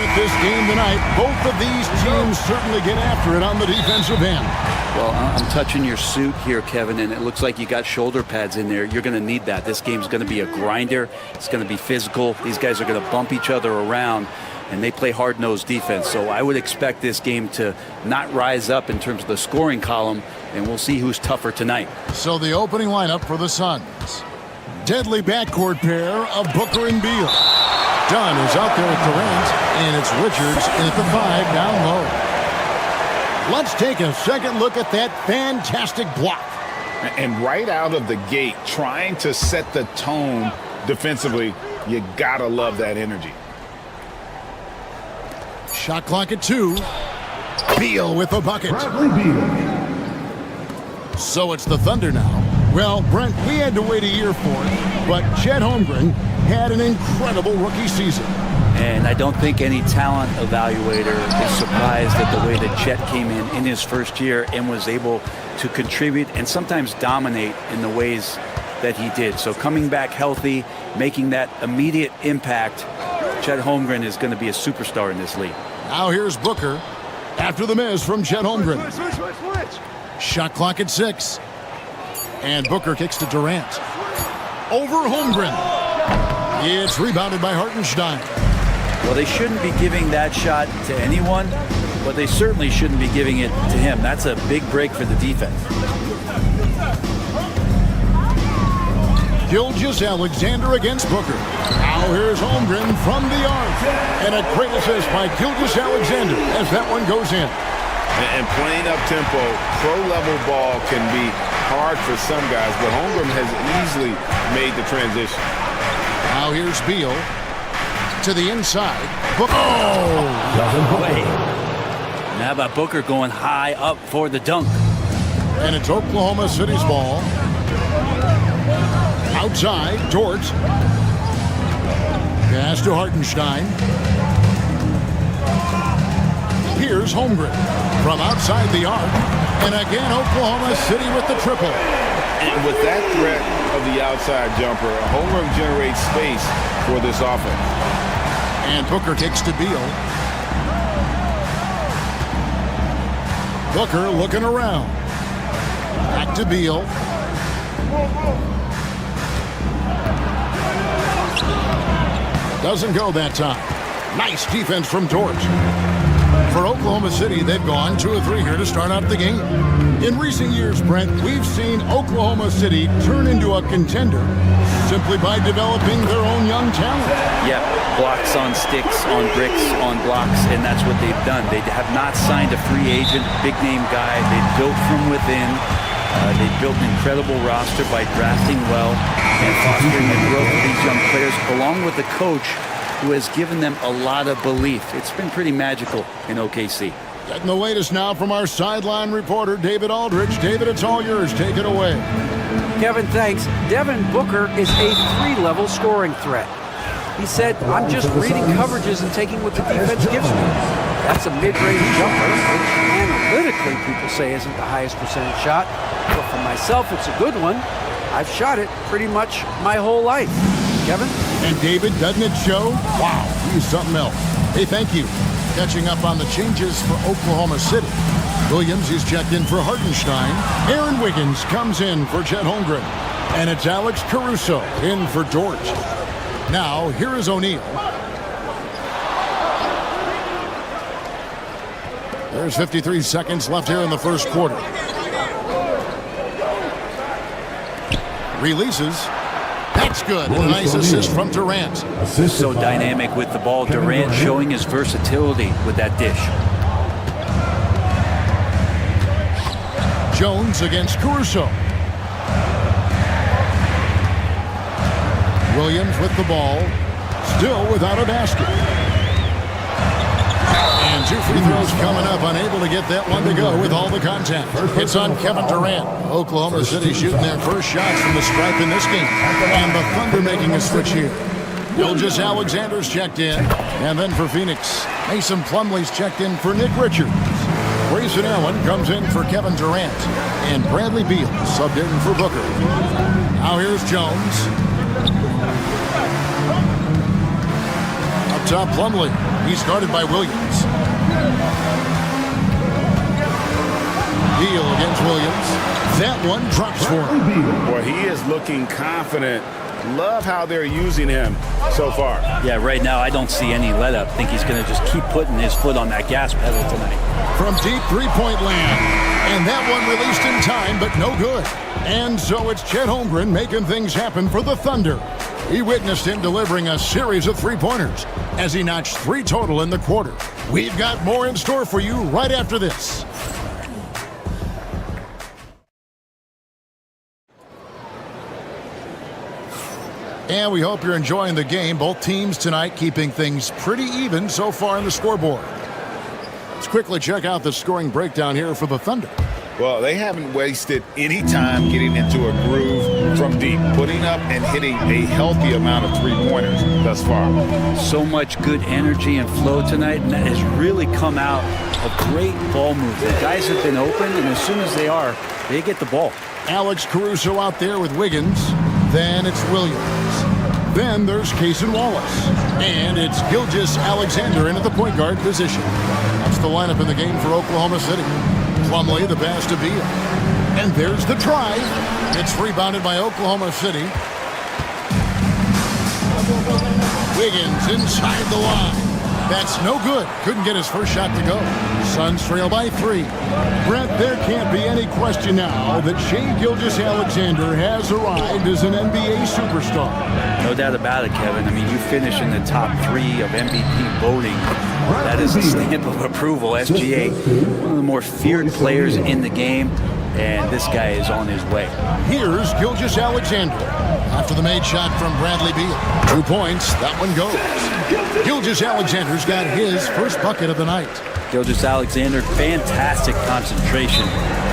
at this game tonight. Both of these teams certainly get after it on the defensive end. Well, I'm touching your suit here, Kevin, and it looks like you got shoulder pads in there. You're going to need that. This game's going to be a grinder. It's going to be physical. These guys are going to bump each other around, and they play hard-nosed defense. So I would expect this game to not rise up in terms of the scoring column, and we'll see who's tougher tonight. So the opening lineup for the Suns. Deadly backcourt pair of Booker and Beal. Dunn is out there at Durant, and it's Richards at the 5 down low. Let's take a second look at that fantastic block. And right out of the gate, trying to set the tone defensively, you gotta love that energy. Shot clock at 2. Beal with the bucket. So it's the Thunder now. Well, Brent, we had to wait a year for it, but Chet Holmgren had an incredible rookie season. And I don't think any talent evaluator is surprised at the way that Chet came in his first year and was able to contribute and sometimes dominate in the ways that he did. So coming back healthy, making that immediate impact, Chet Holmgren is going to be a superstar in this league. Now here's Booker after the miss from Chet Holmgren. Shot clock at 6. And Booker kicks to Durant. Over Holmgren. It's rebounded by Hartenstein. Well, they shouldn't be giving that shot to anyone, but they certainly shouldn't be giving it to him. That's a big break for the defense. Gilgeous-Alexander against Booker. Now here's Holmgren from the arc. And a great assist by Gilgeous-Alexander as that one goes in. And playing up-tempo, pro-level ball can be hard for some guys, but Holmgren has easily made the transition. Now here's Beal. To the inside. Booker. Oh! Way. And how about Booker going high up for the dunk? And it's Oklahoma City's ball. Outside, Dort. Pass to Hartenstein. Here's Holmgren from outside the arc. And again, Oklahoma City with the triple. And with that threat of the outside jumper, Holmgren generates space for this offense. And Booker kicks to Beal. Booker looking around. Back to Beal. Doesn't go that time. Nice defense from Dort. For Oklahoma City, they've gone 2 of 3 here to start out the game. In recent years, Brent, we've seen Oklahoma City turn into a contender simply by developing their own young talent. Yeah, blocks on sticks, on bricks, on blocks, and that's what they've done. They have not signed a free agent, big-name guy. They built from within. They built an incredible roster by drafting well and fostering the growth of these young players, along with the coach who has given them a lot of belief. It's been pretty magical in OKC. Getting the latest now from our sideline reporter, David Aldridge. David, it's all yours. Take it away. Kevin, thanks. Devin Booker is a 3-level scoring threat. He said, I'm just reading coverages and taking what the defense gives me. That's a mid-range jumper, which analytically people say isn't the highest percentage shot. But for myself, it's a good one. I've shot it pretty much my whole life. Kevin? And David, doesn't it show? Wow, he's something else. Hey, thank you. Catching up on the changes for Oklahoma City. Williams is checked in for Hartenstein. Aaron Wiggins comes in for Chet Holmgren. And it's Alex Caruso in for Dort. Now, here is O'Neal. There's 53 seconds left here in the first quarter. Releases. That's good. A nice assist from Durant. So dynamic with the ball. Durant showing his versatility with that dish. Jones against Caruso. Williams with the ball. Still without a basket. And 2 free throws coming up. Unable to get that one to go with all the contact. It's on Kevin Durant. Oklahoma City shooting their first shots from the stripe in this game. And the Thunder making a switch here. Gilgeous-Alexander's checked in. And then for Phoenix, Mason Plumlee's checked in for Nick Richards. Grayson Allen comes in for Kevin Durant. And Bradley Beal subbed in for Booker. Now here's Jones. top, Plumlee. He's guarded by Williams. Beal against Williams. That one drops for him. Boy, he is looking confident. Love how they're using him so far. Yeah, right now I don't see any let up. Think he's going to just keep putting his foot on that gas pedal tonight. From deep three-point land. And that one released in time, but no good. And so it's Chet Holmgren making things happen for the Thunder. He witnessed him delivering a series of three-pointers as he notched 3 total in the quarter. We've got more in store for you right after this. And we hope you're enjoying the game. Both teams tonight keeping things pretty even so far on the scoreboard. Let's quickly check out the scoring breakdown here for the Thunder. Well, they haven't wasted any time getting into a groove from deep, putting up and hitting a healthy amount of three-pointers thus far. So much good energy and flow tonight, and that has really come out of great ball movement. Guys have been open, and as soon as they get the ball. Alex Caruso out there with Wiggins. Then it's Williams. Then there's Cason Wallace. And it's Gilgeous-Alexander in at the point guard position. That's the lineup in the game for Oklahoma City. Plumlee, the pass to Beal. And there's the try. It's rebounded by Oklahoma City. Wiggins inside the line. That's no good. Couldn't get his first shot to go. Suns trail by 3. Brent, there can't be any question now that Shai Gilgeous-Alexander has arrived as an NBA superstar. No doubt about it, Kevin. I mean, you finish in the top 3 of MVP voting. That is a stamp of approval. SGA, one of the more feared players in the game, and this guy is on his way. Here's Gilgeous-Alexander after the made shot from Bradley Beal. 2 points. That one goes. Gilgeous-Alexander's got his first bucket of the night. Gilgeous-Alexander, fantastic concentration.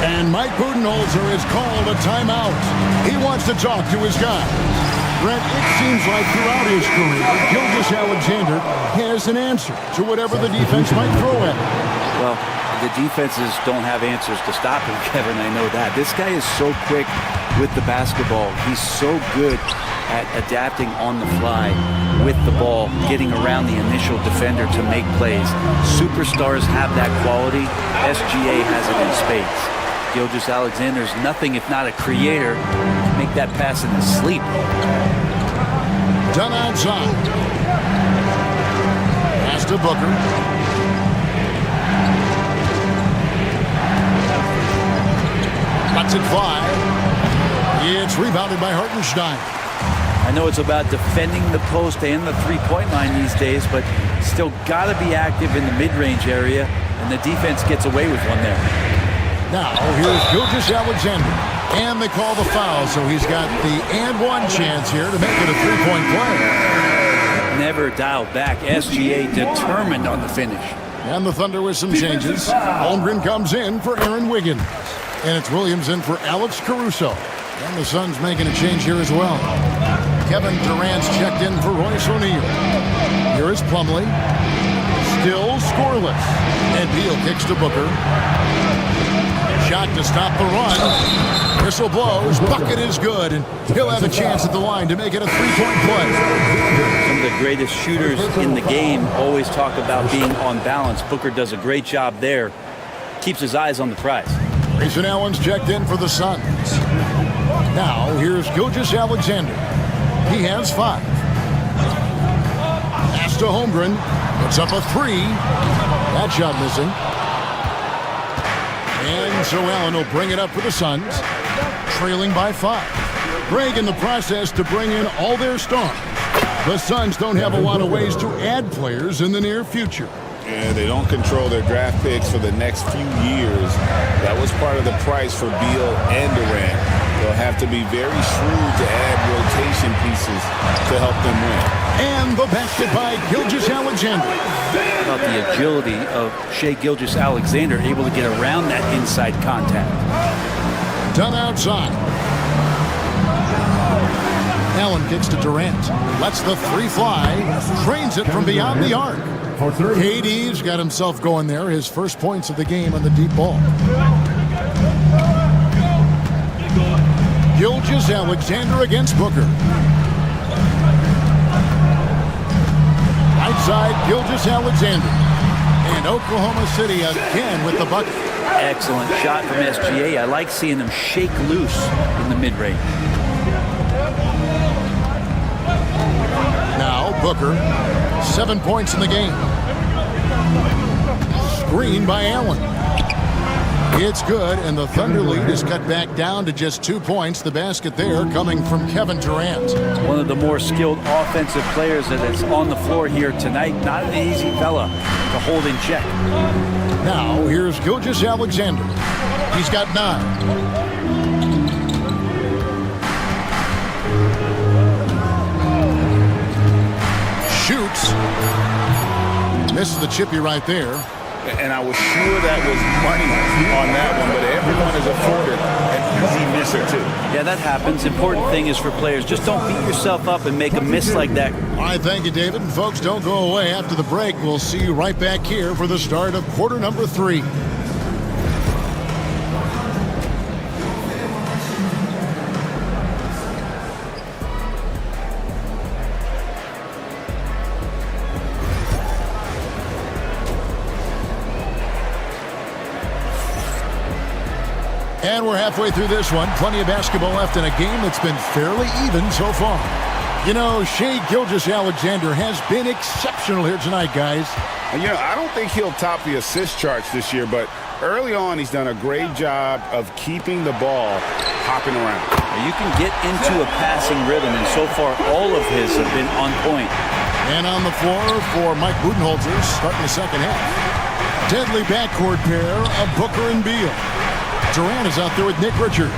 And Mike Budenholzer has called a timeout. He wants to talk to his guys. Brent, it seems like throughout his career, Gilgeous-Alexander has an answer to whatever the defense might throw at him. Well, the defenses don't have answers to stop him, Kevin. I know that. This guy is so quick with the basketball. He's so good at adapting on the fly with the ball, getting around the initial defender to make plays. Superstars have that quality. SGA has it in spades. Gilgeous-Alexander's nothing if not a creator. Make that pass in his sleep. Done outside. Pass to Booker. Lets it fly. It's rebounded by Hartenstein. I know it's about defending the post and the three-point line these days, but still got to be active in the mid-range area, and the defense gets away with one there. Now, here's Gilgeous-Alexander, and they call the foul, so he's got the and one chance here to make it a three-point play. Never dialed back. SGA determined on the finish. And the Thunder with some changes. Holmgren comes in for Aaron Wiggins, and it's Williams in for Alex Caruso. And the Suns making a change here as well. Kevin Durant's checked in for Royce O'Neal. Here is Plumlee. Still scoreless. And Beal kicks to Booker. Shot to stop the run. Whistle blows. Bucket is good. And he'll have a chance at the line to make it a three-point play. Some of the greatest shooters in the game always talk about being on balance. Booker does a great job there. Keeps his eyes on the prize. Grayson Allen's checked in for the Suns. Now, here's Gilgeous-Alexander. He has 5. Pass to Holmgren. Puts up a 3. That shot missing. And so Allen will bring it up for the Suns, trailing by 5. Greg in the process to bring in all their stars. The Suns don't have a lot of ways to add players in the near future. Yeah, they don't control their draft picks for the next few years. That was part of the price for Beal and Durant. They'll have to be very shrewd to add rotation pieces to help them win. And the basket by Gilgeous-Alexander. About the agility of Shai Gilgeous-Alexander, able to get around that inside contact. Done outside. Allen kicks to Durant. Lets the 3 fly. Trains it from beyond the arc. KD's got himself going there. His first points of the game on the deep ball. Gilgeous-Alexander against Booker. Right outside, Gilgeous-Alexander. And Oklahoma City again with the bucket. Excellent shot from SGA. I like seeing them shake loose in the mid-range. Now Booker, 7 points in the game. Screen by Allen. It's good, and the Thunder lead is cut back down to just 2 points. The basket there coming from Kevin Durant. One of the more skilled offensive players that is on the floor here tonight. Not an easy fella to hold in check. Now here's Gilgeous-Alexander. He's got 9. Shoots. Misses the chippy right there. And I was sure that was money on that one, but everyone is afforded an easy misser too. Yeah, that happens. Important thing is for players, just don't beat yourself up and make a miss like that. All right, thank you, David. And folks, don't go away. After the break, we'll see you right back here for the start of quarter number 3. And we're halfway through this one. Plenty of basketball left in a game that's been fairly even so far. You know, Shai Gilgeous-Alexander has been exceptional here tonight, guys. And, you know, I don't think he'll top the assist charts this year, but early on he's done a great job of keeping the ball hopping around. You can get into a passing rhythm, and so far all of his have been on point. And on the floor for Mike Budenholzer starting the second half. Deadly backcourt pair of Booker and Beal. Durant is out there with Nick Richards,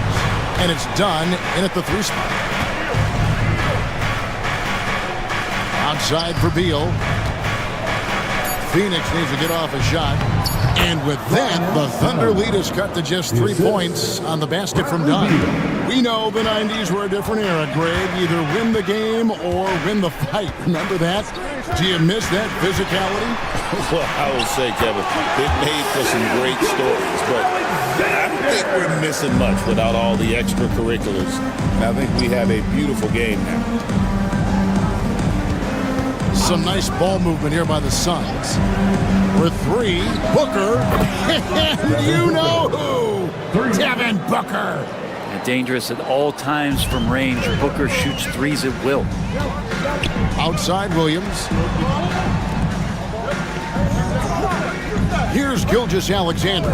and it's done in at the 3 spot. Outside for Beal. Phoenix needs to get off a shot. And with that, the Thunder lead is cut to just 3 points on the basket from Dunn. We know the 90s were a different era, Greg. Either win the game or win the fight. Remember that? Do you miss that physicality? Well, I will say, Kevin, it made for some great stories, but I don't think we're missing much without all the extracurriculars. And I think we have a beautiful game now. Some nice ball movement here by the Suns. For 3, Booker, and you know who, Devin Booker. And dangerous at all times from range. Booker shoots threes at will. Outside Williams. Here's Gilgeous-Alexander.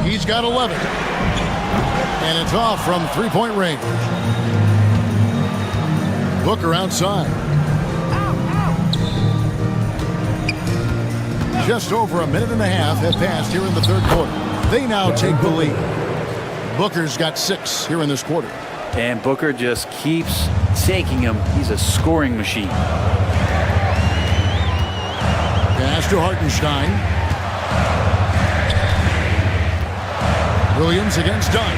He's got 11. And it's off from 3-point range. Booker outside. Just over a minute and a half have passed here in the third quarter. They now take the lead. Booker's got 6 here in this quarter. And Booker just keeps taking him. He's a scoring machine. Pass to Hartenstein. Williams against Dunn.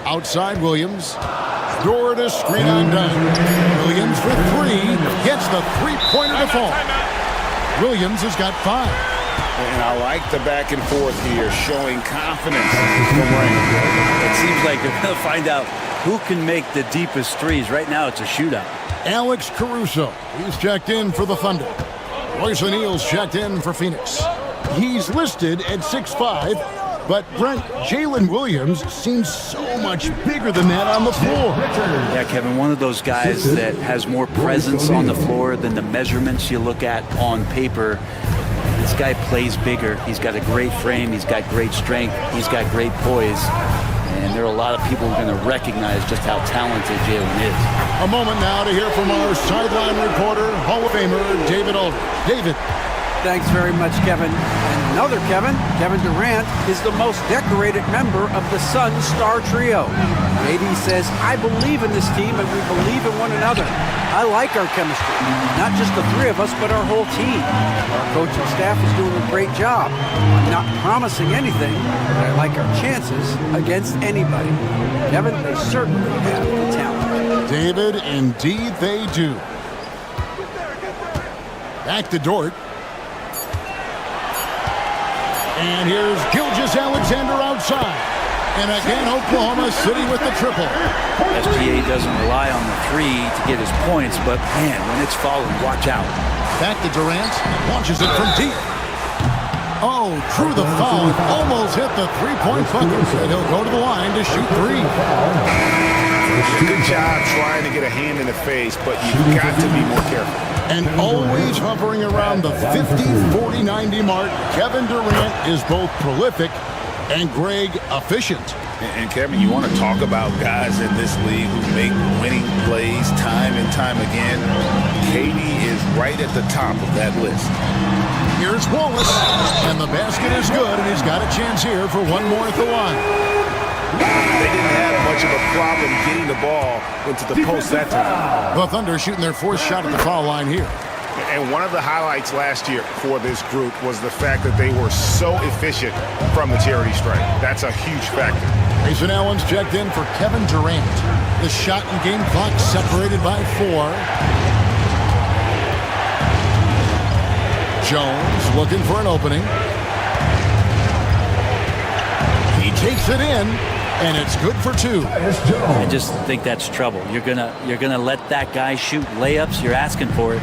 Outside Williams. Door to screen on Dunn. Williams for 3. Gets the 3-pointer to fall. Williams has got 5. And I like the back and forth here, showing confidence from range. It seems like they're going to find out who can make the deepest threes. Right now, it's a shootout. Alex Caruso, he's checked in for the Thunder. Royce O'Neal's checked in for Phoenix. He's listed at 6'5", but Brent, Jalen Williams seems so much bigger than that on the floor. Yeah, Kevin, one of those guys that has more presence on the floor than the measurements you look at on paper. This guy plays bigger. He's got a great frame. He's got great strength. He's got great poise. And there are a lot of people who are going to recognize just how talented Jalen is. A moment now to hear from our sideline reporter, Hall of Famer David Aldridge. David. Thanks very much, Kevin. And another Kevin, Kevin Durant, is the most decorated member of the Suns star trio. AD says, I believe in this team and we believe in one another. I like our chemistry. Not just the 3 of us, but our whole team. Our coaching staff is doing a great job. I'm not promising anything, but I like our chances against anybody. Kevin, they certainly have the talent. David, indeed they do. Back to Dort. And here's Gilgeous-Alexander outside. And again, Oklahoma City with the triple. SGA doesn't rely on the three to get his points, but man, when it's falling, watch out. Back to Durant, launches it from deep. Oh, drew the foul, almost hit the three-point bucket. And he'll go to the line to shoot three. Good job trying to get a hand in the face, but you've got to be more careful. And always hovering around the 50, 40, 90 mark, Kevin Durant is both prolific and Greg efficient. And Kevin, you want to talk about guys in this league who make winning plays time and time again. KD is right at the top of that list. Here's Wallace, and the basket is good, and he's got a chance here for one more at the line. They didn't have much of a problem getting the ball into the post that time. The Thunder shooting their fourth shot at the foul line here. And one of the highlights last year for this group was the fact that they were so efficient from the charity stripe. That's a huge factor. Grayson Allen's checked in for Kevin Durant. The shot and game clock separated by 4. Jones looking for an opening. He takes it in, and it's good for 2. I just think that's trouble. You're gonna let that guy shoot layups. You're asking for it.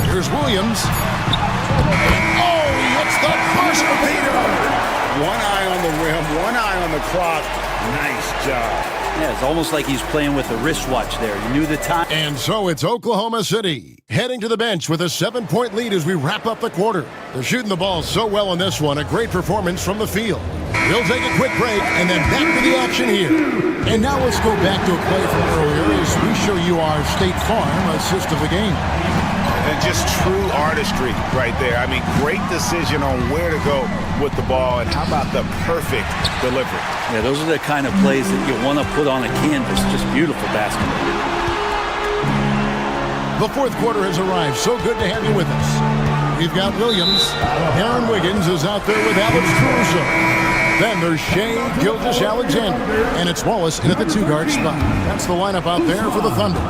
Here's Williams. Oh, he hits the first beater. One eye on the rim, one eye on the clock. Nice job. Yeah, it's almost like he's playing with a wristwatch there. You knew the time. And so it's Oklahoma City heading to the bench with a 7-point lead as we wrap up the quarter. They're shooting the ball so well in this one. A great performance from the field. We'll take a quick break and then back to the action here. And now let's go back to a play from earlier as we show you our State Farm assist of the game. And just true artistry right there. I mean, great decision on where to go with the ball, and how about the perfect delivery? Yeah, those are the kind of plays that you want to put on a canvas. Just beautiful basketball. The fourth quarter has arrived. So good to have you with us. We've got Williams. Aaron Wiggins is out there with Alex Caruso. Then there's Shea Gilgeous-Alexander. And it's Wallace in at the 2-guard spot. That's the lineup out there for the Thunder.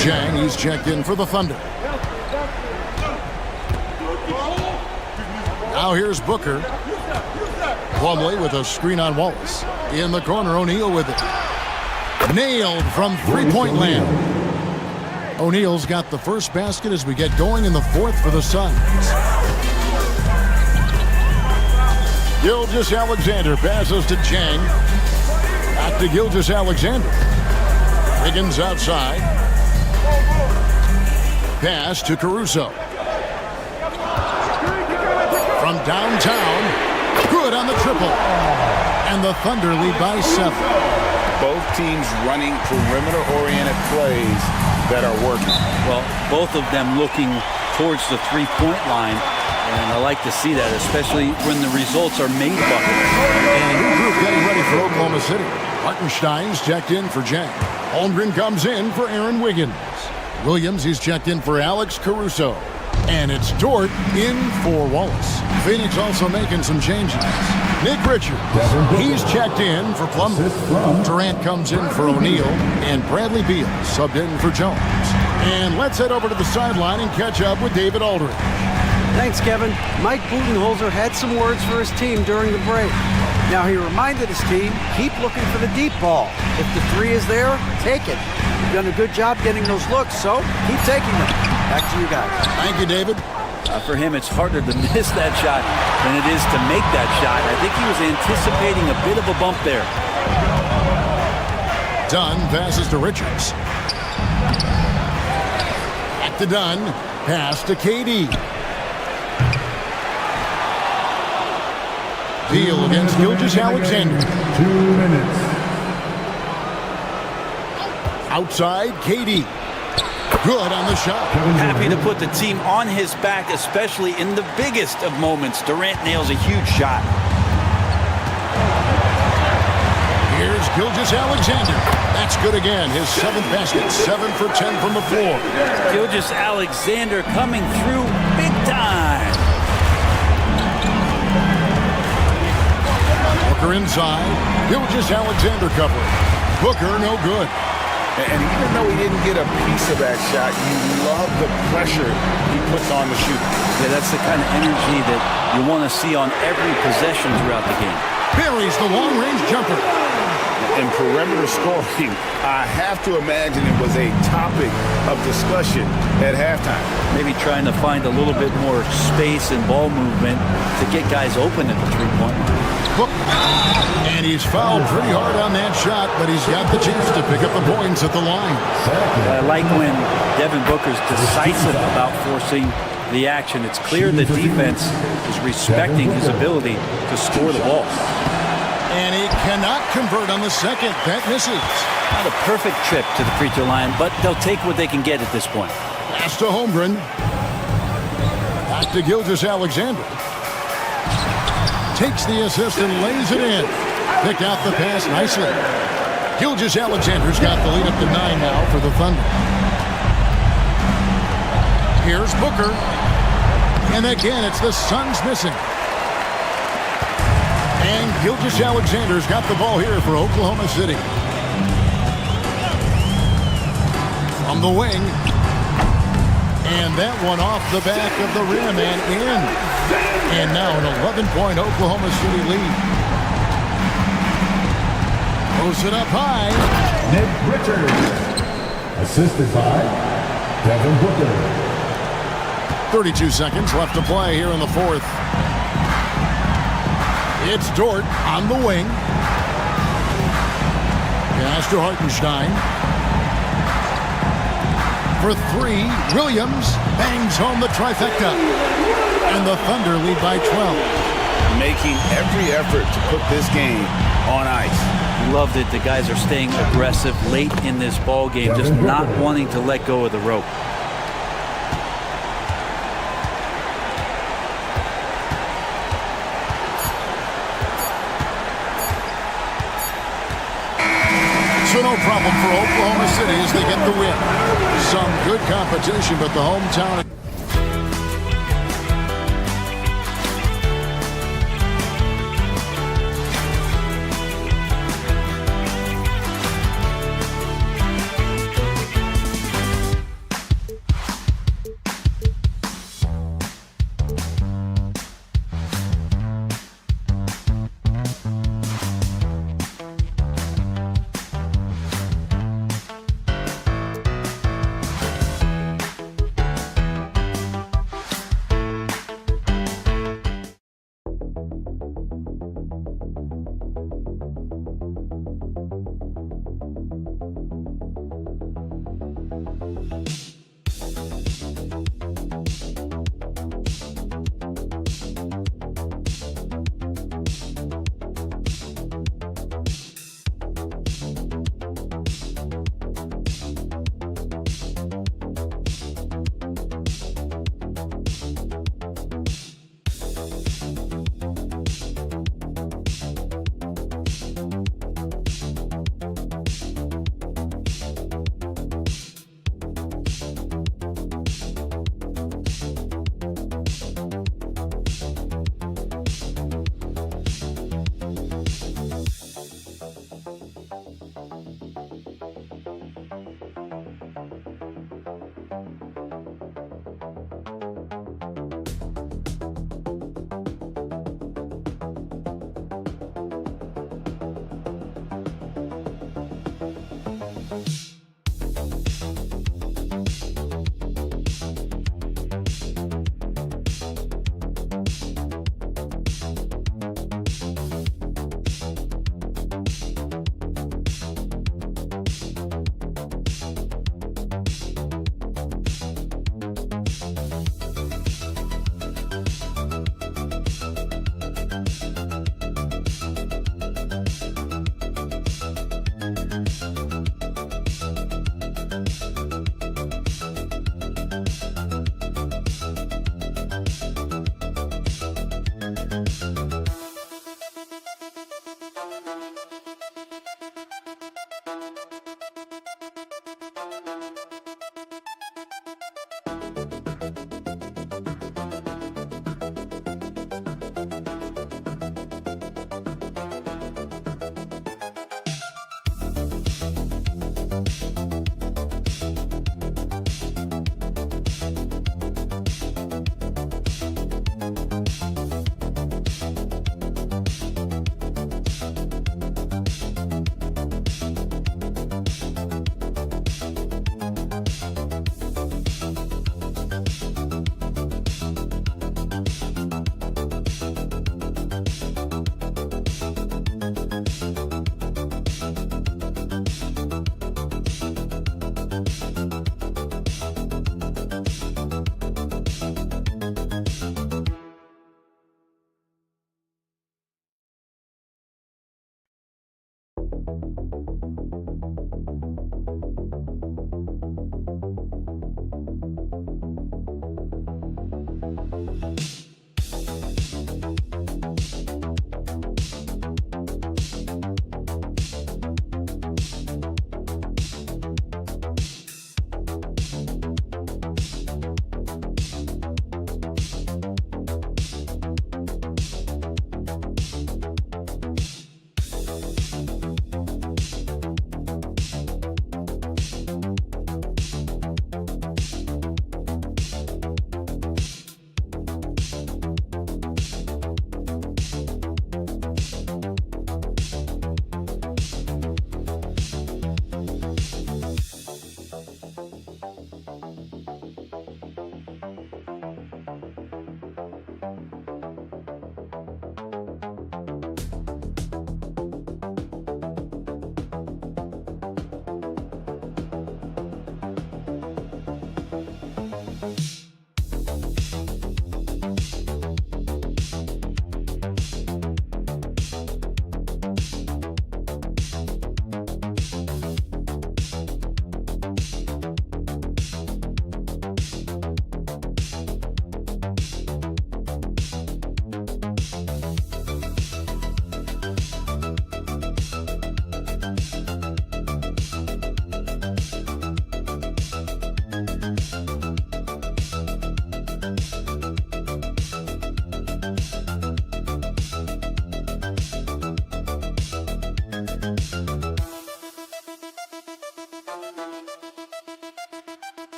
Jang, he's checked in for the Thunder. Now here's Booker. Plumlee with a screen on Wallace. In the corner, O'Neal with it. Nailed from three-point land. O'Neal's got the first basket as we get going in the fourth for the Suns. Gilgeous-Alexander passes to Chang. Back to Gilgeous-Alexander. Wiggins outside. Pass to Caruso. From downtown, good on the triple. And the Thunder lead by 7. Both teams running perimeter-oriented plays that are working. Well, both of them looking towards the three-point line. And I like to see that, especially when the results are made buckets. And a new group getting ready for Oklahoma City. Hartenstein's checked in for Jang. Holmgren comes in for Aaron Wiggins. Williams, he's checked in for Alex Caruso. And it's Dort in for Wallace. Phoenix also making some changes. Nick Richards, he's checked in for Plumlee. Durant comes in for O'Neal. And Bradley Beal subbed in for Jones. And let's head over to the sideline and catch up with David Aldridge. Thanks, Kevin. Mike Budenholzer had some words for his team during the break. Now, he reminded his team, keep looking for the deep ball. If the three is there, take it. You've done a good job getting those looks, so keep taking them. Back to you guys. Thank you, David. For him, it's harder to miss that shot than it is to make that shot. I think he was anticipating a bit of a bump there. Dunn passes to Richards. Back to Dunn. Pass to KD. Beal against Gilgeous-Alexander. 2 minutes. Outside, KD. Good on the shot. Happy to put the team on his back, especially in the biggest of moments. Durant nails a huge shot. Here's Gilgeous-Alexander. That's good again. His 7th basket. 7 for 10 from the floor. Gilgeous-Alexander coming through big time. Booker inside. Gilgeous-Alexander covering. Booker no good. And even though he didn't get a piece of that shot, you love the pressure he puts on the shooter. Yeah, that's the kind of energy that you want to see on every possession throughout the game. Buries the long-range jumper. And perimeter scoring, I have to imagine it was a topic of discussion at halftime. Maybe trying to find a little bit more space and ball movement to get guys open at the three-point line. And he's fouled pretty hard on that shot, but he's got the chance to pick up the points at the line. I like when Devin Booker's decisive about forcing the action. It's clear the defense is respecting his ability to score the ball. And he cannot convert on the second. That misses. Not a perfect trip to the free throw line, but they'll take what they can get at this point. Pass to Holmgren. Back to Gilgeous-Alexander. Takes the assist and lays it in. Picked out the pass nicely. Gilgeous-Alexander's got the lead up to 9 now for the Thunder. Here's Booker. And again, it's the Suns missing. And Gilgeous-Alexander's got the ball here for Oklahoma City. From the wing. And that one off the back of the rim and in. And now an 11-point Oklahoma City lead. Throws it up high. Nick Richards. Assisted by Devin Booker. 32 seconds left to play here in the fourth. It's Dort on the wing. Pass to Hartenstein. For three, Williams bangs home the trifecta. And the Thunder lead by 12. Making every effort to put this game on ice. Loved it. The guys are staying aggressive late in this ball game, just not wanting to let go of the rope. So no problem for Oklahoma City as they get the win. Some good competition, but the hometown...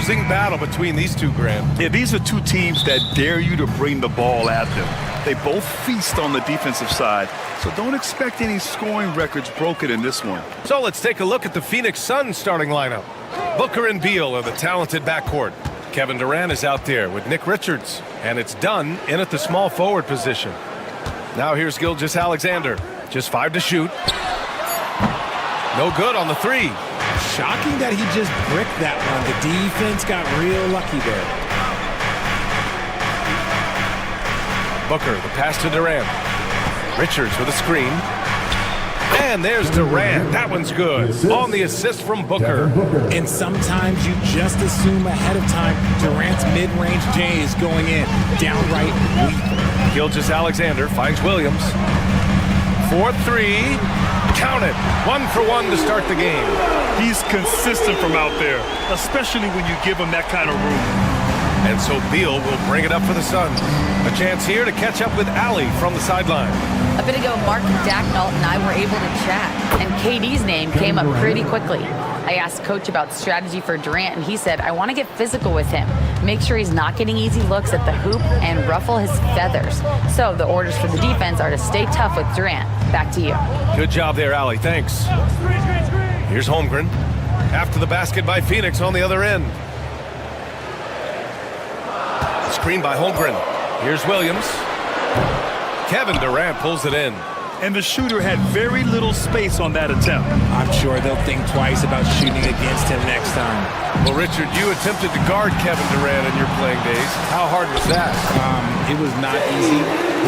Bruising battle between these two, Graham. Yeah, these are two teams that dare you to bring the ball at them. They both feast on the defensive side, so don't expect any scoring records broken in this one. So let's take a look at the Phoenix Suns starting lineup. Booker and Beal are the talented backcourt. Kevin Durant is out there with Nick Richards, and it's Dunn in at the small forward position. Now here's Gilgeous-Alexander, just 5 to shoot. No good on the 3. shocking that he just bricked that one. The defense got real lucky there. Booker, the pass to Durant. Richards with a screen. And there's Durant. That one's good. On the assist from Booker. And sometimes you just assume ahead of time Durant's mid-range J is going in. Downright weak. Gilgeous-Alexander finds Williams. 4-3. Count it. 1 for 1 to start the game. He's consistent from out there, especially when you give him that kind of room. And so Beal will bring it up for the Suns. A chance here to catch up with Allie from the sideline. A bit ago, Mark Dacknault and I were able to chat, and KD's name came up pretty quickly. I asked Coach about strategy for Durant, and he said, I want to get physical with him, make sure he's not getting easy looks at the hoop, and ruffle his feathers. So the orders for the defense are to stay tough with Durant. Back to you. Good job there, Allie. Thanks. Here's Holmgren. After the basket by Phoenix on the other end. Screen by Holmgren. Here's Williams. Kevin Durant pulls it in. And the shooter had very little space on that attempt. I'm sure they'll think twice about shooting against him next time. Well, Richard, you attempted to guard Kevin Durant in your playing days. How hard was that? It was not easy.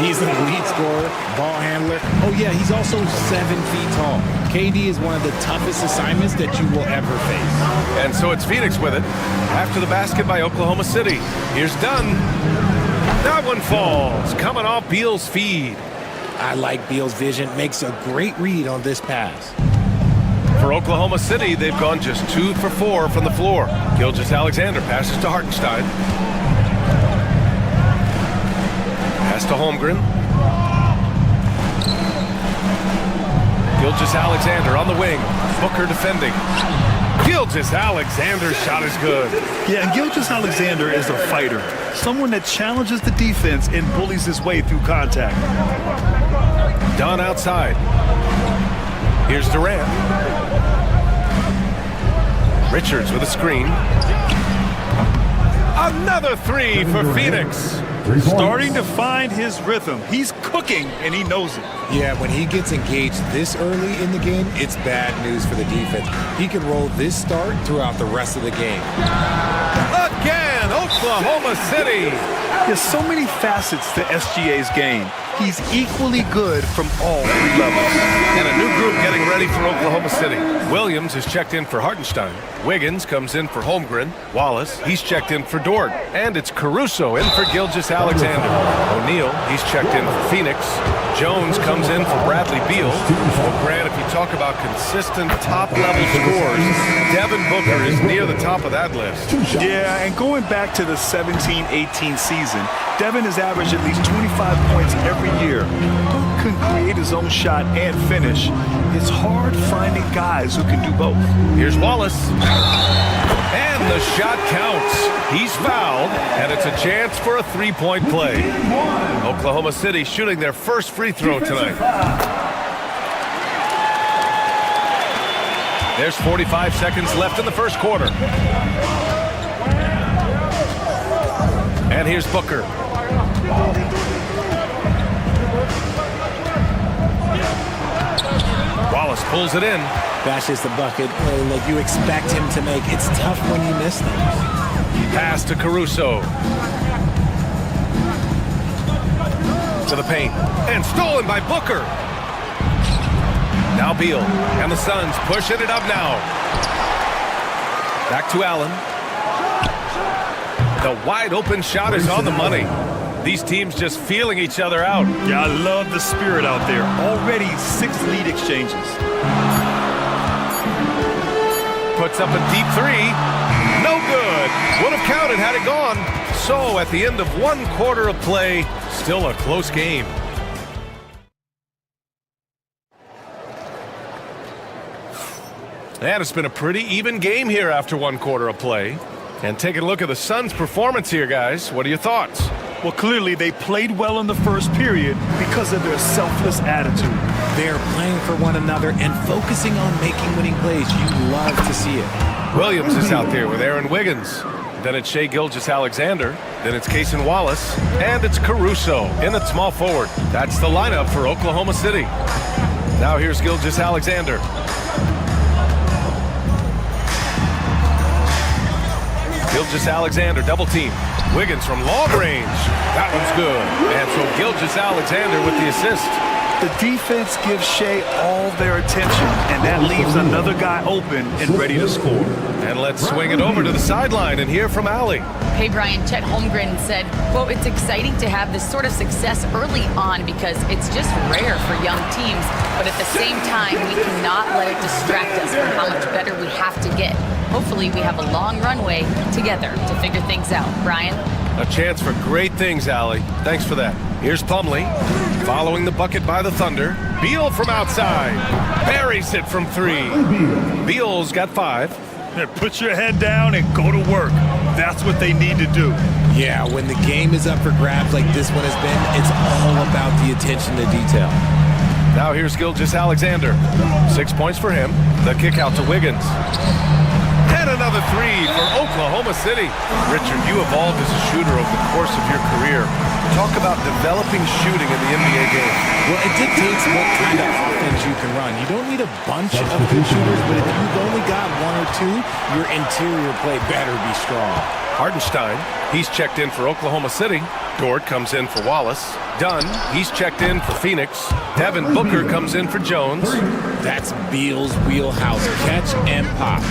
He's an elite scorer, ball handler. Oh, yeah, he's also 7 feet tall. KD is one of the toughest assignments that you will ever face. And so it's Phoenix with it. After the basket by Oklahoma City. Here's Dunn. That one falls. Coming off Beal's feed. I like Beal's vision. Makes a great read on this pass. For Oklahoma City, they've gone just 2 for 4 from the floor. Gilgeous-Alexander passes to Hartenstein. Pass to Holmgren. Gilgeous-Alexander on the wing. Booker defending. Gilgeous-Alexander's shot is good. Yeah, and Gilgeous-Alexander is a fighter. Someone that challenges the defense and bullies his way through contact. Dunn outside. Here's Durant. Richards with a screen. Another 3 for Phoenix. Starting to find his rhythm. He's cooking, and he knows it. Yeah, when he gets engaged this early in the game, it's bad news for the defense. He can roll this start throughout the rest of the game. Again, Oklahoma City. There's so many facets to SGA's game. He's equally good from all 3 levels. And a new group getting ready for Oklahoma City. Williams is checked in for Hartenstein. Wiggins comes in for Holmgren. Wallace, he's checked in for Dort. And it's Caruso in for Gilgeous-Alexander. O'Neal, he's checked in for Phoenix. Jones comes in for Bradley Beal. Well, Grant, if you talk about consistent top-level scores, Devin Booker is near the top of that list. Yeah, and going back to the 17-18 season, Devin has averaged at least 25 points every year. Book can create his own shot and finish. It's hard finding guys who can do both. Here's Wallace. And the shot counts. He's fouled, and it's a chance for a 3-point play. Oklahoma City shooting their first free throw tonight. There's 45 seconds left in the first quarter. And here's Booker. Wallace pulls it in. That's just the bucket like you expect him to make. It's tough when you miss them. Pass to Caruso. To the paint. And stolen by Booker. Now Beal. And the Suns pushing it up now. Back to Allen. The wide open shot is on the money. These teams just feeling each other out. Yeah, I love the spirit out there. Already 6 lead exchanges. Puts up a deep 3. No good. Would have counted had it gone. So at the end of 1 quarter of play, still a close game. And it's been a pretty even game here after 1 quarter of play. And taking a look at the Suns' performance here, guys. What are your thoughts? Well, clearly they played well in the first period because of their selfless attitude. They're playing for one another and focusing on making winning plays. You love to see it. Williams is out there with Aaron Wiggins. Then it's Shai Gilgeous-Alexander. Then it's Cason Wallace. And it's Caruso in at small forward. That's the lineup for Oklahoma City. Now here's Gilgeous-Alexander. Gilgeous-Alexander double team. Wiggins from long range. That one's good. And so Gilgeous-Alexander with the assist. The defense gives Shea all their attention, and that leaves another guy open and ready to score. And let's swing it over to the sideline and hear from Allie. Hey, Brian, Chet Holmgren said, quote, "It's exciting to have this sort of success early on because it's just rare for young teams, but at the same time, we cannot let it distract us from how much better we have to get. Hopefully, we have a long runway together to figure things out." Brian? A chance for great things, Allie. Thanks for that. Here's Plumlee, following the bucket by the Thunder. Beal from outside. Buries it from 3. Beal's got 5. Put your head down and go to work. That's what they need to do. Yeah, when the game is up for grabs like this one has been, it's all about the attention to detail. Now here's Gilgeous-Alexander. 6 points for him. The kick out to Wiggins. And another 3 for Oklahoma City. Richard, you evolved as a shooter over the course of your career. Talk about developing shooting in the NBA game. Well, it dictates what kind of offense you can run. You don't need a bunch of good shooters, but if you've only got 1 or 2, your interior play better be strong. Hartenstein, he's checked in for Oklahoma City. Dort comes in for Wallace. Dunn, he's checked in for Phoenix. Devin Booker comes in for Jones. That's Beal's wheelhouse. Catch and pop.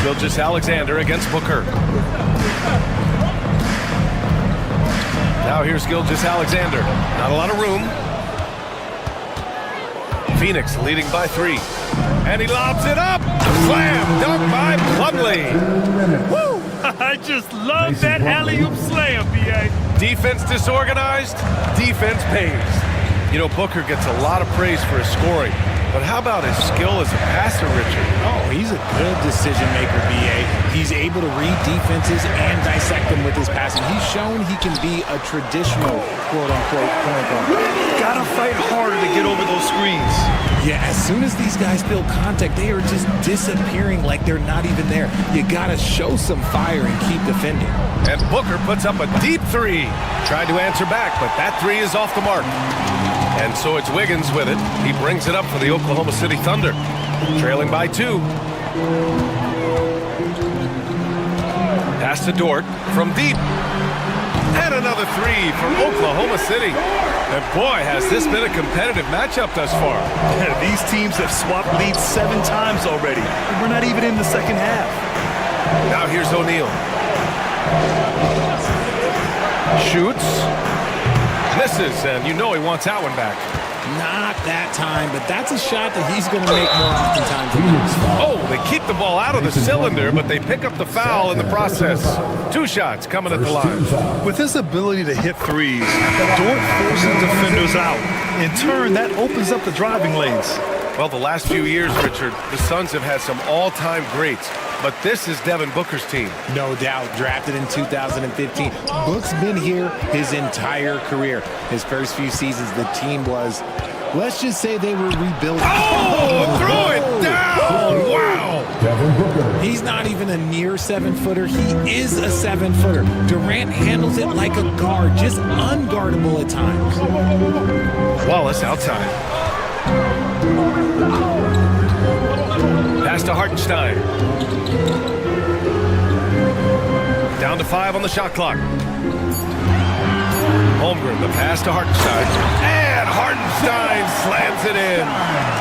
Gilgeous-Alexander against Booker. Now here's Gilgeous-Alexander. Not a lot of room. Phoenix leading by 3. And he lobs it up. Slam dunk by Plumlee. Woo! I just love that alley-oop slam, B.A. Defense disorganized, defense pays. You know, Booker gets a lot of praise for his scoring. But how about his skill as a passer, Richard? Oh, he's a good decision maker, B.A. He's able to read defenses and dissect them with his passing. He's shown he can be a traditional, quote-unquote, point guard. Gotta fight harder to get over those screens. Yeah, as soon as these guys feel contact, they are just disappearing like they're not even there. You gotta show some fire and keep defending. And Booker puts up a deep 3. Tried to answer back, but that 3 is off the mark. And so it's Wiggins with it. He brings it up for the Oklahoma City Thunder. Trailing by 2. Pass to Dort from deep. And another 3 from Oklahoma City. And boy, has this been a competitive matchup thus far. These teams have swapped leads 7 times already. And we're not even in the second half. Now here's O'Neal. Shoots. Misses, and you know he wants that one back. Not that time, but that's a shot that he's going to make more oftentimes than not. Oh, they keep the ball out of the cylinder, but they pick up the foul in the process. 2 shots coming at the line. With his ability to hit threes, Dort forces defenders out. In turn, that opens up the driving lanes. Well, the last few years, Richard, the Suns have had some all-time greats. But this is Devin Booker's team. No doubt, drafted in 2015. Book's been here his entire career. His first few seasons, the team was, let's just say they were rebuilding. Oh, throw it down! Wow! Devin Booker. He's not even a near 7-footer. He is a 7-footer. Durant handles it like a guard, just unguardable at times. Wallace outside. Pass to Hartenstein. Down to 5 on the shot clock. Holmgren, the pass to Hartenstein. And Hartenstein slams it in.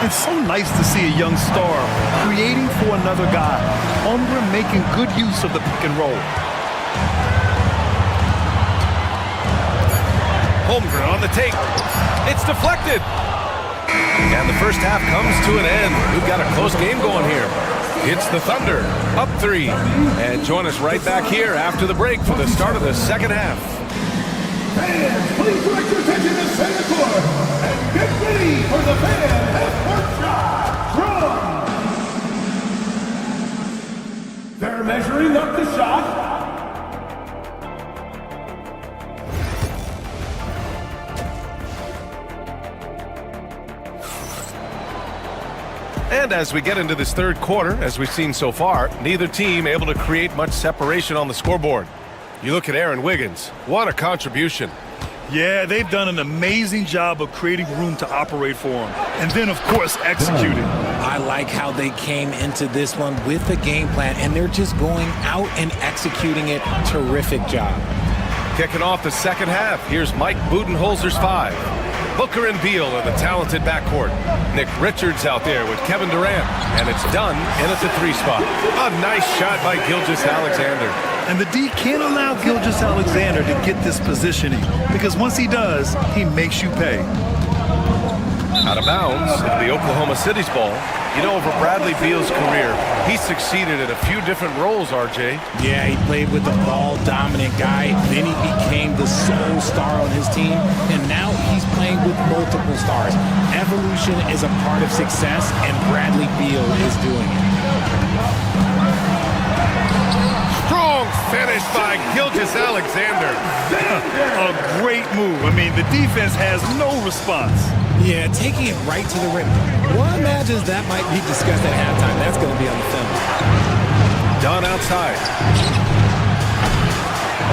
It's so nice to see a young star creating for another guy. Holmgren making good use of the pick and roll. Holmgren on the take. It's deflected. And the first half comes to an end. We've got a close game going here. It's the Thunder, up 3. And join us right back here after the break for the start of the second half. Fans, please direct your attention to center court and get ready for the fan half-court shot. Drum. They're measuring up the shot. And as we get into this third quarter, as we've seen so far, neither team able to create much separation on the scoreboard. You look at Aaron Wiggins. What a contribution. Yeah, they've done an amazing job of creating room to operate for him. And then, of course, executing. I like how they came into this one with a game plan, and they're just going out and executing it. Terrific job. Kicking off the second half, here's Mike Budenholzer's 5. Booker and Beal in the talented backcourt. Nick Richards out there with Kevin Durant. And it's done in at the 3 spot. A nice shot by Gilgeous-Alexander. And the D can't allow Gilgeous-Alexander to get this positioning, because once he does, he makes you pay. Out of bounds into the Oklahoma City's ball. You know, over Bradley Beal's career, he succeeded in a few different roles, RJ. Yeah, he played with the ball-dominant guy. Then he became the sole star on his team, and now he's playing with multiple stars. Evolution is a part of success, and Bradley Beal is doing it. Strong finish by Gilgeous-Alexander. A great move. I mean, the defense has no response. Yeah, taking it right to the rim. One imagines that might be discussed at halftime. That's going to be on the film. Done outside.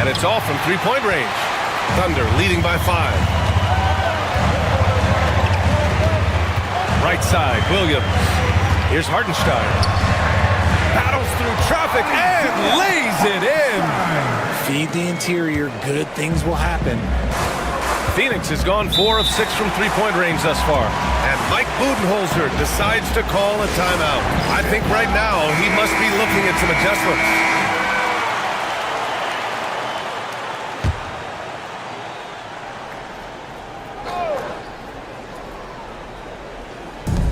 And it's off from three-point range. Thunder leading by 5. Right side, Williams. Here's Hartenstein. Battles through traffic and lays it in. Feed the interior. Good things will happen. Phoenix has gone 4 of 6 from three-point range thus far. And Mike Budenholzer decides to call a timeout. I think right now he must be looking at some adjustments.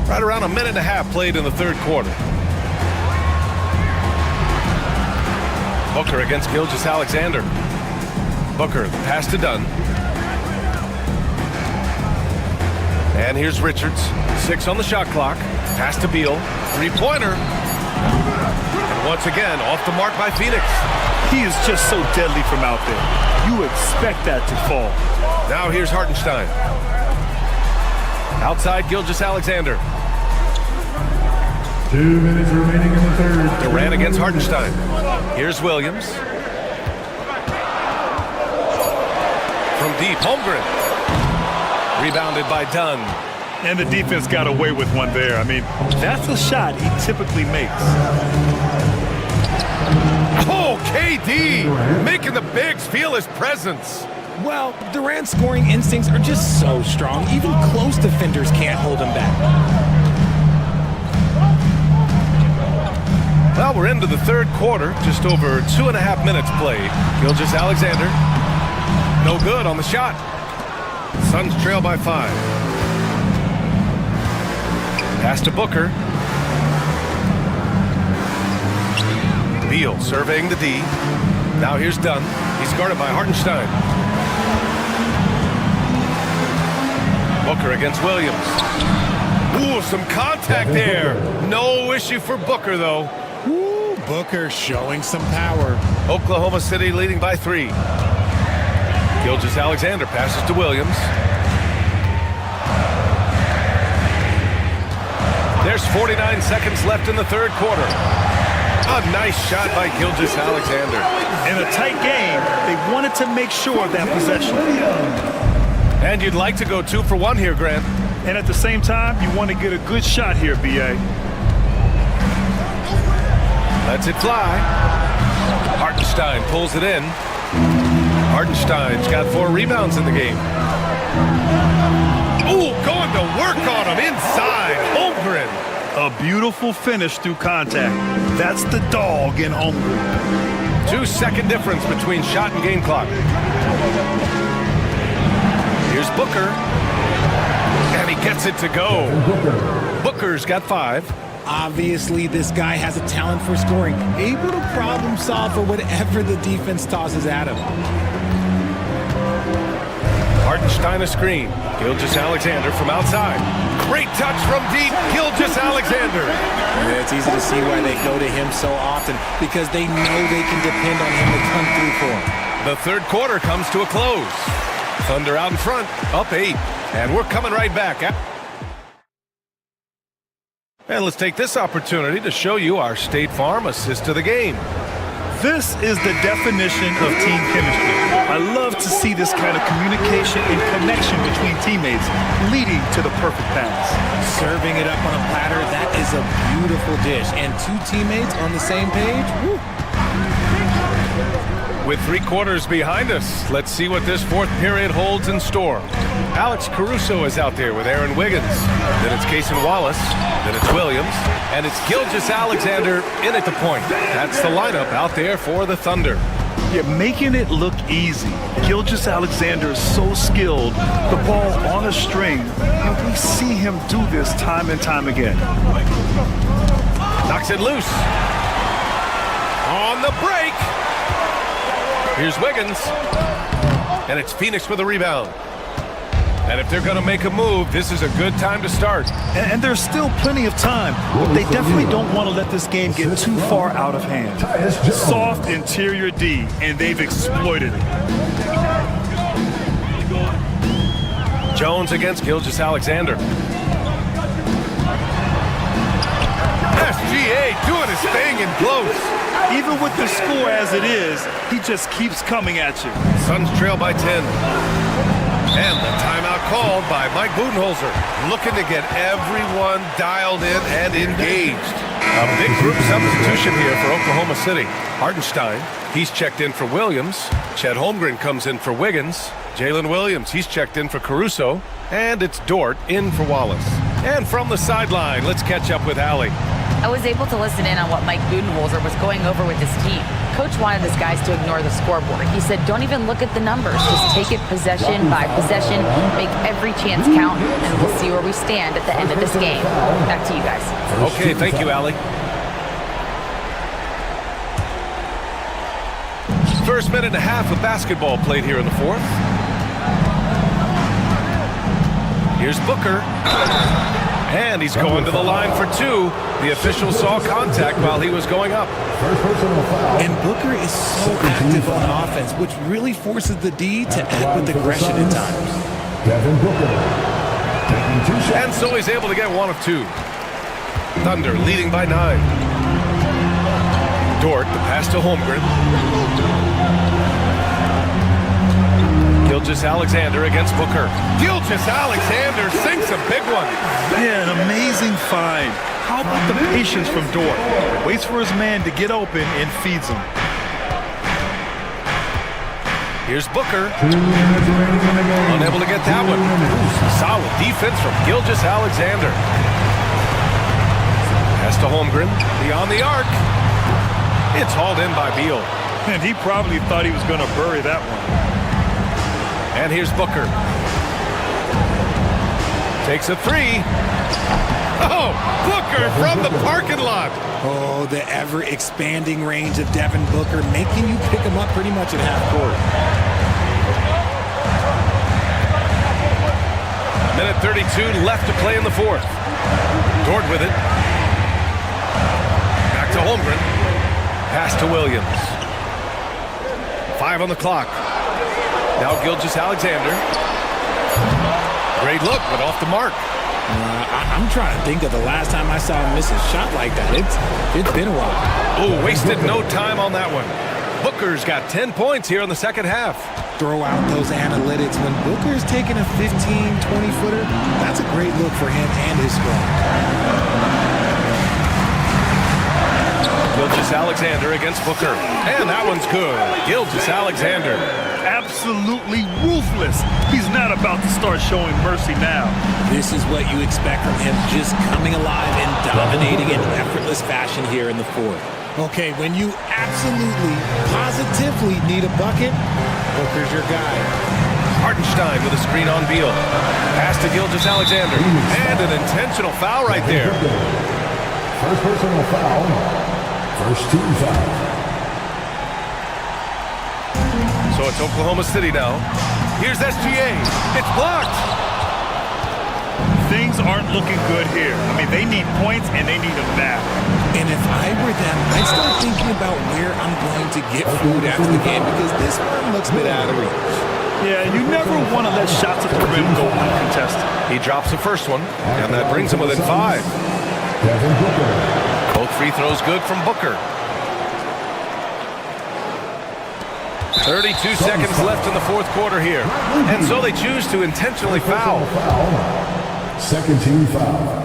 Right around a minute and a half played in the third quarter. Booker against Gilgeous-Alexander. Booker, the pass to Dunn. And here's Richards. 6 on the shot clock. Pass to Beal. Three-pointer. And once again, off the mark by Phoenix. He is just so deadly from out there. You expect that to fall. Now here's Hartenstein. Outside Gilgeous-Alexander. 2 minutes remaining in the third. Durant against Hartenstein. Here's Williams. From deep, Holmgren. Rebounded by Dunn. And the defense got away with one there. I mean, that's a shot he typically makes. Oh, KD making the bigs feel his presence. Well, Durant's scoring instincts are just so strong. Even close defenders can't hold him back. Well, we're into the third quarter. Just over 2.5 minutes played. Gilgeous-Alexander. No good on the shot. Suns trail by 5. Pass to Booker. Beal surveying the D. Now here's Dunn. He's guarded by Hartenstein. Booker against Williams. Ooh, some contact there. No issue for Booker, though. Ooh, Booker showing some power. Oklahoma City leading by 3. Gilgeous-Alexander passes to Williams. There's 49 seconds left in the third quarter. A nice shot by Gilgeous-Alexander. In a tight game, they wanted to make sure of that possession. And you'd like to go 2 for 1 here, Grant. And at the same time, you want to get a good shot here, B.A. Lets it fly. Hartenstein pulls it in. Hartenstein's got 4 rebounds in the game. Ooh, going to work on him inside. Holmgren. A beautiful finish through contact. That's the dog in Holmgren. 2-second difference between shot and game clock. Here's Booker. And he gets it to go. Booker's got 5. Obviously, this guy has a talent for scoring, able to problem solve for whatever the defense tosses at him. Hartenstein a screen. Gilgeous-Alexander from outside. Great touch from deep. Gilgeous-Alexander. Yeah, it's easy to see why they go to him so often, because they know they can depend on him to come through for them. The third quarter comes to a close. Thunder out in front, up 8. And we're coming right back. And let's take this opportunity to show you our State Farm assist of the game. This is the definition of team chemistry. I love to see this kind of communication and connection between teammates leading to the perfect pass. Serving it up on a platter, that is a beautiful dish. And two teammates on the same page, woo. With 3 quarters behind us, let's see what this fourth period holds in store. Alex Caruso is out there with Aaron Wiggins. Then it's Cason Wallace. Then it's Williams. And it's Gilgeous-Alexander in at the point. That's the lineup out there for the Thunder. Yeah, making it look easy. Gilgeous-Alexander is so skilled. The ball on a string. And we see him do this time and time again. Knocks it loose. On the break. Here's Wiggins. And it's Phoenix with a rebound. And if they're going to make a move, this is a good time to start. And there's still plenty of time, but they definitely don't want to let this game get too far out of hand. Soft interior D, and they've exploited it. Jones against Gilgeous-Alexander. SGA doing his thing in close. Even with the score as it is, he just keeps coming at you. Suns trail by 10. And the timeout called by Mike Budenholzer, looking to get everyone dialed in and engaged. A big group substitution here for Oklahoma City. Hartenstein, he's checked in for Williams. Chet Holmgren comes in for Wiggins. Jalen Williams, he's checked in for Caruso. And it's Dort in for Wallace. And from the sideline, let's catch up with Allie. I was able to listen in on what Mike Budenholzer was going over with his team. Coach wanted his guys to ignore the scoreboard. He said, don't even look at the numbers. Just take it possession by possession, make every chance count, and we'll see where we stand at the end of this game. Back to you guys. Okay, thank you, Allie. First minute and a half of basketball played here in the fourth. Here's Booker. And he's going to the line for 2. The official saw contact while he was going up. And Booker is so active on offense, which really forces the D to act with aggression at times. And so he's able to get 1 of 2. Thunder leading by 9. Dort, the pass to Holmgren. Gilgeous-Alexander against Booker. Gilgeous-Alexander sinks a big one. Yeah, an amazing find. How about the patience from Dort? Waits for his man to get open and feeds him. Here's Booker. Unable to get that one. Solid defense from Gilgeous-Alexander. Pass to Holmgren. Beyond the arc. It's hauled in by Beal. And he probably thought he was going to bury that one. And here's Booker. Takes a 3. Oh, Booker from the parking lot. Oh, the ever-expanding range of Devin Booker, making you pick him up pretty much at half court. Minute 32 left to play in the fourth. Dort with it. Back to Holmgren. Pass to Williams. 5 on the clock. Now Gilgeous-Alexander. Great look, but off the mark. I'm trying to think of the last time I saw him miss a shot like that. It's been a while. Oh, wasted no time on that one. Booker's got 10 points here in the second half. Throw out those analytics. When Booker's taking a 15, 20-footer, that's a great look for him and his squad. Gilgeous-Alexander against Booker. And that one's good. Gilgeous-Alexander. Absolutely ruthless. He's not about to start showing mercy now. This is what you expect from him, just coming alive and dominating in effortless fashion here in the fourth. Okay, when you absolutely, positively need a bucket, Booker's your guy. Hartenstein with a screen on Beal. Pass to Gilgeous-Alexander. And an intentional foul right there. First personal foul. First team foul. So it's Oklahoma City now. Here's SGA. It's blocked. Things aren't looking good here. I mean, they need points and they need them back. And if I were them, I'd start thinking about where I'm going to get food after the game because this one looks a bit out of reach. Yeah, you never want to let shots at the rim go uncontested. He drops the first one, and that brings him within 5. Both free throws good from Booker. 32 seconds left in the fourth quarter here. And so they choose to intentionally foul. Second team foul.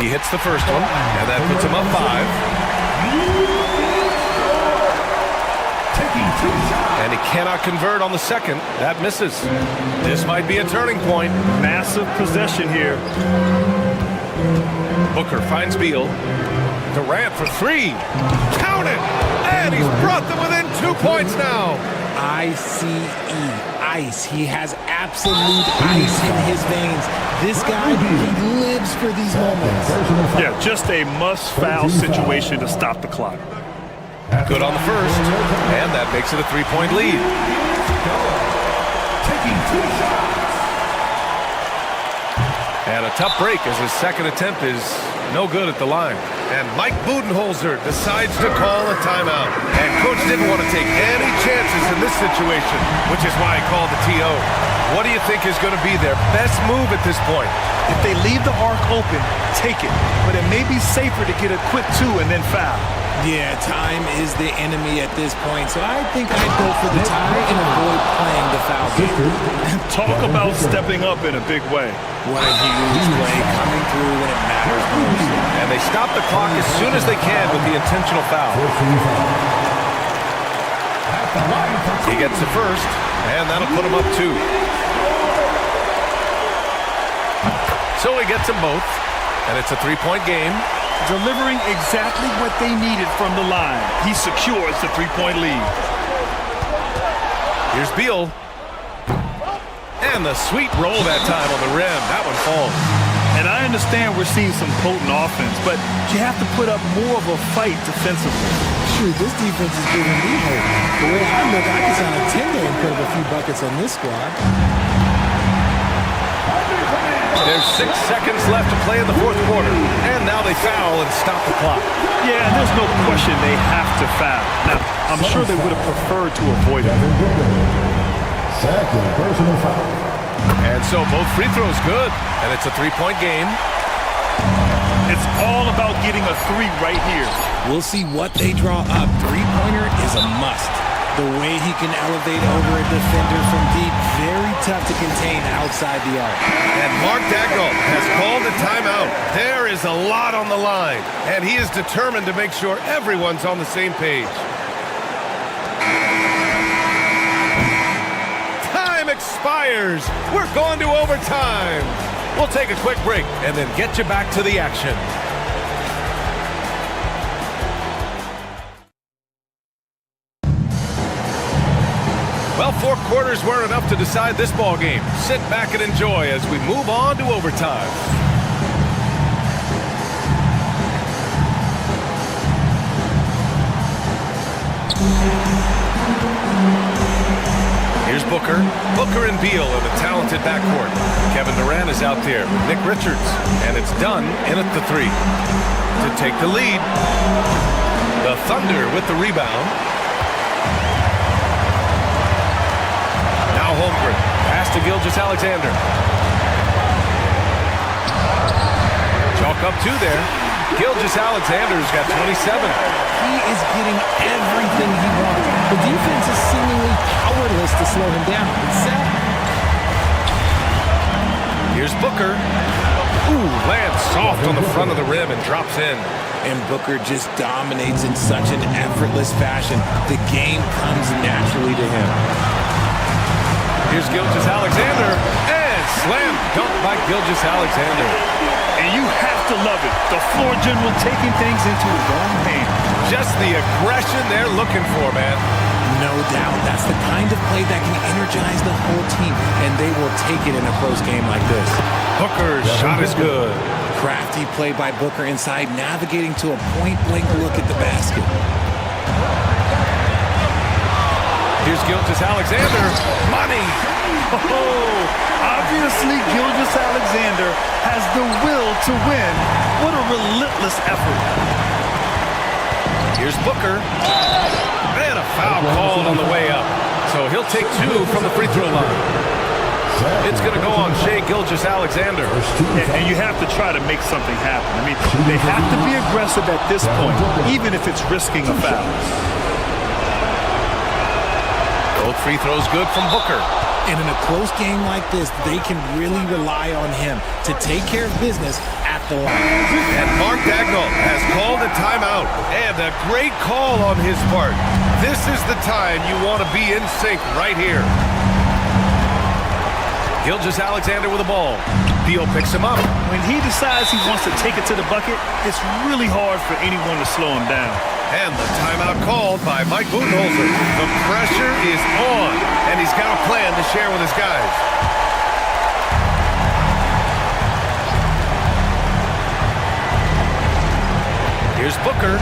He hits the first one, and that puts him up 5. Taking 2 shots. And he cannot convert on the second. That misses. This might be a turning point. Massive possession here. Booker finds Beal. Durant for 3. Count it! And he's brought them within 2 points now. ICE, ice. He has absolute ice in his veins. This guy, he lives for these moments. Yeah, just a must-foul situation to stop the clock. Good on the first, and that makes it a 3-point lead. Taking 2 shots. And a tough break as his second attempt is no good at the line. And Mike Budenholzer decides to call a timeout. And coach didn't want to take any chances in this situation, which is why he called the TO. What do you think is going to be their best move at this point? If they leave the arc open, take it. But it may be safer to get a quick 2 and then foul. Yeah, time is the enemy at this point, so I think I'd go for the tie and avoid playing the foul game. Talk about stepping up in a big way. What a huge play coming through when it matters most. And they stop the clock as soon as they can with the intentional foul. He gets the first, and that'll put him up 2. So he gets them both, and it's a 3-point game. Delivering exactly what they needed from the line. He secures the 3-point lead. Here's Beal. And the sweet roll that time on the rim. That one falls. And I understand we're seeing some potent offense, but you have to put up more of a fight defensively. Shoot, this defense is giving me hope. The way I look, I can sign a 10-day and put up a few buckets on this squad. There's 6 seconds left to play in the fourth quarter. And now they foul and stop the clock. Yeah, and there's no question they have to foul. Now, I'm sure they would have preferred to avoid it. Second personal foul. And so both free throws good. And it's a 3-point game. It's all about getting a 3 right here. We'll see what they draw up. Three-pointer is a must. The way he can elevate over a defender from deep, very tough to contain outside the arc. And Mark Dagnall has called a timeout. There is a lot on the line, and he is determined to make sure everyone's on the same page. Time expires. We're going to overtime. We'll take a quick break and then get you back to the action. Well, 4 quarters weren't enough to decide this ball game. Sit back and enjoy as we move on to overtime. Here's Booker. Booker and Beal in the talented backcourt. Kevin Durant is out there with Nick Richards. And it's done in at the 3. To take the lead. The Thunder with the rebound. Holmgren. Pass to Gilgeous-Alexander. Chalk up 2 there. Gilgeous-Alexander's got 27. He is getting everything he wants. The defense is seemingly powerless to slow him down. It's sad. Here's Booker. Ooh, lands soft on the front of the rim and drops in. And Booker just dominates in such an effortless fashion. The game comes naturally to him. Here's Gilgeous-Alexander, and slam dunk by Gilgeous-Alexander. And you have to love it. The floor general taking things into his own hands. Just the aggression they're looking for, man. No doubt. That's the kind of play that can energize the whole team, and they will take it in a close game like this. Booker's shot is good. Crafty play by Booker inside, navigating to a point-blank look at the basket. Here's Gilgeous-Alexander. Money! Oh, obviously Gilgeous-Alexander has the will to win. What a relentless effort. Here's Booker. And a foul called on the way up. So he'll take 2 from the free throw line. It's going to go on Shai Gilgeous-Alexander. And you have to try to make something happen. I mean, they have to be aggressive at this point, even if it's risking a foul. Both free throws good from Booker. And in a close game like this, they can really rely on him to take care of business at the line. And Mark Dagnall has called a timeout. And a great call on his part. This is the time you want to be in sync right here. Gilgeous-Alexander with the ball. Beal picks him up. When he decides he wants to take it to the bucket, it's really hard for anyone to slow him down. And the timeout called by Mike Budenholzer. The pressure is on, and he's got a plan to share with his guys. Here's Booker,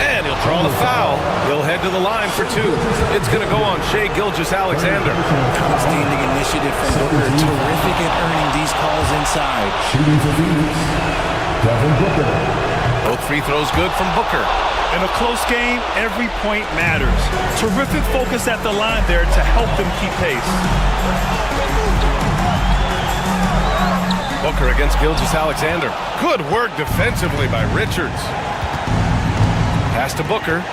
and he'll draw the foul. He'll head to the line for two. It's going to go on Shai Gilgeous-Alexander. Outstanding initiative from Booker. Terrific at earning these calls inside. Shooting for Phoenix, Devin Booker. Both free throws good from Booker. In a close game, every point matters. Terrific focus at the line there to help them keep pace. Booker against Gilgeous-Alexander. Good work defensively by Richards. Pass to Booker.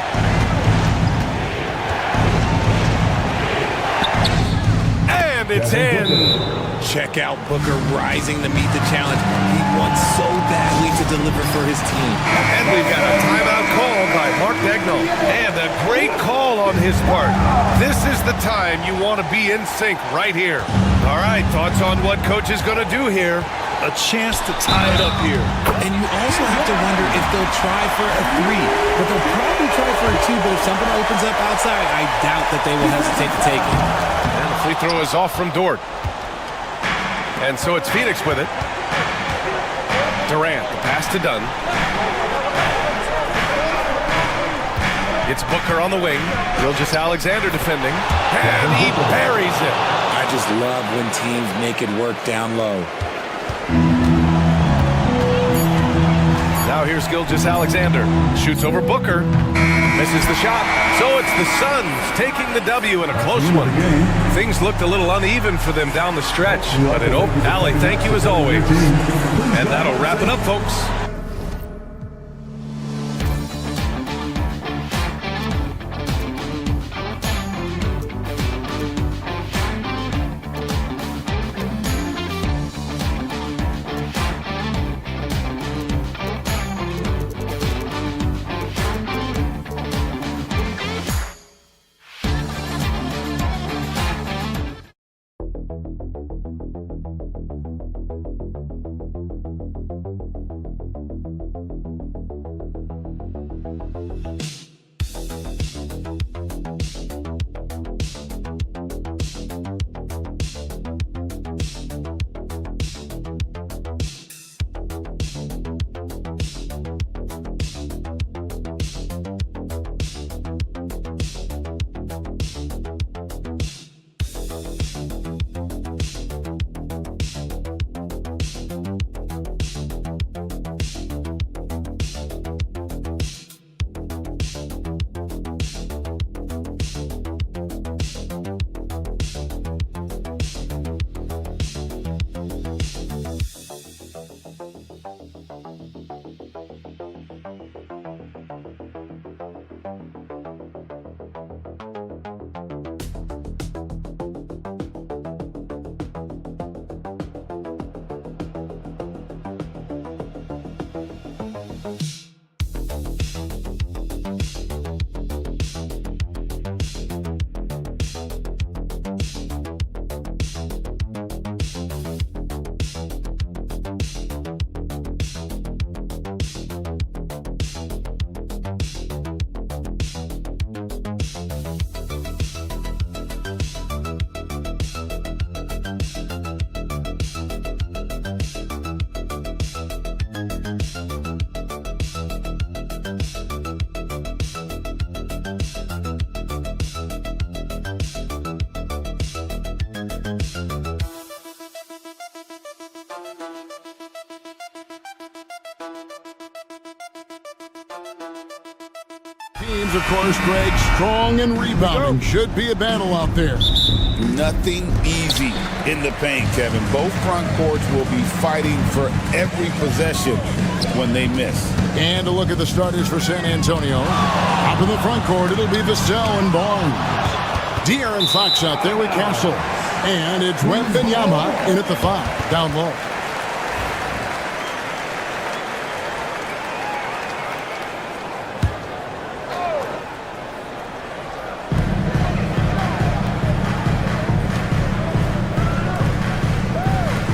And it's in. Check out Booker rising to meet the challenge. He wants so badly to deliver for his team. And we've got a timeout called by Mark Dagnall. And a great call on his part. This is the time you want to be in sync right here. All right, thoughts on what coach is going to do here? A chance to tie it up here. And you also have to wonder if they'll try for a three. But they'll probably try for a two, but if something opens up outside, I doubt that they will hesitate to take it. And the free throw is off from Dort. And so it's Phoenix with it. Durant, the pass to Dunn. It's Booker on the wing. Gilgeous-Alexander defending. And he buries it. I just love when teams make it work down low. Now here's Gilgeous-Alexander. Shoots over Booker. Misses the shot. So it's the Suns taking the W in a close one. Things looked a little uneven for them down the stretch. But it opened. Allie, thank you as always. And that'll wrap it up, folks. Teams, of course, Greg, strong and rebounding. Should be a battle out there. Nothing easy in the paint, Kevin. Both front courts will be fighting for every possession when they miss. And a look at the starters for San Antonio. Up in the front court, it'll be Vassell and Barnes. De'Aaron Fox out there with Castle. And it's Wembanyama in at the 5, down low.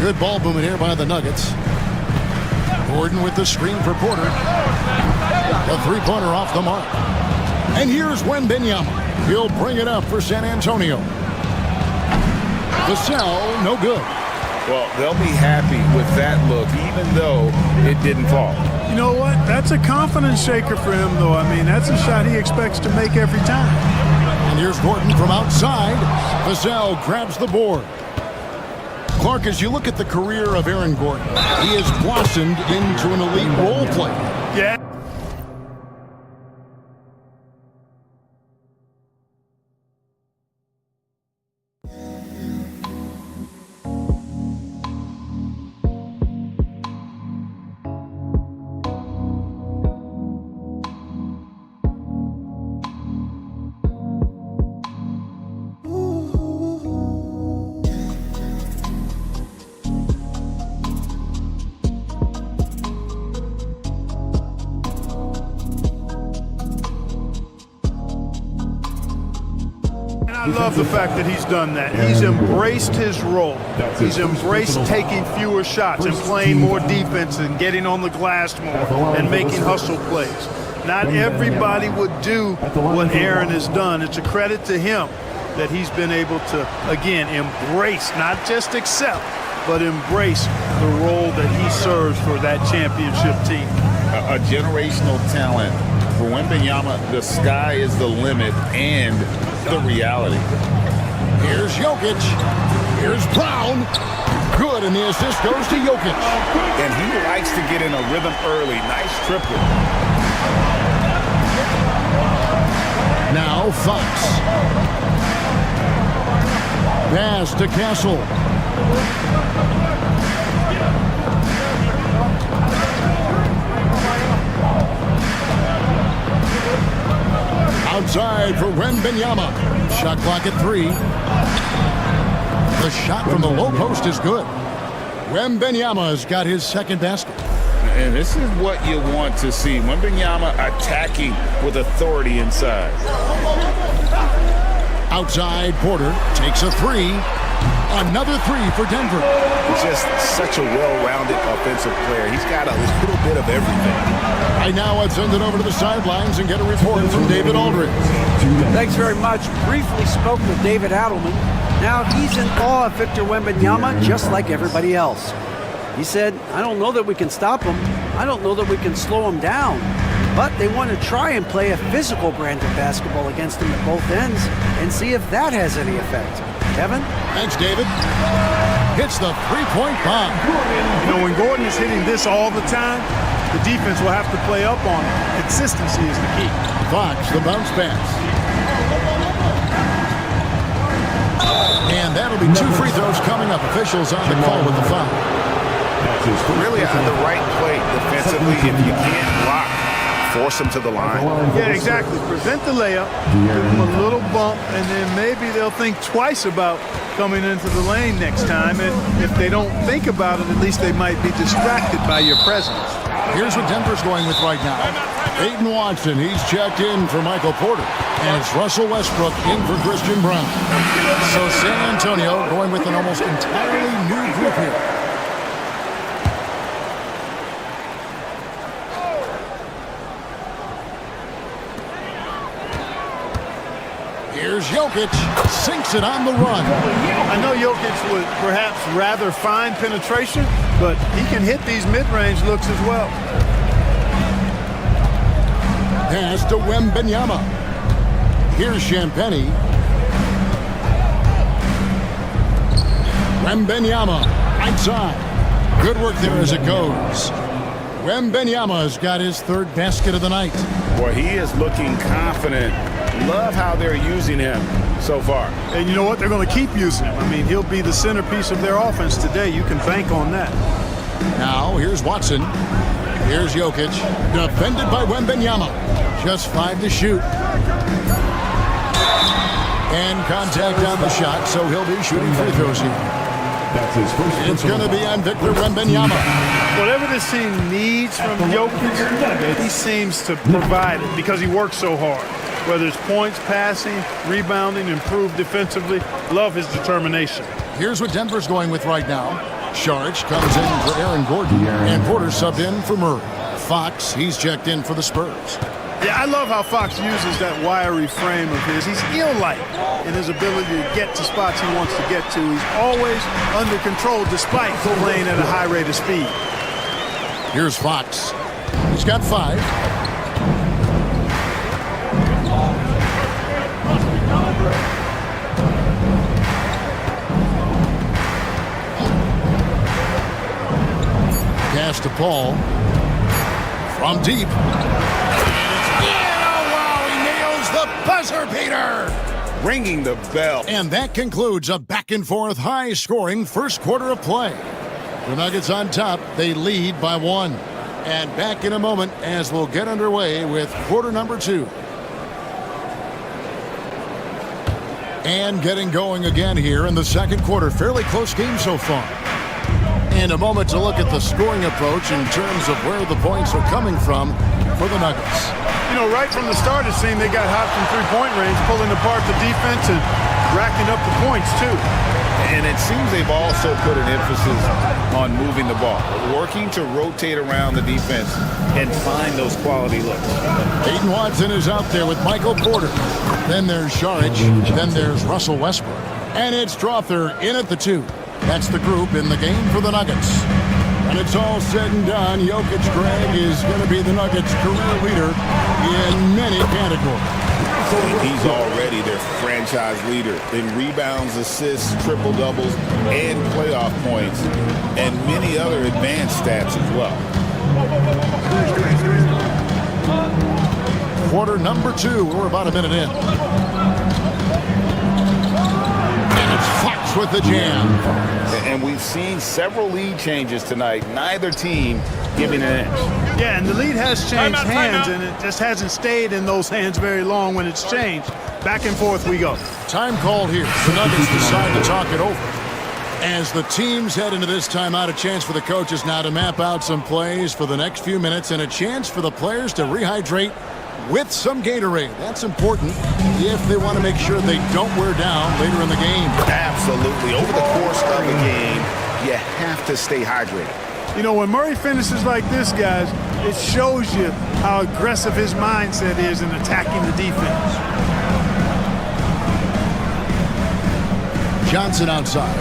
Good ball movement here by the Nuggets. Gordon with the screen for Porter. A three-pointer off the mark. And here's Wembanyama. He'll bring it up for San Antonio. The cell, no good. Well, they'll be happy with that look, even though it didn't fall. You know what? That's a confidence shaker for him, though. I mean, that's a shot he expects to make every time. And here's Gordon from outside. Vassell grabs the board. Clark, as you look at the career of Aaron Gordon, he has blossomed into an elite role player. Yeah. I love the fact that he's done that. He's embraced his role. He's embraced taking fewer shots and playing more defense and getting on the glass more and making hustle plays. Not everybody would do what Aaron has done. It's a credit to him that he's been able to, again, embrace, not just accept, but embrace the role that he serves for that championship team. A generational talent. For Wembanyama, the sky is the limit and the reality. Here's Jokic. Here's Brown. Good, and the assist goes to Jokic. And he likes to get in a rhythm early. Nice triple. Now Fox. Pass to Castle. Outside for Wembanyama. Shot clock at 3. The shot from the low post is good. Wembanyama's got his second basket. And this is what you want to see. Wembanyama attacking with authority inside. Outside, Porter takes a 3. Another 3 for Denver. Just such a well-rounded offensive player. He's got a little bit of everything. Right now, let's send it over to the sidelines and get a report from David Aldridge. Thanks very much. Briefly spoke with David Adelman. Now he's in awe of Victor Wembanyama, just like everybody else. He said, I don't know that we can stop him. I don't know that we can slow him down. But they want to try and play a physical brand of basketball against him at both ends and see if that has any effect. Kevin? Thanks, David. Hits the three-point bomb. You know, when Gordon is hitting this all the time, the defense will have to play up on it. Consistency is the key. Fox, the bounce pass. And that'll be 2 free throws coming up. Officials on the call with the foul. Really on the right play defensively. If you can't block, force him to the line. Yeah, exactly. Prevent the layup, give them a little bump, and then maybe they'll think twice about coming into the lane next time. And if they don't think about it, at least they might be distracted by your presence. Here's what Denver's going with right now. Peyton Watson, he's checked in for Michael Porter. And it's Russell Westbrook in for Christian Brown. So San Antonio going with an almost entirely new group here. Here's Jokic, sinks it on the run. I know Jokic would perhaps rather find penetration, but he can hit these mid-range looks as well. Pass to Wembanyama. Here's Champagnie. Wembanyama, outside. Good work there as it goes. Wembanyama's got his third basket of the night. Boy, he is looking confident. Love how they're using him so far. And you know what? They're going to keep using him. I mean, he'll be the centerpiece of their offense today. You can bank on that. Now, here's Watson. Here's Jokic. Defended by Wembanyama. Just 5 to shoot. And contact on the shot, so he'll be shooting free throws here. That's his first. It's going to be on Victor Wembanyama. Whatever this team needs from Jokic, he seems to provide it because he works so hard. Whether it's points, passing, rebounding, improved defensively, love his determination. Here's what Denver's going with right now. Saric comes in for Aaron Gordon, and Porter subbed in for Murray. Fox, he's checked in for the Spurs. Yeah, I love how Fox uses that wiry frame of his. He's eel-like in his ability to get to spots he wants to get to. He's always under control despite playing at a high rate of speed. Here's Fox. He's got 5. Pass to Paul. From deep. The buzzer beater! Ringing the bell. And that concludes a back-and-forth, high-scoring first quarter of play. The Nuggets on top. They lead by 1. And back in a moment as we'll get underway with quarter number 2. And getting going again here in the second quarter. Fairly close game so far. And a moment to look at the scoring approach in terms of where the points are coming from for the Nuggets. You know, right from the start, it seemed they got hot from three-point range, pulling apart the defense and racking up the points, too. And it seems they've also put an emphasis on moving the ball, working to rotate around the defense and find those quality looks. Peyton Watson is out there with Michael Porter. Then there's Saric. Then there's Russell Westbrook. And it's Strother in at the 2. That's the group in the game for the Nuggets. When it's all said and done, Jokic, Greg, is going to be the Nuggets' career leader in many categories. He's already their franchise leader in rebounds, assists, triple-doubles, and playoff points, and many other advanced stats as well. Quarter number 2. We're about a minute in. And it's Fox with the jam. And we've seen several lead changes tonight. Neither team giving an edge. Yeah, and the lead has changed hands, and it just hasn't stayed in those hands very long when it's changed. Back and forth we go. Time called here. The Nuggets decide to talk it over. As the teams head into this timeout, a chance for the coaches now to map out some plays for the next few minutes and a chance for the players to rehydrate with some Gatorade. That's important if they want to make sure they don't wear down later in the game. Absolutely. Over the course of the game, you have to stay hydrated. You know, when Murray finishes like this, guys, it shows you how aggressive his mindset is in attacking the defense. Johnson outside.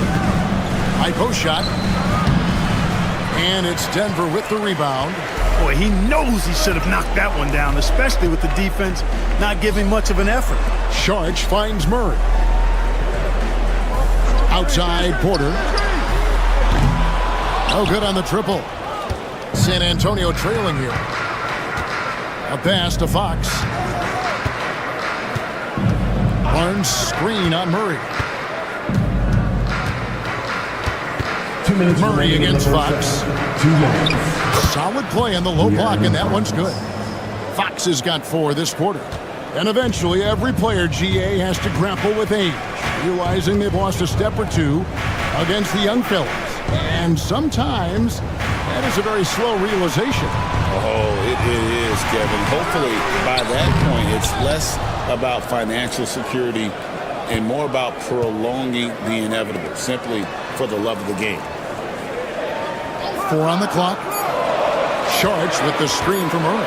High post shot. And it's Denver with the rebound. Boy, he knows he should have knocked that one down, especially with the defense not giving much of an effort. Saric finds Murray. Outside, Porter. No good on the triple. San Antonio trailing here. A pass to Fox. Barnes screen on Murray. 2 minutes. Murray against Fox. 2 minutes. Solid play on the low block, and that one's good. Fox has got 4 this quarter. And eventually, every player, GA, has to grapple with age, realizing they've lost a step or 2 against the young fellas. And sometimes, that is a very slow realization. Oh, it is, Kevin. Hopefully, by that point, it's less about financial security and more about prolonging the inevitable, simply for the love of the game. 4 on the clock. Saric with the screen from Murray.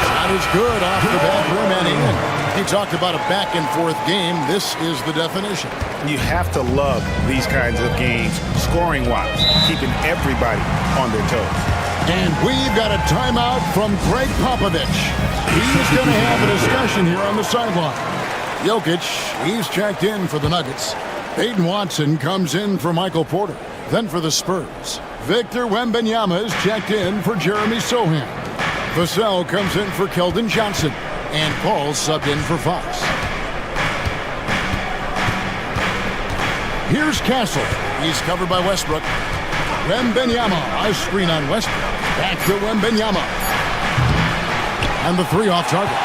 Shot is good off the back rim and in. He talked about a back-and-forth game. This is the definition. You have to love these kinds of games, scoring-wise, keeping everybody on their toes. And we've got a timeout from Greg Popovich. He's going to have a discussion here on the sideline. Jokic, he's checked in for the Nuggets. Peyton Watson comes in for Michael Porter. Then for the Spurs, Victor Wembanyama is checked in for Jeremy Sohan. Vassell comes in for Keldon Johnson. And Paul's subbed in for Fox. Here's Castle. He's covered by Westbrook. Wembanyama, a screen on Westbrook. Back to Wembanyama. And the 3 off target.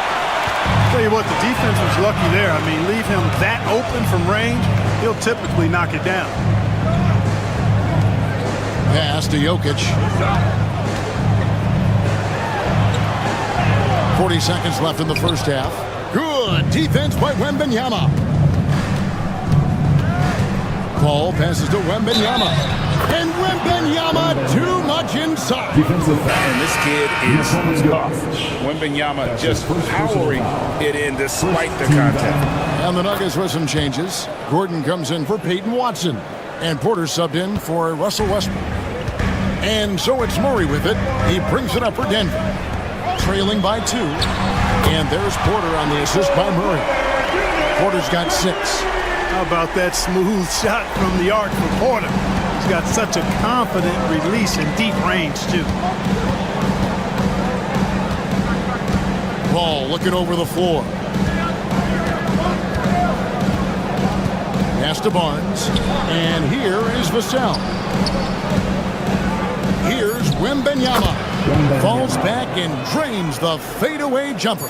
Tell you what, the defense was lucky there. I mean, leave him that open from range, he'll typically knock it down. Pass to Jokic. 40 seconds left in the first half. Good defense by Wembanyama. Paul passes to Wembanyama. And Wembanyama too much inside. And this kid is tough. Wembanyama just powering it in despite the contact. And the Nuggets with some changes. Gordon comes in for Peyton Watson. And Porter subbed in for Russell Westbrook. And so it's Murray with it. He brings it up for Denver. Trailing by 2. And there's Porter on the assist by Murray. Porter's got 6. How about that smooth shot from the arc for Porter? He's got such a confident release and deep range, too. Ball looking over the floor. Pass to Barnes. And here is Vassell. Here's Wembanyama. Falls back and drains the fadeaway jumper.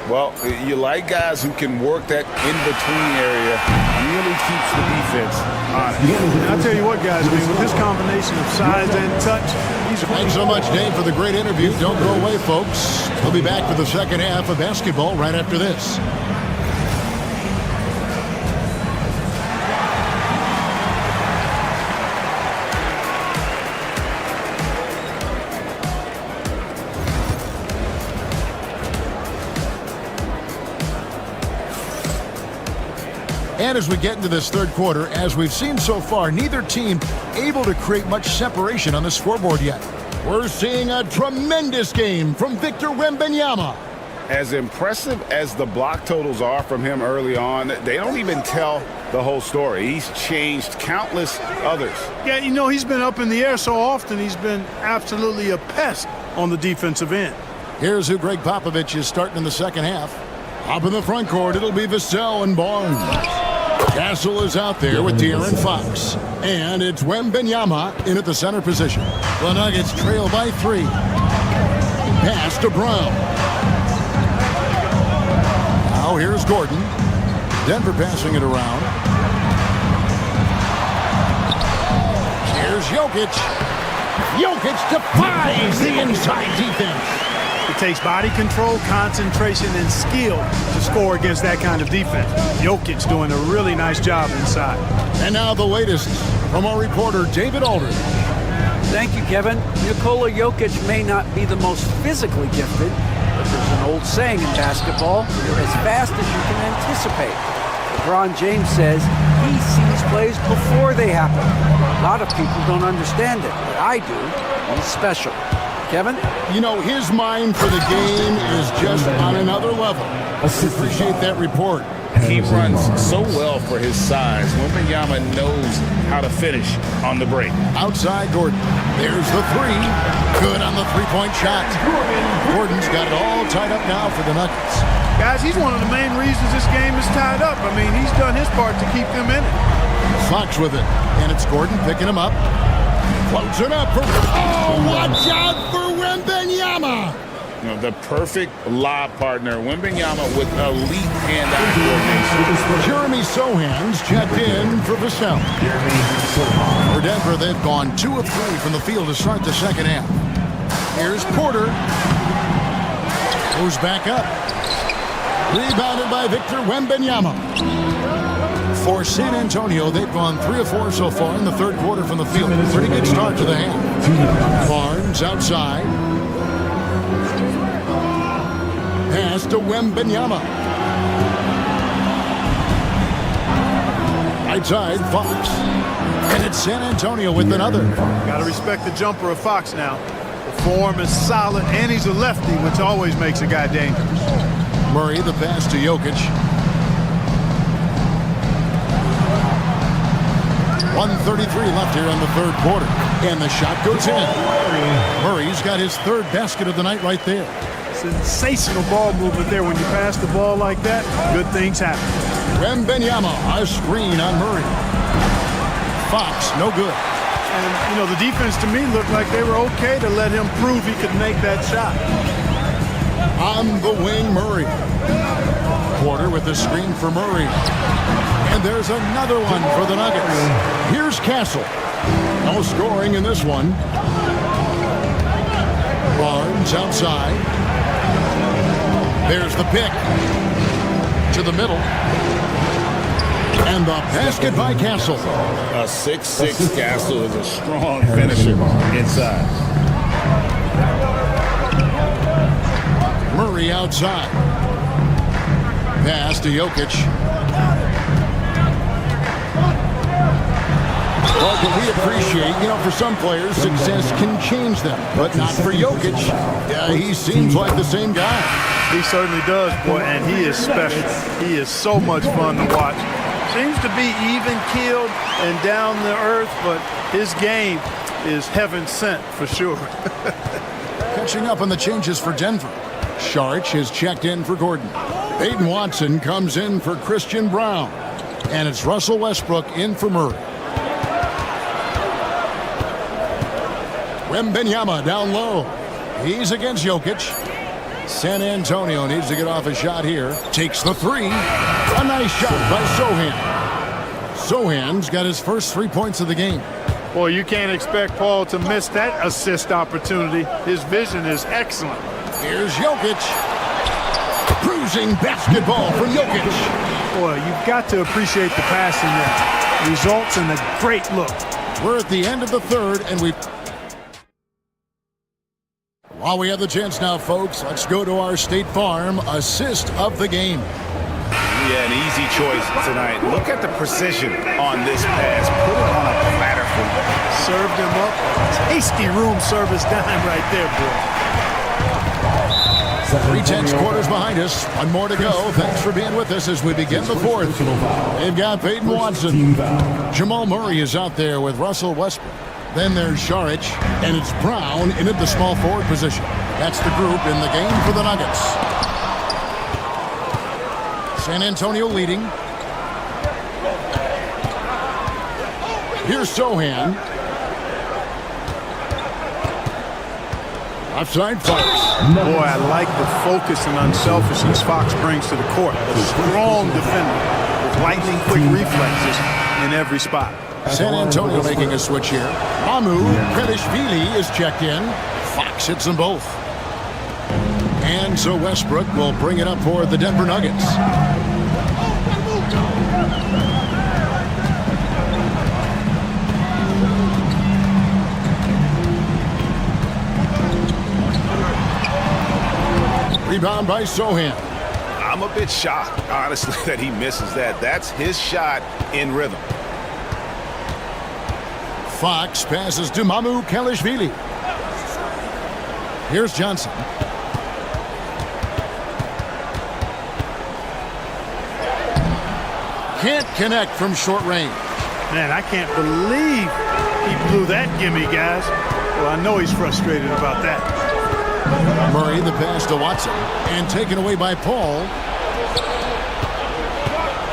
Well, you like guys who can work that in-between area, really keeps the defense honest. I'll tell you what, guys, I mean, with this combination of size and touch, Thanks so much, Dave, for the great interview. Don't go away, folks. We'll be back for the second half of basketball right after this. And as we get into this third quarter, as we've seen so far, neither team able to create much separation on the scoreboard yet. We're seeing a tremendous game from Victor Wembanyama. As impressive as the block totals are from him early on, they don't even tell the whole story. He's changed countless others. Yeah, you know, he's been up in the air so often, he's been absolutely a pest on the defensive end. Here's who Greg Popovich is starting in the second half. Up in the front court, it'll be Vassell and Barnes. Castle is out there with De'Aaron Fox. And it's Wembanyama in at the center position. The Nuggets trail by 3. Pass to Brown. Now here's Gordon. Denver passing it around. Here's Jokic. Jokic defies the inside defense. It takes body control, concentration, and skill to score against that kind of defense. Jokic's doing a really nice job inside. And now the latest from our reporter, David Aldridge. Thank you, Kevin. Nikola Jokic may not be the most physically gifted, but there's an old saying in basketball, you're as fast as you can anticipate. LeBron James says he sees plays before they happen. A lot of people don't understand it, but I do. He's special. Kevin? You know, his mind for the game is just on another level. I appreciate that report. He runs so well for his size. Wembanyama knows how to finish on the break. Outside Gordon. There's the 3. Good on the three-point shot. Gordon's got it all tied up now for the Nuggets. Guys, he's one of the main reasons this game is tied up. I mean, he's done his part to keep them in it. Fox with it. And it's Gordon picking him up. Floats it up for... Oh, watch out for Wembanyama! You know, the perfect lob partner. Wembanyama with elite hand-eye coordination. Jeremy Sohan's checked in for Vassell. For Denver, they've gone 2 of 3 from the field to start the second half. Here's Porter. Goes back up. Rebounded by Victor Wembanyama. For San Antonio, they've gone 3 of 4 so far in the third quarter from the field. Pretty good start to the half. Barnes outside. Pass to Wembanyama. Right side, Fox. And it's San Antonio with another. Got to respect the jumper of Fox now. The form is solid, and he's a lefty, which always makes a guy dangerous. Murray, the pass to Jokic. 1:33 left here in the third quarter. And the shot goes in. Murray's got his 3rd basket of the night right there. Sensational ball movement there. When you pass the ball like that, good things happen. Wembanyama, a screen on Murray. Fox, no good. And, you know, the defense to me looked like they were okay to let him prove he could make that shot. On the wing, Murray. Porter with the screen for Murray. And there's another one for the Nuggets. Here's Castle. No scoring in this one. Barnes outside. There's the pick. To the middle. And the basket by Castle. A 6'6" Castle is a strong finisher inside. Murray outside. Pass to Jokic. Well, can we appreciate, for some players, success can change them, but not for Jokic. He seems like the same guy. He certainly does, boy, and he is special. He is so much fun to watch. Seems to be even-keeled and down to earth, but his game is heaven sent for sure. Catching up on the changes for Denver. Saric is checked in for Gordon. Peyton Watson comes in for Christian Brown. And it's Russell Westbrook in for Murray. Wembanyama down low. He's against Jokic. San Antonio needs to get off a shot here. Takes the three. A nice shot by Sohan. Sohan's got his first 3 points of the game. Boy, you can't expect Paul to miss that assist opportunity. His vision is excellent. Here's Jokic. Cruising basketball from Jokic. Boy, you've got to appreciate the passing there. Results in a great look. We're at the end of the third, and while we have the chance now, folks, let's go to our State Farm assist of the game. Yeah, an easy choice tonight. Look at the precision on this pass. Put it on a platter for him. Served him up. Tasty room service dime right there, boy. 3/10 quarters behind us. One more to go. Thanks for being with us as we begin the fourth. They've got Peyton Watson. Jamal Murray is out there with Russell Westbrook. Then there's Saric, and it's Brown in at the small forward position. That's the group in the game for the Nuggets. San Antonio leading. Here's Sohan. Offside Fox. Boy, I like the focus and unselfishness Fox brings to the court. A strong defender with lightning-quick reflexes in every spot. San Antonio making a switch here. Mamu Pelishvili is checked in. Fox hits them both. And so Westbrook will bring it up for the Denver Nuggets. Rebound by Sohan. I'm a bit shocked, honestly, that he misses that. That's his shot in rhythm. Fox passes to Mamu Pelishvili. Here's Johnson. Can't connect from short range. Man, I can't believe he blew that gimme, guys. Well, I know he's frustrated about that. Murray, the pass to Watson, and taken away by Paul.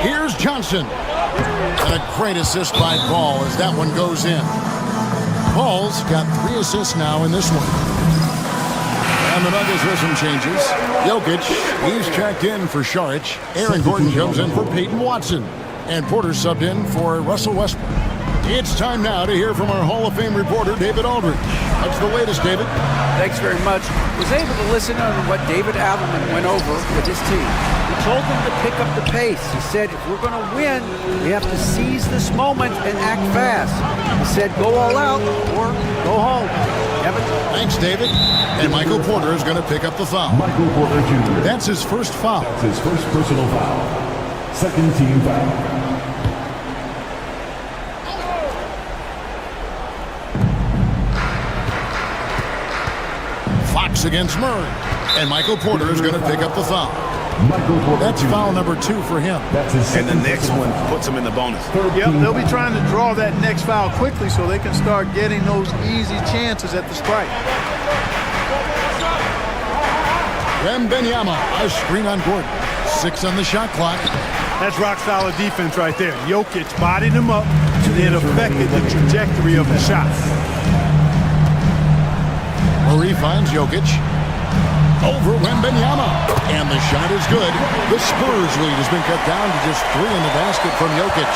Here's Johnson. And a great assist by Paul as that one goes in. Paul's got 3 assists now in this one. And the Nuggets with some changes. Jokic, he's checked in for Saric. Aaron Gordon comes in for Peyton Watson. And Porter subbed in for Russell Westbrook. It's time now to hear from our Hall of Fame reporter, David Aldridge. What's the latest, David? Thanks very much. Was able to listen to what David Adelman went over with his team. He told them to pick up the pace. He said, if we're going to win, we have to seize this moment and act fast. He said, go all out or go home. Kevin? Thanks, David. And Michael Porter is going to pick up the foul. Michael Porter Jr. That's his first foul. That's his first personal foul. Second team foul. Fox against Murray. And Michael Porter is going to pick up the foul. Michael Porter That's Jr. foul number 2 for him. That's his And the next one puts him in the bonus. Yep, they'll be trying to draw that next foul quickly so they can start getting those easy chances at the strike. Wembanyama, a screen on Gordon. 6 on the shot clock. That's rock-solid defense right there. Jokic bodied him up and then affected the trajectory of the shot. Murray finds Jokic. over Wembanyama. And the shot is good. The Spurs lead has been cut down to just 3 in the basket from Jokic.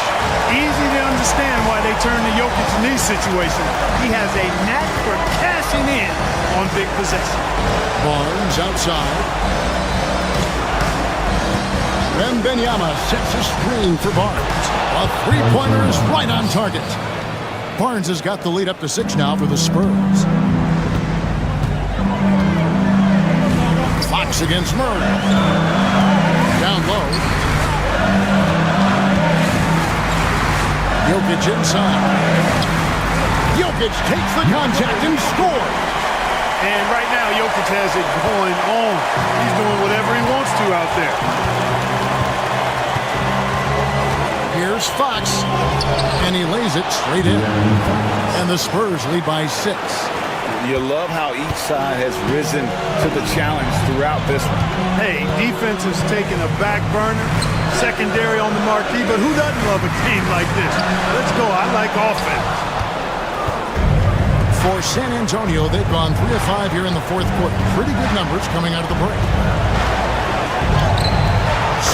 Easy to understand why they turn to Jokic in these situations. He has a knack for cashing in on big possessions. Barnes outside. Wembanyama sets a screen for Barnes. A three-pointer is right on target. Barnes has got the lead up to 6 now for the Spurs. Fox against Murray. Down low. Jokic inside. Jokic takes the contact and scores. And right now, Jokic has it going on. He's doing whatever he wants to out there. Here's Fox. And he lays it straight in. And the Spurs lead by 6. You love how each side has risen to the challenge throughout this one. Hey, defense is taking a back burner, secondary on the marquee, but who doesn't love a game like this? Let's go. I like offense. For San Antonio, they've gone 3 of 5 here in the fourth quarter. Pretty good numbers coming out of the break.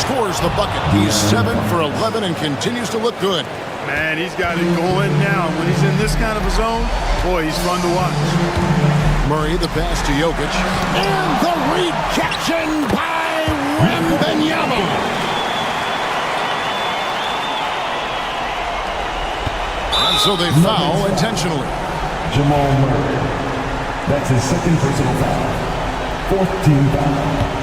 Scores the bucket. He's 7 for 11 and continues to look good. Man, he's got it going now. When he's in this kind of a zone, boy, he's fun to watch. Murray, the pass to Jokic. And the rejection by Wembanyama. And so they foul intentionally. Jamal Murray. That's his second personal foul. 4th team foul.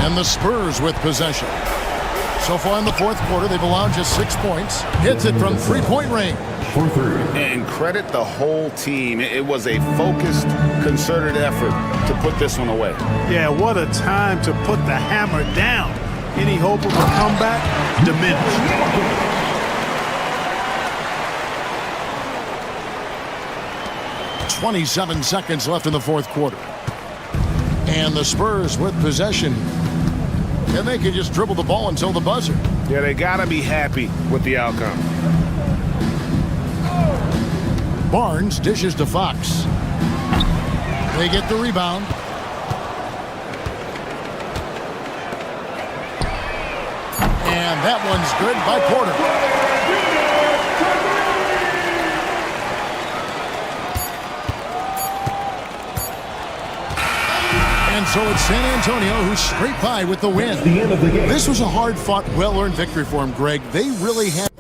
And the Spurs with possession. So far in the fourth quarter, they've allowed just 6 points. Hits it from three-point range. For 3. And credit the whole team. It was a focused, concerted effort to put this one away. Yeah, what a time to put the hammer down. Any hope of a comeback? Diminished. 27 seconds left in the fourth quarter. And the Spurs with possession. And they can just dribble the ball until the buzzer. Yeah, they got to be happy with the outcome. Barnes dishes to Fox. They get the rebound. And that one's good by Porter. And so it's San Antonio who scraped by with the win. The end of the game. This was a hard-fought, well-earned victory for him, Greg. They really had...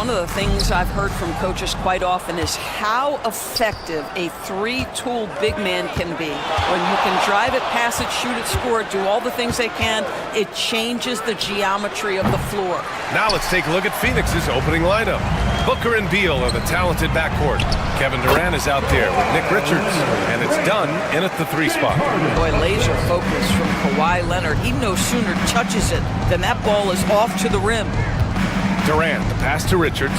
One of the things I've heard from coaches quite often is how effective a three-tool big man can be. When you can drive it, pass it, shoot it, score it, do all the things they can, it changes the geometry of the floor. Now let's take a look at Phoenix's opening lineup. Booker and Beal are the talented backcourt. Kevin Durant is out there with Nick Richards, and it's done in at the 3 spot. Boy, laser focus from Kawhi Leonard. He no sooner touches it than that ball is off to the rim. Durant, the pass to Richards.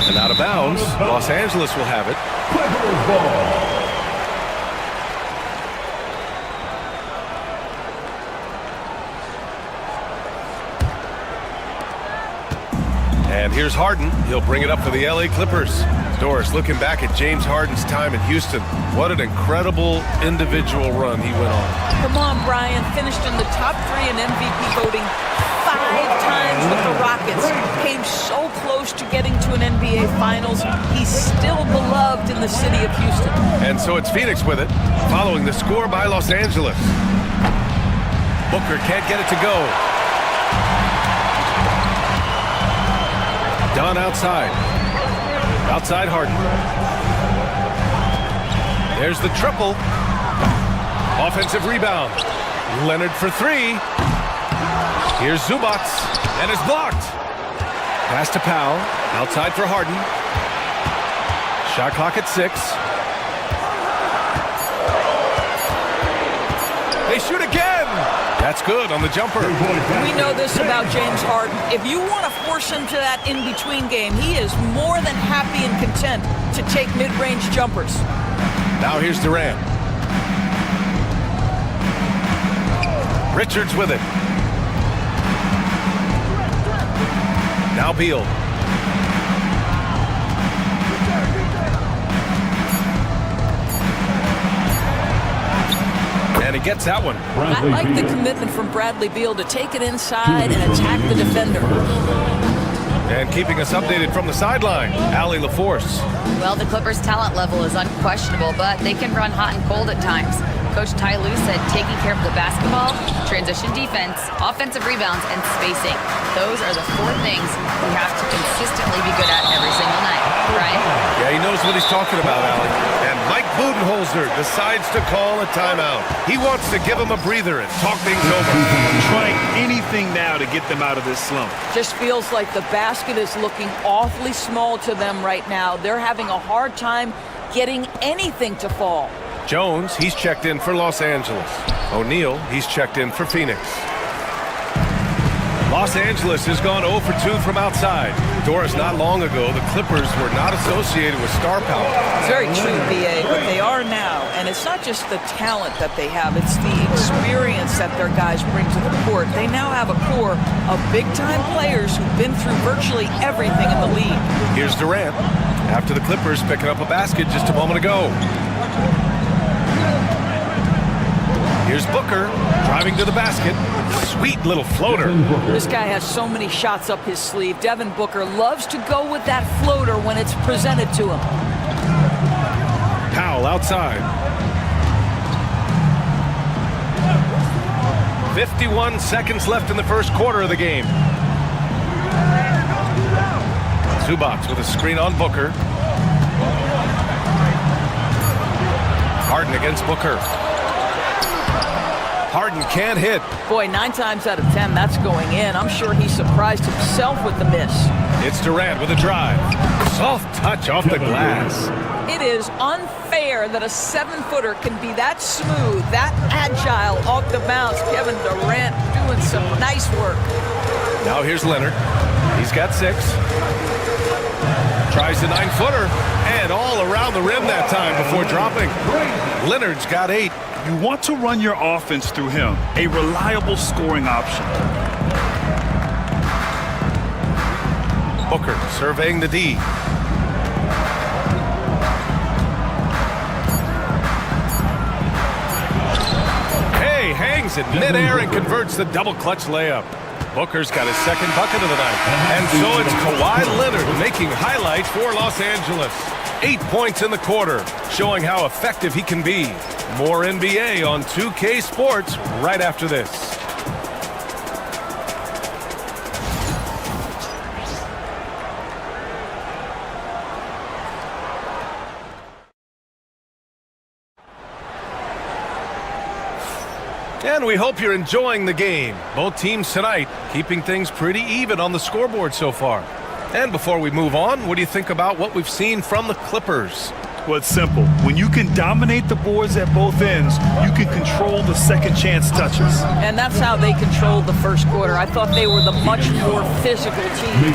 And out of bounds, Los Angeles will have it. Clippers ball. And here's Harden. He'll bring it up for the LA Clippers. Doris, looking back at James Harden's time in Houston, what an incredible individual run he went on. Come on, Brian. Finished in the top 3 in MVP voting 5 times with the Rockets. Came so close to getting to an NBA Finals. He's still beloved in the city of Houston. And so it's Phoenix with it, following the score by Los Angeles. Booker can't get it to go. Dunn outside. Outside Harden. There's the triple. Offensive rebound. Leonard for 3. Here's Zubac, and it's blocked. Pass to Powell. Outside for Harden. Shot clock at 6. They shoot again. That's good on the jumper. We know this about James Harden. If you want to force him to that in-between game, he is more than happy and content to take mid-range jumpers. Now here's Durant. Richards with it. Now Beal. And he gets that one. I like the commitment from Bradley Beal to take it inside and attack the defender. And keeping us updated from the sideline, Allie LaForce. Well, the Clippers' talent level is unquestionable, but they can run hot and cold at times. Coach Ty Lue said taking care of the basketball, transition defense, offensive rebounds, and spacing. Those are the 4 things we have to consistently be good at every single night. Right? Yeah, he knows what he's talking about, Allie. And Mike Budenholzer decides to call a timeout. He wants to give him a breather and talk things over. Trying anything now to get them out of this slump. Just feels like the basket is looking awfully small to them right now. They're having a hard time getting anything to fall. Jones, he's checked in for Los Angeles. O'Neal, he's checked in for Phoenix. Los Angeles has gone 0 for 2 from outside. Doris, not long ago, the Clippers were not associated with star power. It's very true, B.A., but they are now. And it's not just the talent that they have, it's the experience that their guys bring to the court. They now have a core of big-time players who've been through virtually everything in the league. Here's Durant, after the Clippers picking up a basket just a moment ago. Here's Booker, driving to the basket. Sweet little floater. This guy has so many shots up his sleeve. Devin Booker loves to go with that floater when it's presented to him. Powell outside. 51 seconds left in the first quarter of the game. Zubac with a screen on Booker. Harden against Booker. Harden can't hit. Boy, 9 times out of 10, that's going in. I'm sure he surprised himself with the miss. It's Durant with a drive. soft touch off the glass. It is unfair that a 7-footer can be that smooth, that agile off the bounce. Kevin Durant doing some nice work. Now here's Leonard. He's got 6. Tries the 9-footer, and all around the rim that time before dropping. Leonard's got 8. You want to run your offense through him, a reliable scoring option. Booker surveying the D. Hey, hangs in midair and converts the double clutch layup. Booker's got his 2nd bucket of the night. And so it's Kawhi Leonard making highlights for Los Angeles. 8 points in the quarter, showing how effective he can be. More NBA on 2K Sports right after this. And we hope you're enjoying the game. Both teams tonight keeping things pretty even on the scoreboard so far. And before we move on, what do you think about what we've seen from the Clippers? Well, it's simple. When you can dominate the boards at both ends, you can control the second chance touches. And that's how they controlled the first quarter. I thought they were the much more physical team.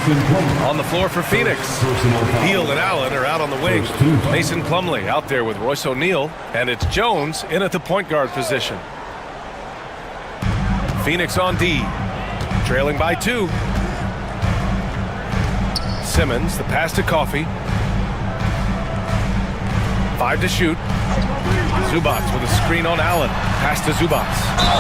On the floor for Phoenix, Beal and Allen are out on the wing. Mason Plumlee out there with Royce O'Neal, and it's Jones in at the point guard position. Phoenix on D, trailing by 2. Simmons, the pass to Coffey. 5 to shoot. Zubac with a screen on Allen. Pass to Zubac.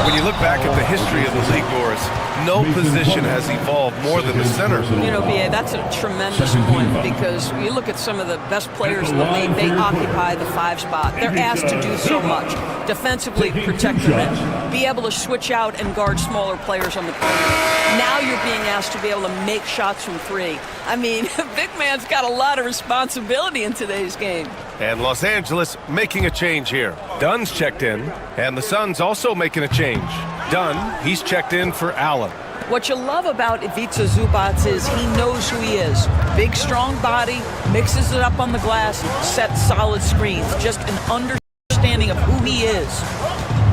When you look back at the history of the league, Boris, no position has evolved more than the center. You know, B.A., that's a tremendous point because you look at some of the best players in the league, they occupy the 5 spot. They're asked to do so much. Defensively, protect the rim. Be able to switch out and guard smaller players on the perimeter. Now you're being asked to be able to make shots from 3. I mean, big man's got a lot of responsibility in today's game. And Los Angeles making a change here. Dunn's checked in, and the Suns also making a change. Dunn, he's checked in for Allen. What you love about Ivica Zubac is he knows who he is. Big, strong body, mixes it up on the glass, sets solid screens. Just an understanding of who he is.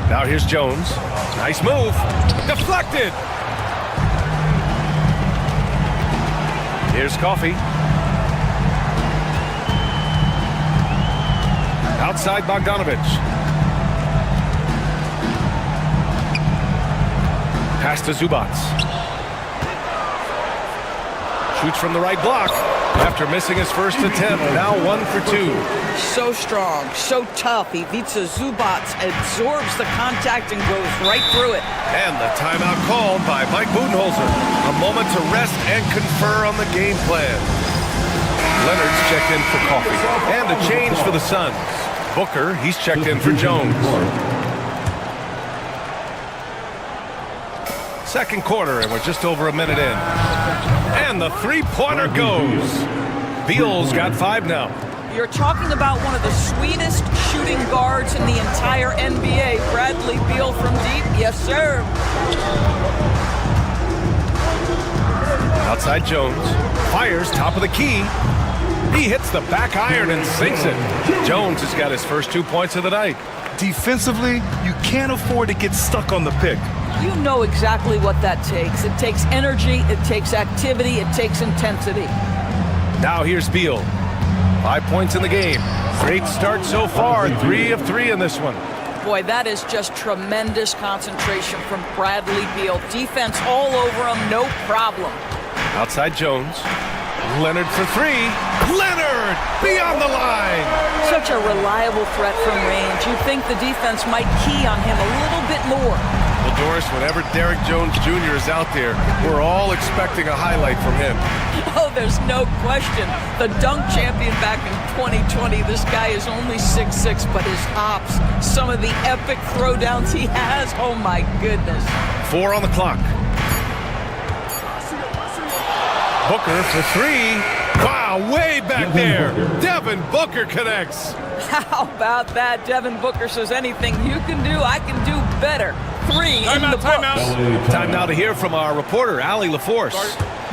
Now here's Jones. Nice move. Deflected. Here's Coffey. Outside Bogdanovich. Pass to Zubac. Shoots from the right block after missing his first attempt. Now 1 for 2. So strong, so tough. Ivica Zubac absorbs the contact and goes right through it. And the timeout called by Mike Budenholzer. A moment to rest and confer on the game plan. Leonard's checked in for Coffey. And a change for the Suns. Booker, he's checked in for Jones. Second quarter, and we're just over a minute in. And the three-pointer goes. Beal's got 5 now. You're talking about one of the sweetest shooting guards in the entire NBA. Bradley Beal from deep. Yes, sir. Outside Jones. Fires top of the key. He hits the back iron and sinks it. Jones has got his first 2 points of the night. Defensively, you can't afford to get stuck on the pick. You know exactly what that takes. It takes energy, it takes activity, it takes intensity. Now here's Beal. 5 points in the game. Great start so far. 3 of 3 in this one. Boy, that is just tremendous concentration from Bradley Beal. Defense all over him, no problem. Outside Jones. Leonard for 3. Leonard beyond the line. Such a reliable threat from range. You'd think the defense might key on him a little bit more. Well, Doris, whenever Derrick Jones Jr. is out there, we're all expecting a highlight from him. Oh, there's no question. The dunk champion back in 2020, this guy is only 6'6", but his hops, some of the epic throwdowns he has, oh my goodness. 4 on the clock. Booker for 3. Wow, way back there. Devin Booker connects. How about that? Devin Booker says anything you can do, I can do better. 3 in the books. Time now to hear from our reporter, Allie LaForce.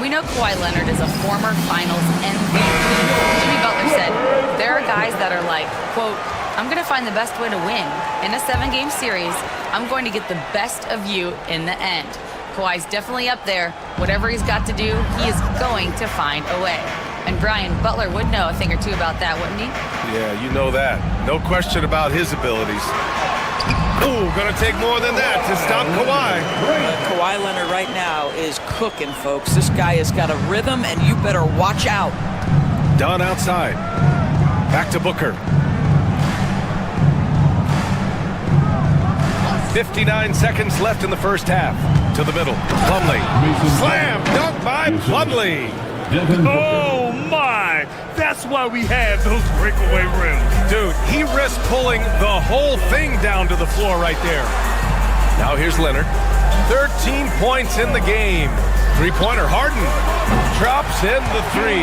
We know Kawhi Leonard is a former Finals MVP. Jimmy Butler said, there are guys that are like, quote, I'm going to find the best way to win. In a 7-game series, I'm going to get the best of you in the end. Kawhi's definitely up there. Whatever he's got to do, he is going to find a way. And Brian, Butler would know a thing or two about that, wouldn't he? Yeah, you know that. No question about his abilities. Ooh, gonna take more than that to stop Kawhi. Kawhi Leonard right now is cooking, folks. This guy has got a rhythm, and you better watch out. Dunn outside. Back to Booker. 59 seconds left in the first half. To the middle. Plumlee. Slam dunk by Plumlee. Oh, my! That's why we have those breakaway rims. Dude, he risked pulling the whole thing down to the floor right there. Now here's Leonard. 13 points in the game. Three-pointer, Harden. Drops in the 3.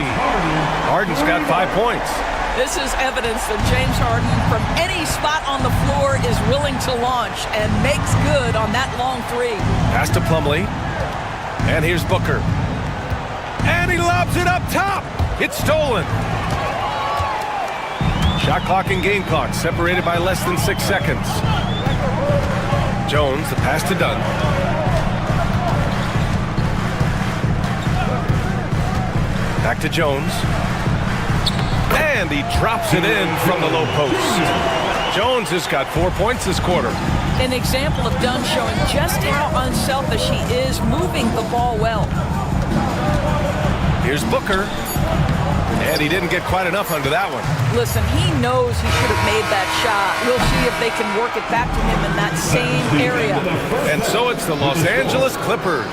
Harden's got 5 points. This is evidence that James Harden, from any spot on the floor, is willing to launch and makes good on that long 3. Pass to Plumlee. And here's Booker. And he lobs it up top. It's stolen. Shot clock and game clock separated by less than 6 seconds. Jones, the pass to Dunn. Back to Jones. And he drops it in from the low post. Jones has got 4 points this quarter. An example of Dunn showing just how unselfish he is, moving the ball well. Here's Booker. And he didn't get quite enough under that one. Listen, he knows he should have made that shot. We'll see if they can work it back to him in that same area. And so it's the Los Angeles Clippers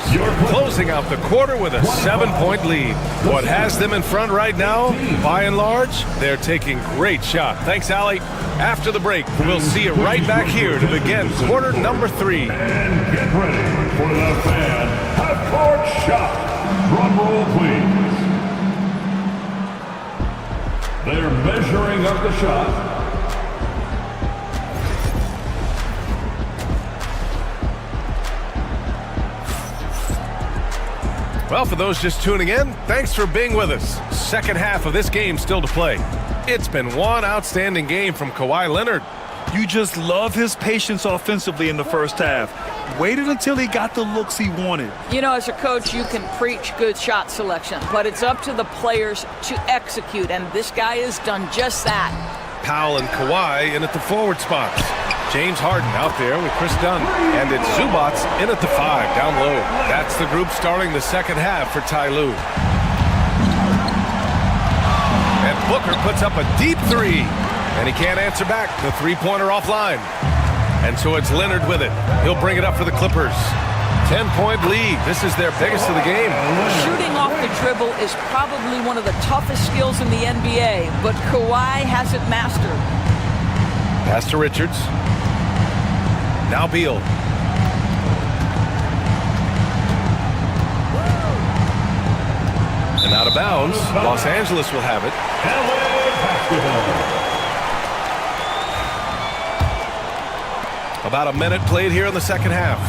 closing out the quarter with a 7-point lead. What has them in front right now, by and large, they're taking great shot. Thanks, Allie. After the break, we'll see you right back here to begin quarter number 3. And get ready for the fan half-court shot. Drum roll, please. They're measuring up the shot. Well, for those just tuning in, thanks for being with us. Second half of this game still to play. It's been one outstanding game from Kawhi Leonard. You just love his patience offensively in the first half. Waited until he got the looks he wanted. You know, as a coach, you can preach good shot selection, but it's up to the players to execute, and this guy has done just that. Powell and Kawhi in at the forward spots. James Harden out there with Chris Dunn. And it's Zubats in at the 5, down low. That's the group starting the second half for Ty Lue. And Booker puts up a deep 3. And he can't answer back. The three-pointer offline. And so it's Leonard with it. He'll bring it up for the Clippers. 10-point lead. This is their biggest of the game. Shooting off the dribble is probably one of the toughest skills in the NBA, but Kawhi has it mastered. Pass to Richards. Now Beal. And out of bounds. Los Angeles will have it. About a minute played here in the second half.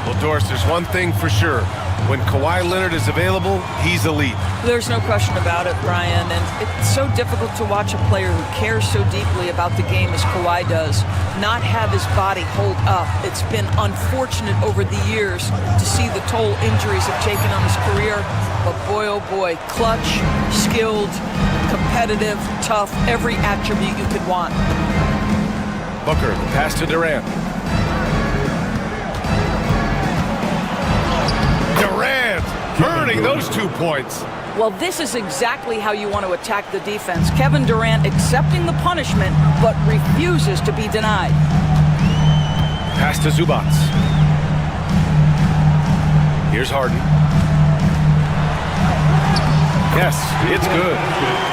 Well, Doris, there's one thing for sure. When Kawhi Leonard is available, he's elite. There's no question about it, Brian. And it's so difficult to watch a player who cares so deeply about the game as Kawhi does not have his body hold up. It's been unfortunate over the years to see the toll injuries have taken on his career. But boy, oh boy, clutch, skilled, competitive, tough, every attribute you could want. Booker, pass to Durant. Durant earning those 2 points. Well, this is exactly how you want to attack the defense. Kevin Durant accepting the punishment, but refuses to be denied. Pass to Zubats. Here's Harden. Yes, it's good.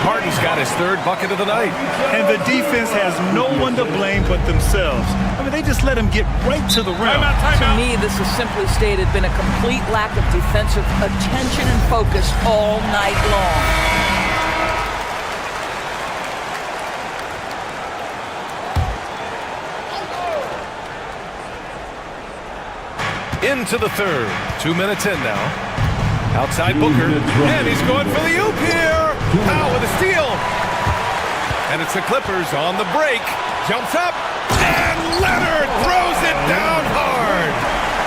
Harden's got his 3rd bucket of the night. And the defense has no one to blame but themselves. I mean, they just let him get right to the rim. To me, this has simply stated been a complete lack of defensive attention and focus all night long. into the third. 2 minutes in now. Outside Booker, and he's going for the oop here. Powell with a steal. And it's the Clippers on the break. Jumps up, and Leonard throws it down hard.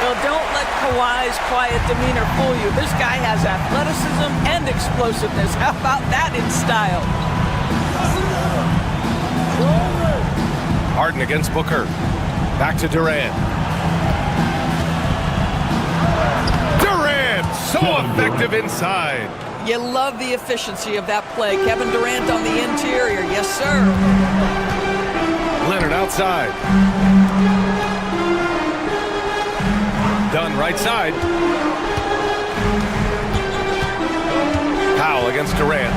Well, don't let Kawhi's quiet demeanor fool you. This guy has athleticism and explosiveness. How about that in style? Harden against Booker. Back to Durant. Durant, so effective inside. You love the efficiency of that play. Kevin Durant on the interior. Yes, sir. Leonard outside. Dunn right side. Powell against Durant.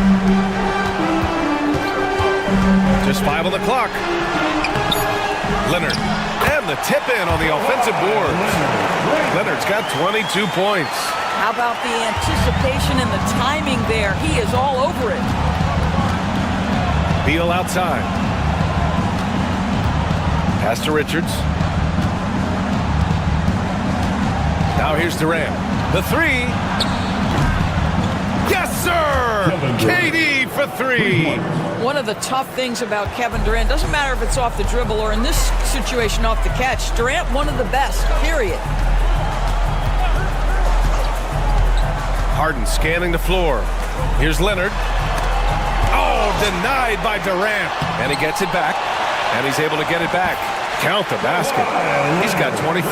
Just 5 on the clock. Leonard. And the tip in on the offensive boards. Leonard's got 22 points. How about the anticipation and the timing there? He is all over it. Beal outside. Pass to Richards. Now here's Durant. The three. Yes, sir! KD for 3. One of the tough things about Kevin Durant, doesn't matter if it's off the dribble or in this situation off the catch, Durant one of the best, period. Harden scanning the floor. Here's Leonard. Oh, denied by Durant. And he gets it back. And he's able to get it back. Count the basket. He's got 24.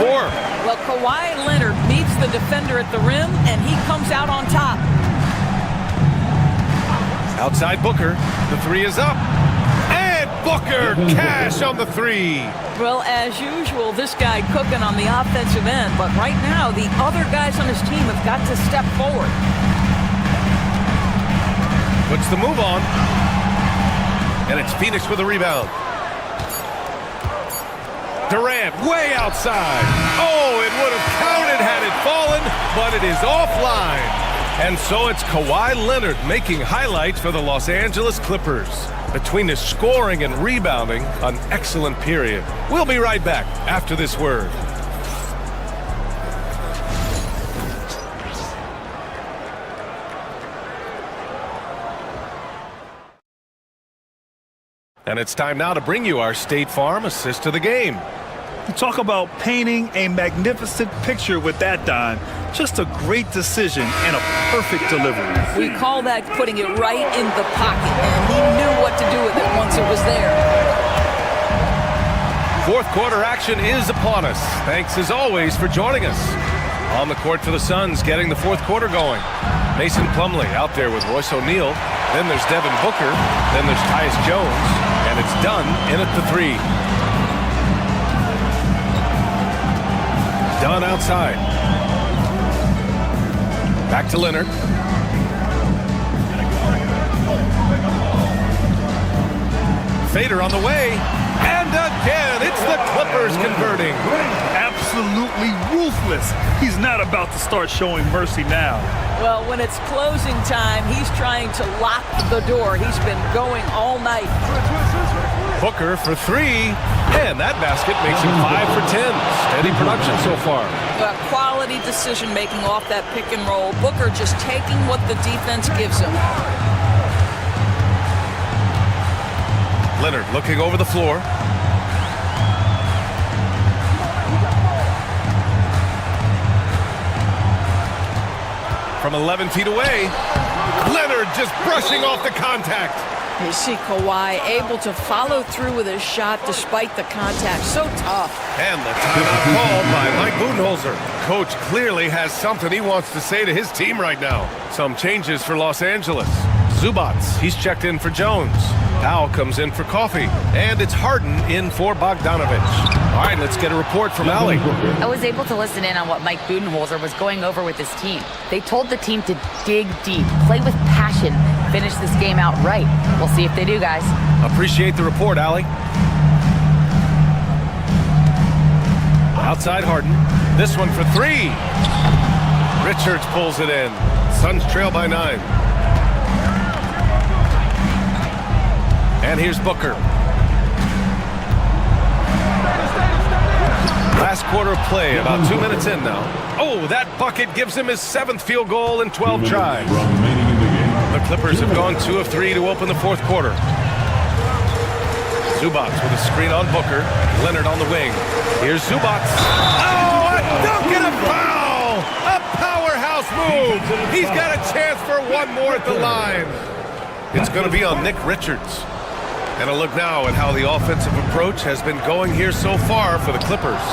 Well, Kawhi Leonard meets the defender at the rim, and he comes out on top. Outside Booker. The 3 is up. And Booker cash on the 3. Well, as usual, this guy cooking on the offensive end. But right now, the other guys on his team have got to step forward. Puts the move on. And it's Phoenix with a rebound. Durant way outside. Oh, it would have counted had it fallen, but it is offline. And so it's Kawhi Leonard making highlights for the Los Angeles Clippers. Between his scoring and rebounding, an excellent period. We'll be right back after this word. And it's time now to bring you our State Farm assist to the game. You talk about painting a magnificent picture with that, Don. Just a great decision and a perfect delivery. We call that putting it right in the pocket, and he knew what to do with it once it was there. Fourth quarter action is upon us. Thanks as always for joining us. On the court for the Suns, getting the fourth quarter going. Mason Plumlee out there with Royce O'Neal. Then there's Devin Booker. Then there's Tyus Jones. And it's Dunn in at the 3. Dunn outside. Back to Leonard. Fader on the way. And again, it's the Clippers converting. Absolutely ruthless. He's not about to start showing mercy now. Well, when it's closing time, he's trying to lock the door. He's been going all night. Booker for 3, and that basket makes him 5 for 10. Steady production so far. Quality decision-making off that pick and roll. Booker just taking what the defense gives him. Leonard looking over the floor. From 11 feet away, Leonard just brushing off the contact. You see Kawhi able to follow through with his shot despite the contact. So tough. And the timeout called by Mike Budenholzer. Coach clearly has something he wants to say to his team right now. Some changes for Los Angeles. Zubats, he's checked in for Jones. Powell comes in for Coffee. And it's Harden in for Bogdanovich. All right, let's get a report from Allie. I was able to listen in on what Mike Budenholzer was going over with his team. They told the team to dig deep, play with passion, finish this game out right. We'll see if they do, guys. Appreciate the report, Allie. Outside Harden. This one for 3. Richards pulls it in. Suns trail by 9. And here's Booker. Last quarter of play, about 2 minutes in now. Oh, that bucket gives him his 7th field goal in 12 tries. The Clippers have gone 2 of 3 to open the 4th quarter. Zubac with a screen on Booker. Leonard on the wing. Here's Zubac. Oh, a dunk and a foul! A powerhouse move! He's got a chance for one more at the line. It's going to be on Nick Richards. And a look now at how the offensive approach has been going here so far for the Clippers.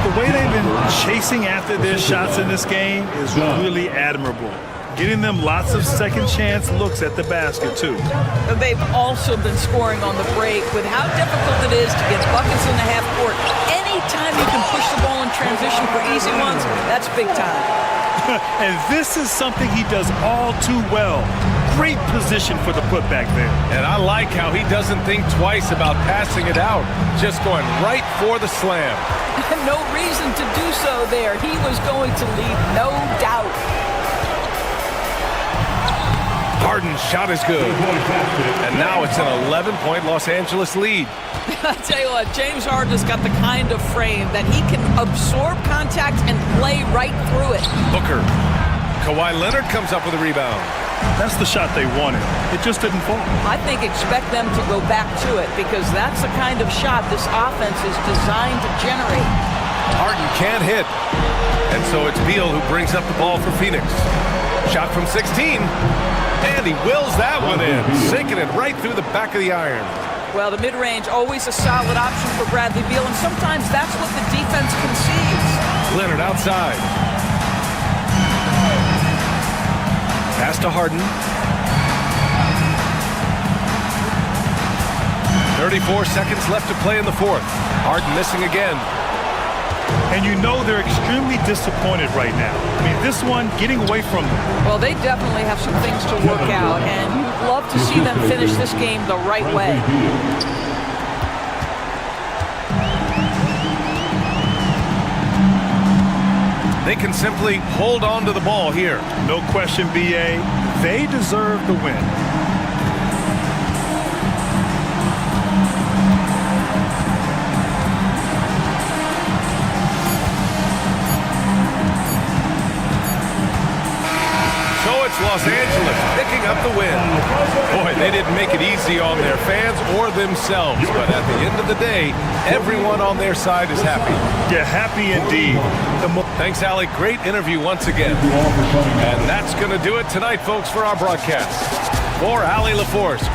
The way they've been chasing after their shots in this game is really admirable. Getting them lots of second chance looks at the basket, too. They've also been scoring on the break with how difficult it is to get buckets in the half court. Anytime you can push the ball in transition for easy ones, that's big time. And this is something he does all too well. Great position for the putback there. And I like how he doesn't think twice about passing it out, just going right for the slam. No reason to do so there. He was going to leave, no doubt. Harden's shot is good. And now it's an 11-point Los Angeles lead. I tell you what, James Harden has got the kind of frame that he can absorb contact and play right through it. Booker. Kawhi Leonard comes up with a rebound. That's the shot they wanted. It just didn't fall. I think expect them to go back to it because that's the kind of shot this offense is designed to generate. Harden can't hit. And so it's Beal who brings up the ball for Phoenix. Shot from 16. And he wills that one in, sinking it right through the back of the iron. Well, the mid-range, always a solid option for Bradley Beal, and sometimes that's what the defense concedes. Leonard outside. Pass to Harden. 34 seconds left to play in the 4th. Harden missing again. And you know they're extremely disappointed right now. I mean, this one getting away from them. Well, they definitely have some things to work out, and you'd love to see them finish this game the right way. They can simply hold on to the ball here. No question, B.A. They deserve the win. Los Angeles picking up the win. Boy, they didn't make it easy on their fans or themselves, but at the end of the day, everyone on their side is happy. Yeah, happy indeed. Thanks, Allie. Great interview once again. And that's going to do it tonight, folks, for our broadcast. For Allie LaForce.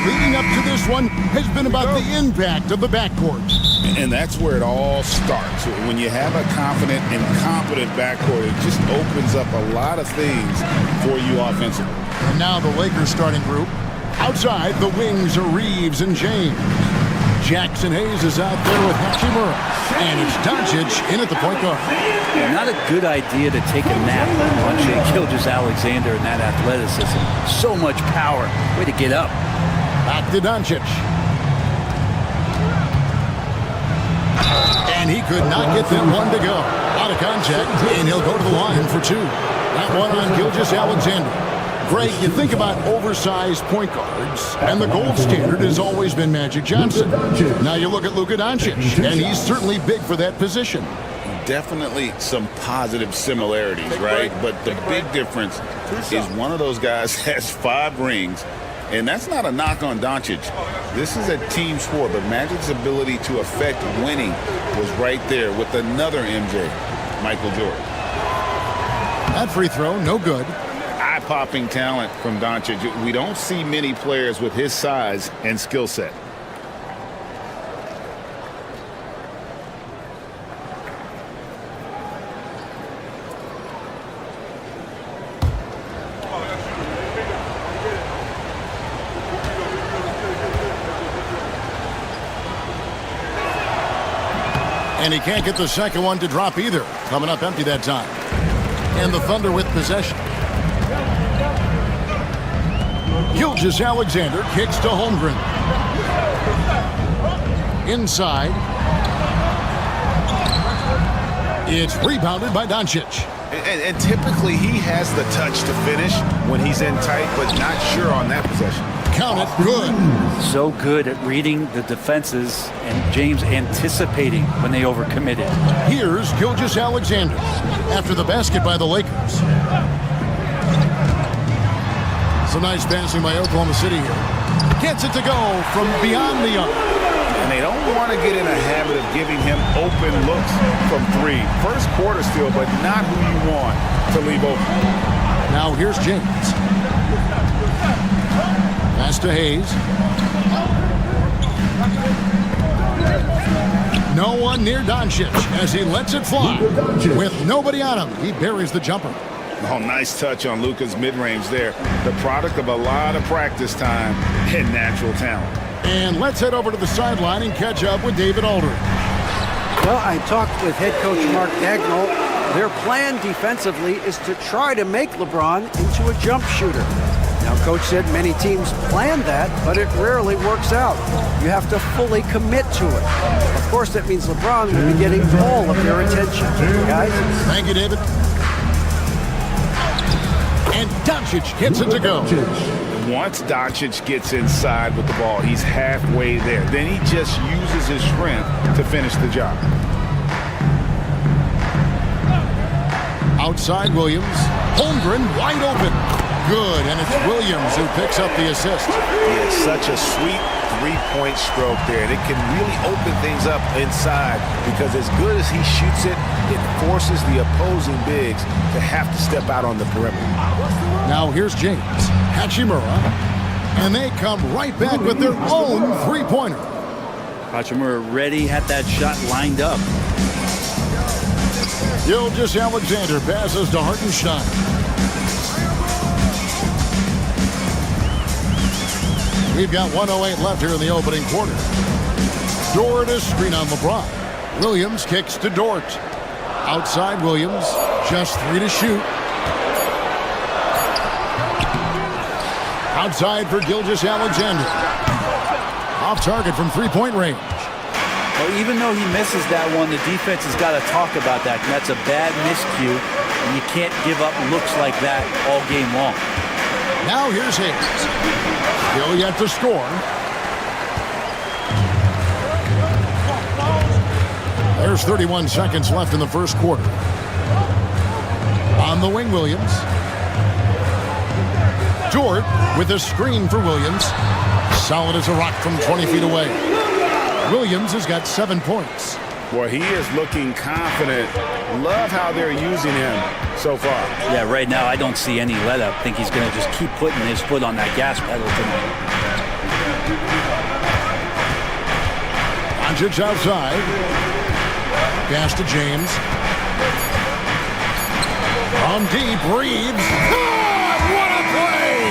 leading up to this one has been about the impact of the backcourt. And that's where it all starts. When you have a confident and competent backcourt, it just opens up a lot of things for you offensively. And now the Lakers starting group. Outside, the wings are Reeves and James. Jackson Hayes is out there with Hachimura. And it's Doncic in at the point guard. Not a good idea to take a nap on Shai Gilgeous-Alexander and that athleticism. So much power. Way to get up. Back to Doncic. And he could not get that one to go. Out of contact, and he'll go to the line for two. That one on Gilgeous-Alexander. Greg, you think about oversized point guards, and the gold standard has always been Magic Johnson. Now you look at Luka Doncic, and he's certainly big for that position. Definitely some positive similarities, right? But the big difference is one of those guys has 5 rings, and that's not a knock on Doncic. This is a team sport, but Magic's ability to affect winning was right there with another MJ, Michael Jordan. That free throw, no good. Eye-popping talent from Doncic. We don't see many players with his size and skill set. And he can't get the second one to drop either. Coming up empty that time. And the Thunder with possession. Gilgeous-Alexander kicks to Holmgren. Inside. It's rebounded by Doncic. And typically he has the touch to finish when he's in tight, but not sure on that possession. Count it, good. So good at reading the defenses and James anticipating when they overcommitted. Here's Gilgeous-Alexander after the basket by the Lakers. Some nice passing by Oklahoma City here. Gets it to go from beyond the arc. And they don't want to get in a habit of giving him open looks from 3. First quarter still, but not who you want to leave open. Now here's James. Pass to Hayes. No one near Doncic as he lets it fly. With nobody on him, he buries the jumper. Oh, nice touch on Luka's mid-range there. The product of a lot of practice time and natural talent. And let's head over to the sideline and catch up with David Aldridge. Well, I talked with head coach Mark Dagnall. Their plan defensively is to try to make LeBron into a jump shooter. Now, coach said many teams plan that, but it rarely works out. You have to fully commit to it. Of course, that means LeBron will be getting all of their attention. Guys? Thank you, David. And Doncic hits it to go. Once Doncic gets inside with the ball, he's halfway there. Then he just uses his strength to finish the job. Outside Williams. Holmgren wide open. Good, and it's Williams who picks up the assist. He has such a sweet three-point stroke there, and it can really open things up inside because as good as he shoots it, it forces the opposing bigs to have to step out on the perimeter. Now here's James. Hachimura. And they come right back with their own three-pointer. Hachimura ready, had that shot lined up. Gilgeous-Alexander passes to Hartenstein. We've got 1:08 left here in the opening quarter. Dort is screen on LeBron. Williams kicks to Dort. Outside Williams, just 3 to shoot. Outside for Gilgeous-Alexander. Off target from three-point range. Well, even though he misses that one, the defense has got to talk about that. And that's a bad miscue, and you can't give up looks like that all game long. Now here's Hayes. Still yet to score. There's 31 seconds left in the first quarter. On the wing, Williams. Dort with a screen for Williams. Solid as a rock from 20 feet away. Williams has got 7 points. Boy, he is looking confident. Love how they're using him so far. Yeah, right now I don't see any let up. I think he's going to just keep putting his foot on that gas pedal tonight. Doncic outside. Pass to James. From deep, Reeves. God, what a play!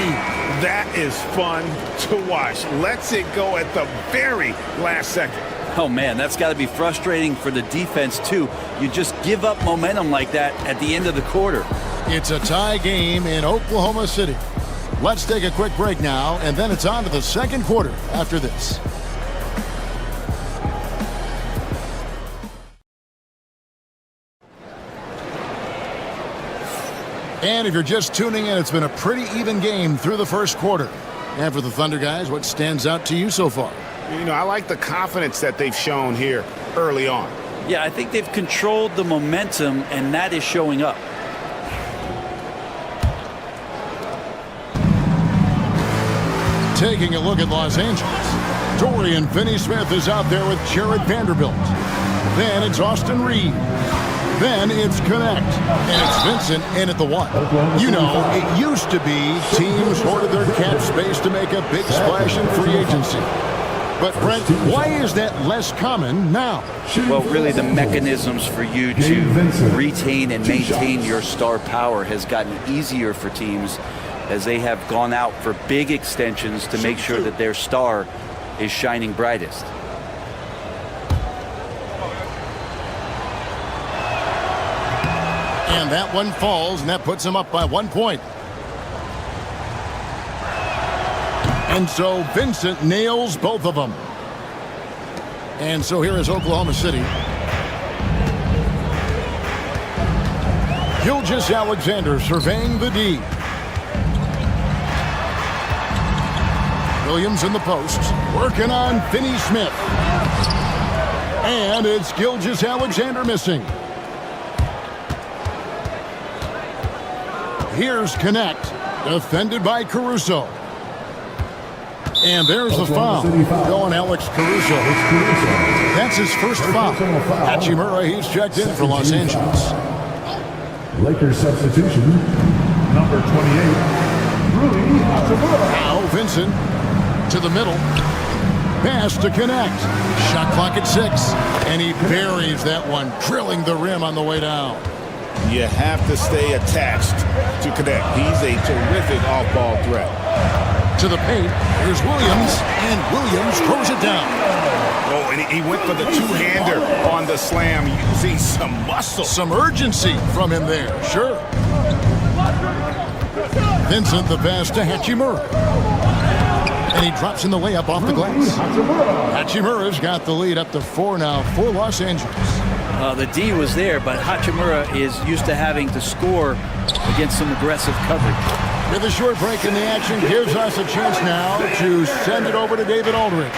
That is fun to watch. Lets it go at the very last second. Oh, man, that's got to be frustrating for the defense, too. You just give up momentum like that at the end of the quarter. It's a tie game in Oklahoma City. Let's take a quick break now, and then it's on to the second quarter after this. And if you're just tuning in, it's been a pretty even game through the first quarter. And for the Thunder guys, what stands out to you so far? You know, I like the confidence that they've shown here early on. Yeah, I think they've controlled the momentum, and that is showing up. Taking a look at Los Angeles. Dorian Finney-Smith is out there with Jared Vanderbilt. Then it's Austin Reed. Then it's Connect. And it's Vincent in at the 1. You know, it used to be teams hoarded their cap space to make a big splash in free agency. But, Brent, why is that less common now? Well, really the mechanisms for you to retain and maintain your star power has gotten easier for teams as they have gone out for big extensions to make sure that their star is shining brightest. And that one falls, and that puts them up by 1 point. And so Vincent nails both of them. And so here is Oklahoma City. Gilgeous-Alexander surveying the D. Williams in the post, working on Finney-Smith. And it's Gilgeous-Alexander missing. Here's Connect, defended by Caruso. And there's the foul. Going Alex Caruso. That's his first foul. Hachimura, he's checked in for Los Angeles. Lakers substitution, number 28, Rui Hachimura. Now Vincent to the middle. Pass to Connect. Shot clock at 6. And he buries that one, drilling the rim on the way down. You have to stay attached to Connect. He's a terrific off-ball threat. To the paint, here's Williams, and Williams throws it down. Oh, and he went for the two-hander on the slam, using some muscle. Some urgency from him there, sure. Vincent the pass to Hachimura. And he drops in the layup off the glass. Hachimura's got the lead up to 4 now for Los Angeles. The D was there, but Hachimura is used to having to score against some aggressive coverage. With a short break in the action, gives us a chance now to send it over to David Aldridge.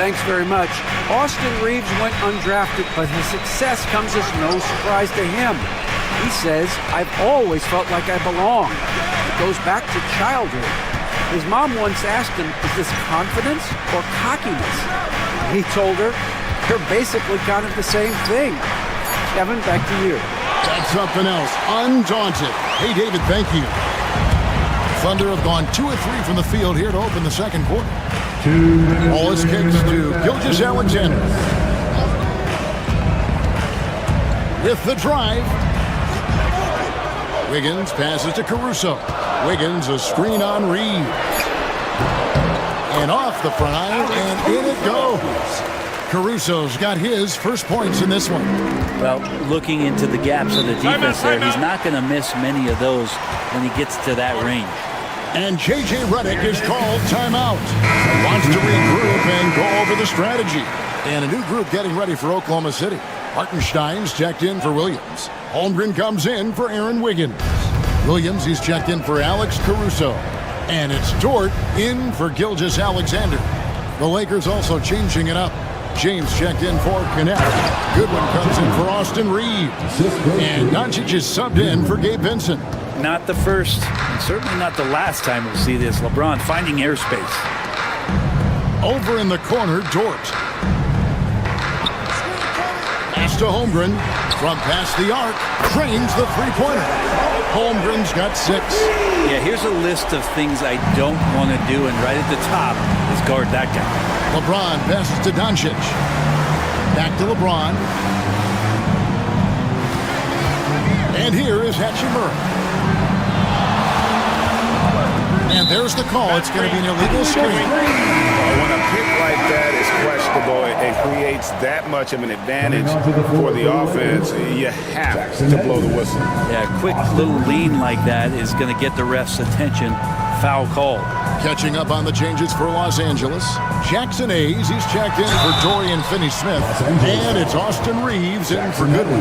Thanks very much. Austin Reeves went undrafted, but his success comes as no surprise to him. He says, I've always felt like I belong. It goes back to childhood. His mom once asked him, is this confidence or cockiness? He told her, they're basically kind of the same thing. Kevin, back to you. That's something else. Undaunted. Hey, David, thank you. Thunder have gone 2 of 3 from the field here to open the second quarter. All his kicks to Gilgeous-Alexander. With the drive. Wiggins passes to Caruso. Wiggins a screen on Reed. And off the front iron, and in it goes. Caruso's got his first points in this one. Well, looking into the gaps of the defense there, he's not going to miss many of those when he gets to that range. And J.J. Redick is called timeout. Wants to regroup and go over the strategy. And a new group getting ready for Oklahoma City. Hartenstein's checked in for Williams. Holmgren comes in for Aaron Wiggins. Williams, he's checked in for Alex Caruso. And it's Dort in for Gilgeous-Alexander. The Lakers also changing it up. James checked in for Connect. Goodwin comes in for Austin Reed. And Doncic is subbed in for Gabe Vincent. Not the first, and certainly not the last time we'll see this. LeBron finding airspace. Over in the corner, Dort. Pass to Holmgren. From past the arc, trains the three-pointer. Holmgren's got 6. Yeah, here's a list of things I don't want to do, and right at the top is guard that guy. LeBron passes to Doncic. Back to LeBron. And here is Hachimura. And there's the call. It's going to be an illegal screen. When a pick like that is questionable and creates that much of an advantage for the offense, you have to blow the whistle. Yeah, a quick little lean like that is going to get the ref's attention. Foul call. Catching up on the changes for Los Angeles. Jackson Hayes, he's checked in for Dorian Finney-Smith. And it's Austin Reeves in for Goodwin.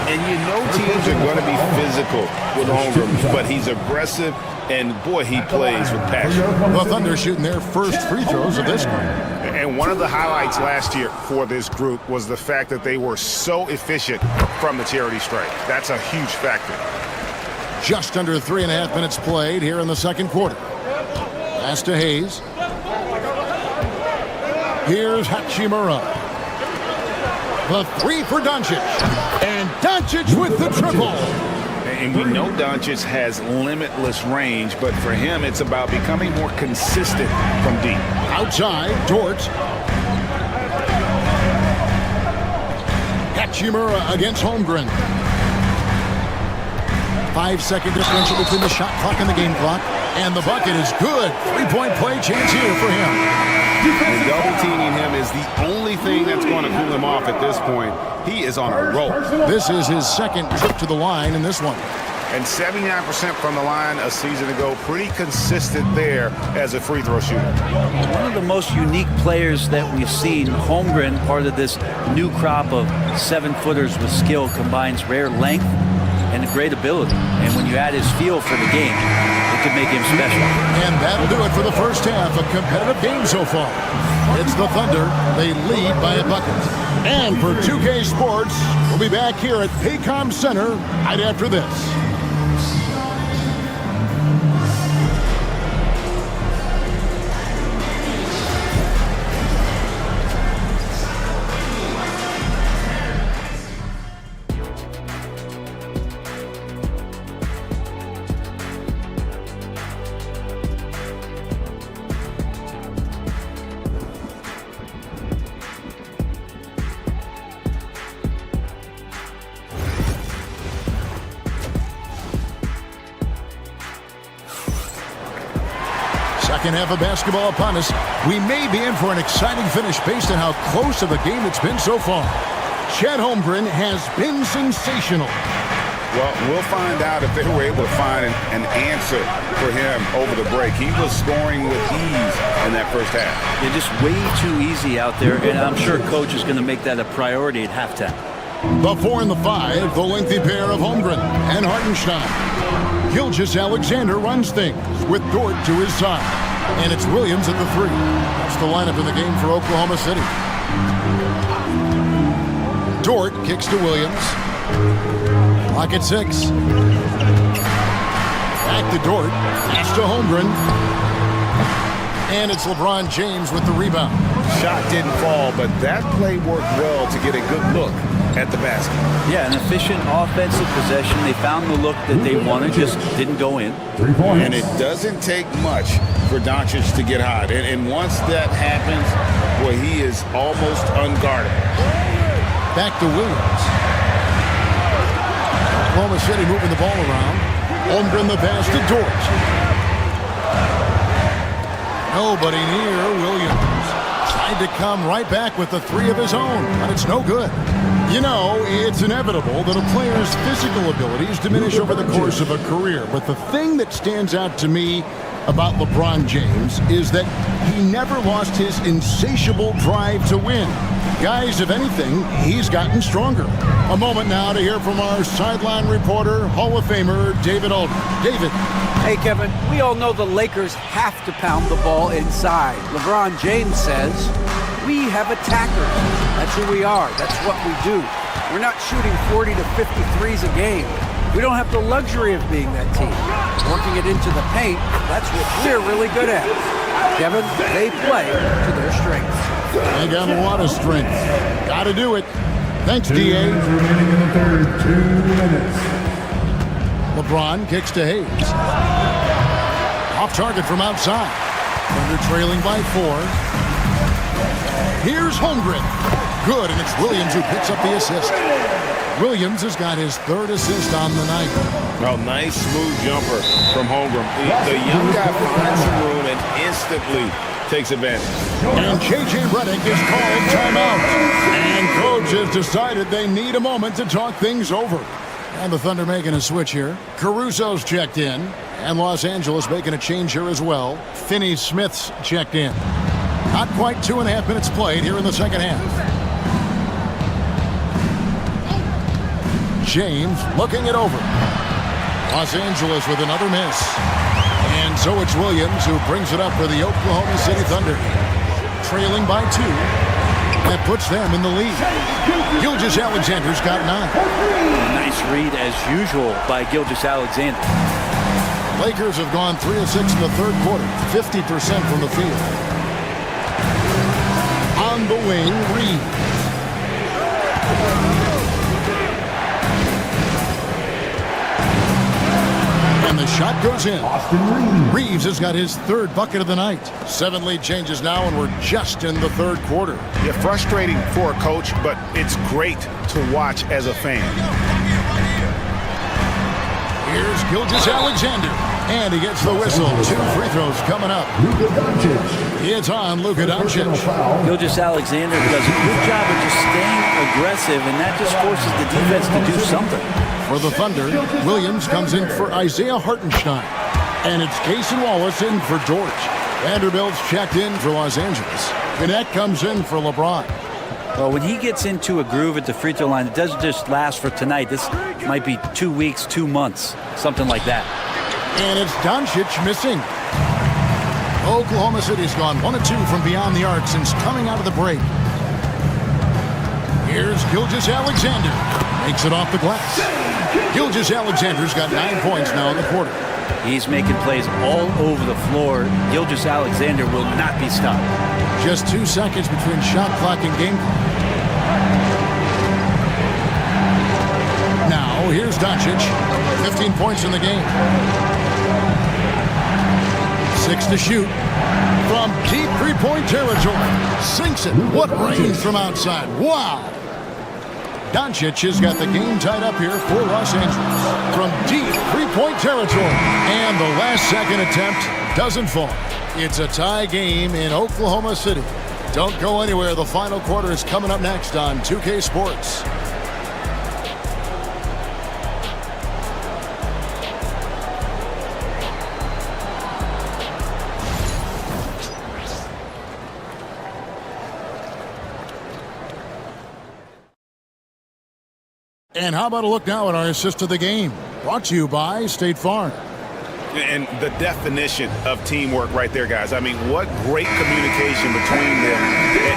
And you know teams are going to be physical with Holmgren, but he's aggressive, and boy, he plays with passion. The Thunder shooting their first free throws of this game. And one of the highlights last year for this group was the fact that they were so efficient from the charity stripe. That's a huge factor. Just under 3.5 minutes played here in the second quarter. Pass to Hayes. Here's Hachimura. The 3 for Doncic. And Doncic with the triple. And we know Doncic has limitless range, but for him, it's about becoming more consistent from deep. Outside, Dort. Hachimura against Holmgren. 5-second differential between the shot clock and the game clock. And the bucket is good. 3-point play chance here for him. And double teaming him is the only thing that's going to cool him off at this point. He is on a roll. This is his second trip to the line in this one. And 79% from the line a season ago. Pretty consistent there as a free throw shooter. One of the most unique players that we've seen, Holmgren, part of this new crop of 7-footers with skill, combines rare length and great ability. And when you add his feel for the game, it could make him special. And that'll do it for the first half. A competitive game so far. It's the Thunder. They lead by a bucket. And for 2K Sports, we'll be back here at Paycom Center right after this. Second half of basketball upon us. We may be in for an exciting finish based on how close of a game it's been so far. Chet Holmgren has been sensational. Well, we'll find out if they were able to find an answer for him over the break. He was scoring with ease in that first half. They're just way too easy out there, and I'm sure coach is going to make that a priority at halftime. The 4 and the 5, the lengthy pair of Holmgren and Hartenstein. Gilgeous-Alexander runs things with Dort to his side. And it's Williams at the 3. That's the lineup in the game for Oklahoma City. Dort kicks to Williams. Clock at 6. Back to Dort. Pass to Holmgren. And it's LeBron James with the rebound. Shot didn't fall, but that play worked well to get a good look at the basket. Yeah, an efficient offensive possession. They found the look that they wanted, just didn't go in. 3 points. And it doesn't take much for Doncic to get hot. And once that happens, boy, he is almost unguardable. Back to Williams. Oklahoma City moving the ball around. Holmgren the pass to Dort. Nobody near Williams. Tried to come right back with the 3 of his own, but it's no good. You know, it's inevitable that a player's physical abilities diminish over the course of a career. But the thing that stands out to me about LeBron James is that he never lost his insatiable drive to win. Guys, if anything, he's gotten stronger. A moment now to hear from our sideline reporter, Hall of Famer David Aldridge. David. Hey, Kevin, we all know the Lakers have to pound the ball inside. LeBron James says, we have attackers. That's who we are. That's what we do. We're not shooting 40 to 50 threes a game. We don't have the luxury of being that team. Working it into the paint, that's what we're really good at. Kevin, they play to their strengths. They got a lot of strength. Got to do it. Thanks, D.A. Remaining in the third, 2 minutes. LeBron kicks to Hayes. Off target from outside. Thunder trailing by 4. Here's Holmgren. Good, and it's Williams who picks up the assist. Williams has got his 3rd assist on the night. Oh, nice smooth jumper from Holmgren. The young guy finds some room and instantly takes advantage. And J.J. Redick is called timeout. And coach has decided they need a moment to talk things over. And the Thunder making a switch here. Caruso's checked in. And Los Angeles making a change here as well. Finney Smith's checked in. Not quite 2.5 minutes played here in the second half. James looking it over. Los Angeles with another miss. And so it's Williams who brings it up for the Oklahoma City Thunder. Trailing by 2. That puts them in the lead. Gilgeous-Alexander's got 9. Nice read as usual by Gilgeous-Alexander. Lakers have gone 3 of 6 in the third quarter. 50% from the field. On the wing, Reed. And the shot goes in. Reeves has got his 3rd bucket of the night. 7 lead changes now, and we're just in the third quarter. Yeah, frustrating for a coach, but it's great to watch as a fan. Here's Gilgeous-Alexander, and he gets the whistle. 2 free throws coming up. It's on Luka Doncic. Gilgeous-Alexander does a good job of just staying aggressive, and that just forces the defense to do something. For the Thunder, Williams comes in for Isaiah Hartenstein. And it's Cason Wallace in for George. Vanderbilt's checked in for Los Angeles. Gannett comes in for LeBron. Well, when he gets into a groove at the free throw line, it doesn't just last for tonight. This might be 2 weeks, 2 months, something like that. And it's Doncic missing. Oklahoma City's gone 1 of 2 from beyond the arc since coming out of the break. Here's Gilgeous-Alexander. Makes it off the glass. Gilgeous-Alexander's got 9 points now in the quarter. He's making plays all over the floor. Gilgeous-Alexander will not be stopped. Just 2 seconds between shot clock and game clock. Now, here's Doncic. 15 points in the game. 6 to shoot. From deep three-point territory. Sinks it. What range from outside. Wow. Doncic has got the game tied up here for Los Angeles. From deep three-point territory. And the last-second attempt doesn't fall. It's a tie game in Oklahoma City. Don't go anywhere. The final quarter is coming up next on 2K Sports. And how about a look now at our assist of the game? Brought to you by State Farm. And the definition of teamwork right there, guys. I mean, what great communication between them,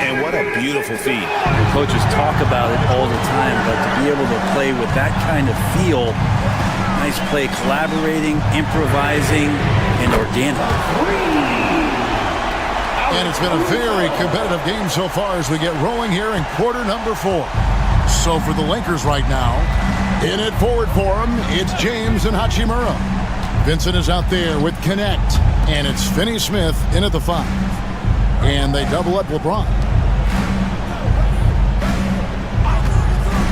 and what a beautiful feed. Coaches talk about it all the time, but to be able to play with that kind of feel, nice play, collaborating, improvising, and organic. And it's been a very competitive game so far as we get rolling here in quarter number 4. So for the Lakers right now, in it forward for them, it's James and Hachimura. Vincent is out there with Connect, and it's Finney Smith in at the 5. And they double up LeBron.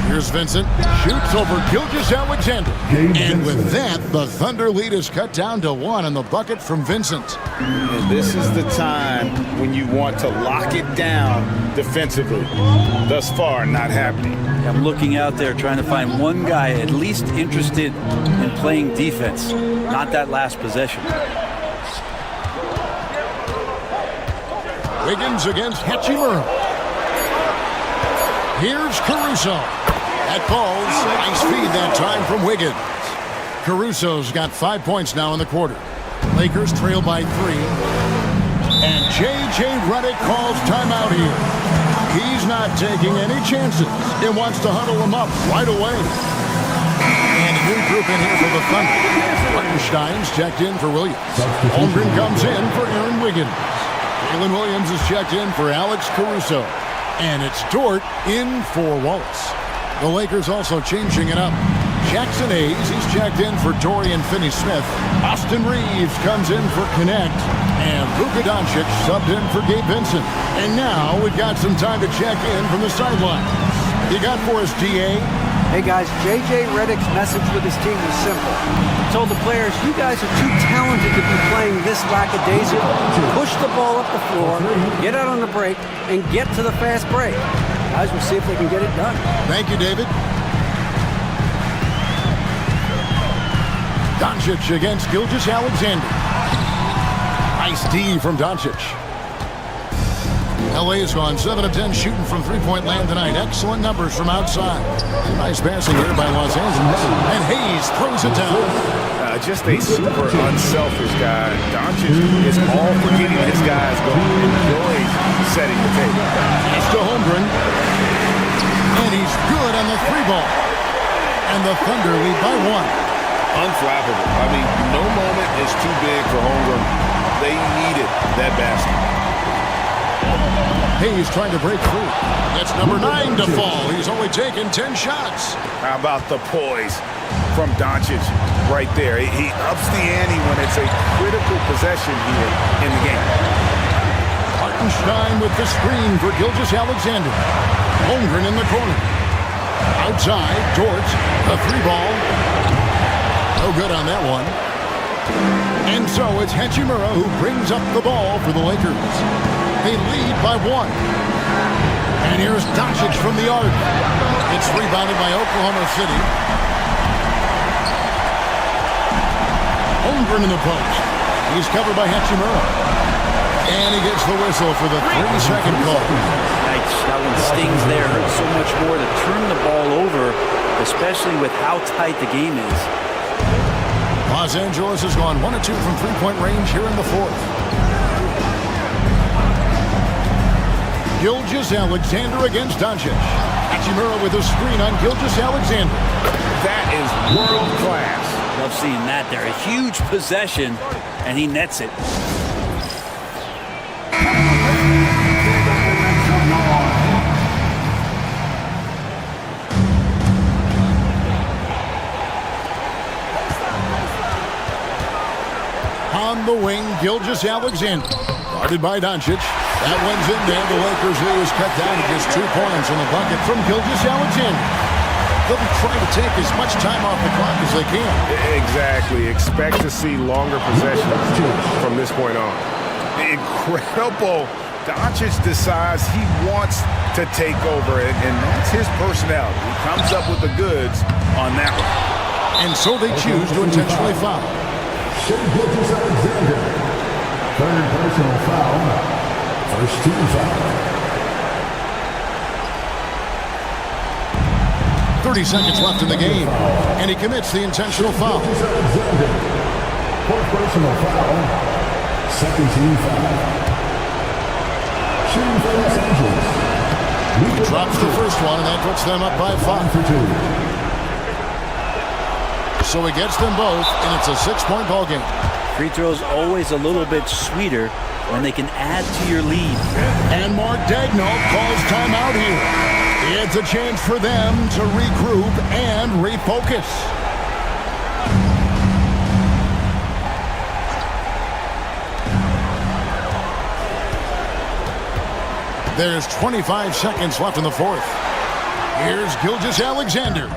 Here's Vincent, shoots over Gilgeous-Alexander. And with that, the Thunder lead is cut down to 1 on the bucket from Vincent. And this is the time when you want to lock it down defensively. Thus far, not happening. I'm looking out there trying to find one guy at least interested in playing defense, not that last possession. Wiggins against Hachimura. Here's Caruso. That falls. Nice feed that time from Wiggins. Caruso's got 5 points now in the quarter. Lakers trail by 3. And J.J. Redick calls timeout here. He's not taking any chances. He wants to huddle them up right away. And a new group in here for the Thunder. Hartenstein's checked in for Williams. Holmgren comes in for Aaron Wiggins. Jalen Williams is checked in for Alex Caruso. And it's Dort in for Wallace. The Lakers also changing it up. Jackson Hayes, he's checked in for Dorian Finney-Smith. Austin Reeves comes in for Connect. And Luka Doncic subbed in for Gabe Vincent. And now we've got some time to check in from the sidelines. You got for us, DA? Hey guys, J.J. Redick's message with his team was simple. He told the players, you guys are too talented to be playing this lackadaisical. Push the ball up the floor, get out on the break, and get to the fast break. Guys, we'll see if they can get it done. Thank you, David. Doncic against Gilgeous-Alexander. Nice D from Doncic. LA has gone 7 of 10 shooting from three-point land tonight. Excellent numbers from outside. Nice passing here by Los Angeles. And Hayes throws it down. Just a super unselfish guy. Doncic is all for getting his guys going. Enjoys setting the table. He's to Holmgren. And he's good on the three ball. And the Thunder lead by 1. Unflappable. I mean, no moment is too big for Holmgren. They needed that basket. Hayes trying to break through. That's number 9 to fall. He's only taken 10 shots. How about the poise from Doncic right there? He ups the ante when it's a critical possession here in the game. Hartenstein with the screen for Gilgeous-Alexander. Holmgren in the corner. Outside, Dort, a three ball. No good on that one. And so it's Hachimura who brings up the ball for the Lakers. They lead by 1. And here's Doncic from the arc. It's rebounded by Oklahoma City. Holmgren in the post. He's covered by Hachimura. And he gets the whistle for the 3-second call. That one stings there. Hurts so much more to turn the ball over, especially with how tight the game is. Los Angeles has gone 1 of 2 from three-point range here in the fourth. Gilgeous-Alexander against Doncic. Hachimura with a screen on Gilgeous-Alexander. That is world class. Love seeing that there. A huge possession, and he nets it. On the wing, Gilgeous-Alexander. Guarded by Doncic. That one's in there. The Lakers lead is cut down to just 2 points on the bucket from Gilgeous-Alexander. They'll be trying to take as much time off the clock as they can. Exactly. Expect to see longer possessions from this point on. Incredible. Doncic decides he wants to take over it, and that's his personality. He comes up with the goods on that one. And so they choose to intentionally foul. Gilgeous-Alexander. Third personal foul. First team foul. 30 seconds left in the game, and he commits the intentional foul. Fourth personal foul. Second team foul. Shooting for Los Angeles. He drops the first one, and that puts them up by 5. So he gets them both, and it's a 6-point ball game. Free throws always a little bit sweeter when they can add to your lead. And Mark Daigneault calls timeout here. It's a chance for them to regroup and refocus. There's 25 seconds left in the fourth. Here's Gilgeous-Alexander.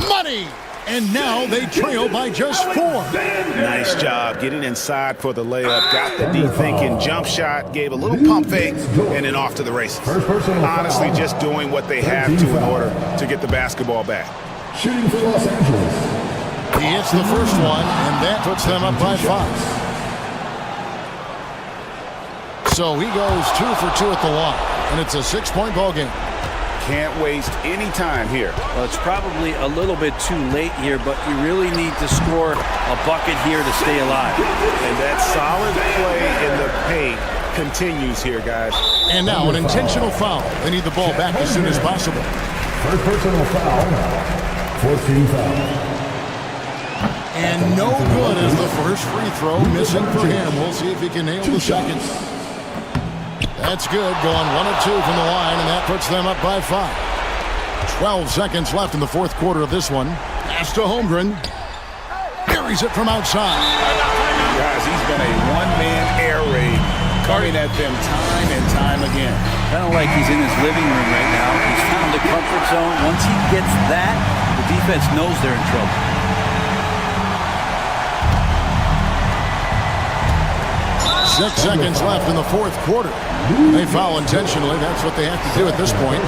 Money! And now they trail by just 4. Nice job getting inside for the layup. Got the deep thinking jump shot, gave a little pump fake, and then off to the races. Honestly, just doing what they have to in order to get the basketball back. Shooting for Los Angeles. He hits the first one, and that puts them up by 5. So he goes 2 for 2 at the line, and it's a 6-point ball game. Can't waste any time here. Well, it's probably a little bit too late here, but you really need to score a bucket here to stay alive. And that solid play in the paint continues here, guys. And now an intentional foul. They need the ball back as soon as possible. First personal foul. Fourth team foul. And no good as the first free throw missing for him. We'll see if he can nail the second. That's good, going 1 of 2 from the line, and that puts them up by 5. 12 seconds left in the fourth quarter of this one. Pass to Holmgren. Carries it from outside. Guys, he's been a one-man air raid, coming at them time and time again. Kind of like he's in his living room right now. He's found the comfort zone. Once he gets that, the defense knows they're in trouble. 6 seconds left in the fourth quarter. They foul intentionally. That's what they have to do at this point.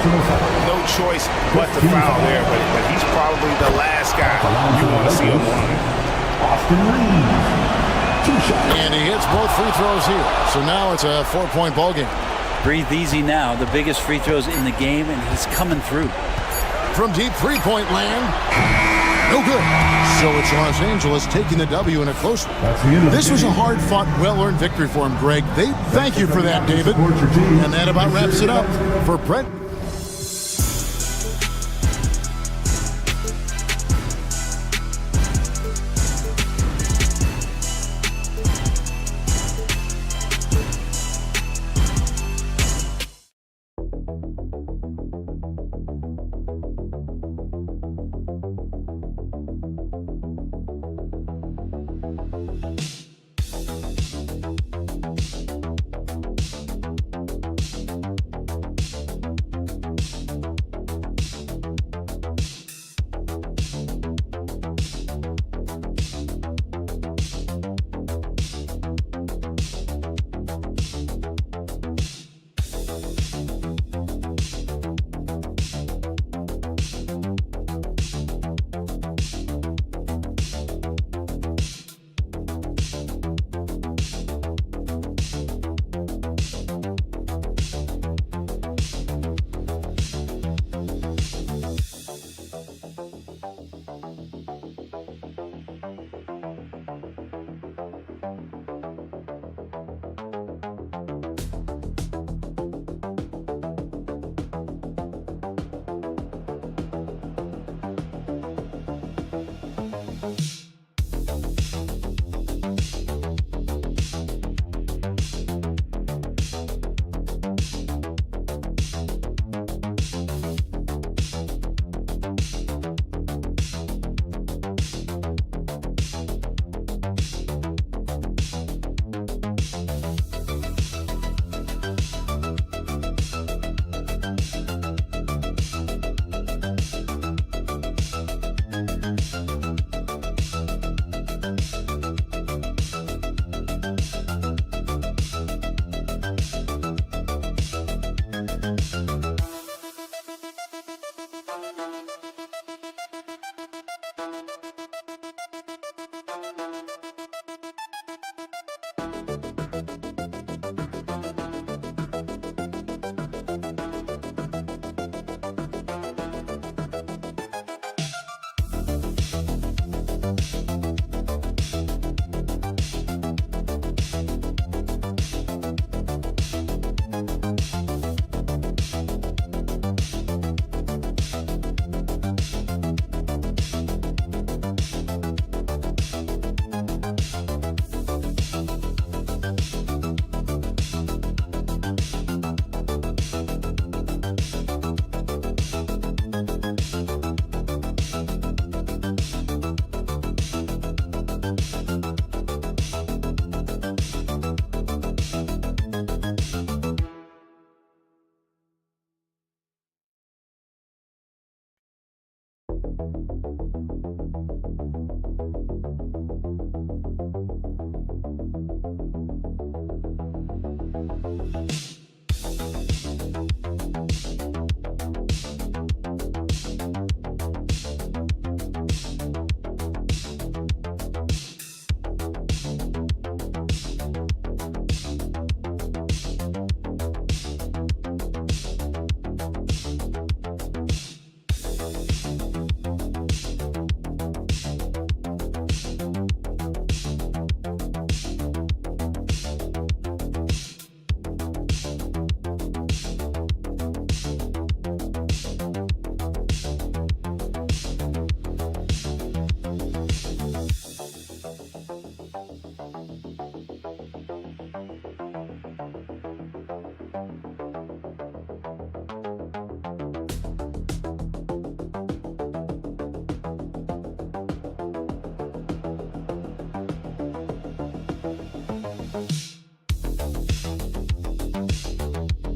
No choice but to foul there, but he's probably the last guy you want to see him line. And he hits both free throws here. So now it's a 4-point ball game. Breathe easy now. The biggest free throws in the game, and he's coming through. From deep three-point land. No good. So it's Los Angeles taking the W in a close one. This was a hard-fought, well-earned victory for him, Greg. Thank you for that, David. And that about wraps it up for Brett.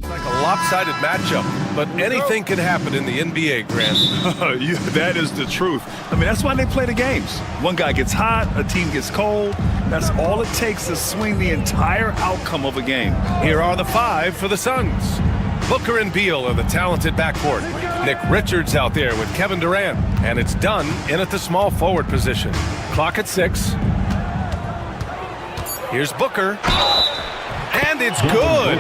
Like a lopsided matchup, but anything can happen in the NBA, Grant. Yeah, that is the truth. I mean, that's why they play the games. One guy gets hot, a team gets cold. That's all it takes to swing the entire outcome of a game. Here are the 5 for the Suns. Booker and Beal are the talented backcourt. Nick Richards out there with Kevin Durant. And it's done in at the small forward position. Clock at 6. Here's Booker. And it's good.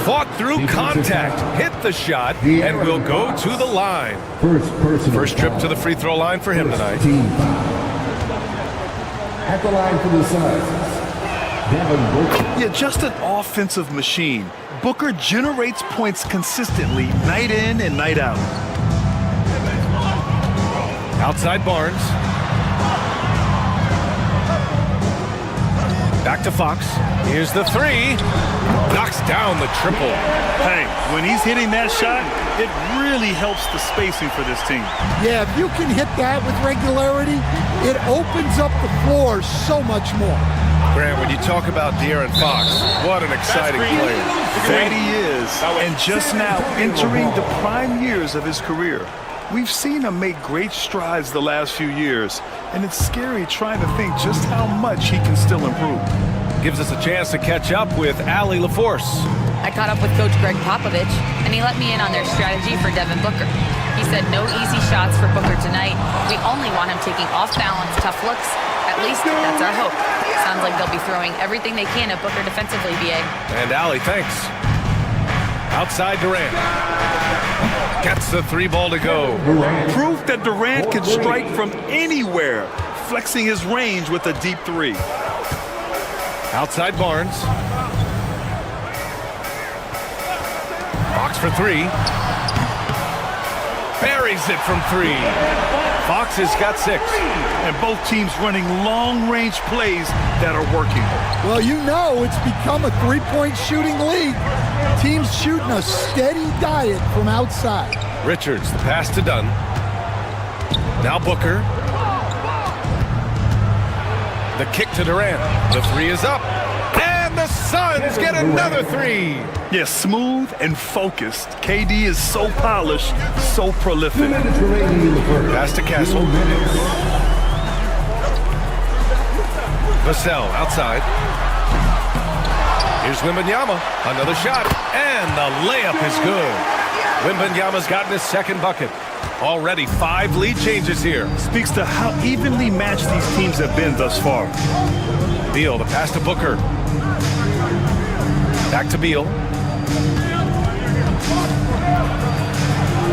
Fought through contact, hit the shot, and will go to the line. First trip to the free throw line for him tonight. At the line for the Suns, Devin Booker. Yeah, just an offensive machine. Booker generates points consistently, night in and night out. Outside Barnes. Back to Fox. Here's the 3. Knocks down the triple. Hey, when he's hitting that shot, it really helps the spacing for this team. Yeah, if you can hit that with regularity, it opens up the floor so much more. Grant, when you talk about De'Aaron Fox, what an exciting player. That he is. And just now entering the prime years of his career. We've seen him make great strides the last few years, and it's scary trying to think just how much he can still improve. Gives us a chance to catch up with Allie LaForce. I caught up with Coach Greg Popovich, and he let me in on their strategy for Devin Booker. He said no easy shots for Booker tonight. We only want him taking off-balance, tough looks. At least that's our hope. Sounds like they'll be throwing everything they can at Booker defensively, B.A. And Allie, thanks. Outside Durant. Gets the 3 ball to go. Proof that Durant can strike from anywhere, flexing his range with a deep 3. Outside Barnes. Fox for 3. Buries it from 3. Fox has got 6. And both teams running long-range plays that are working. Well, you know it's become a three-point shooting league. Teams shooting a steady diet from outside. Richards, the pass to Dunn. Now Booker. The kick to Durant. The 3 is up. And the Suns get another 3. Yeah, smooth and focused. KD is so polished, so prolific. Pass to Castle. Vassell outside. Here's Wembanyama. Another shot. And the layup is good. Wembanyama's gotten his 2nd bucket. Already 5 lead changes here. Speaks to how evenly matched these teams have been thus far. Beal, the pass to Booker. Back to Beal.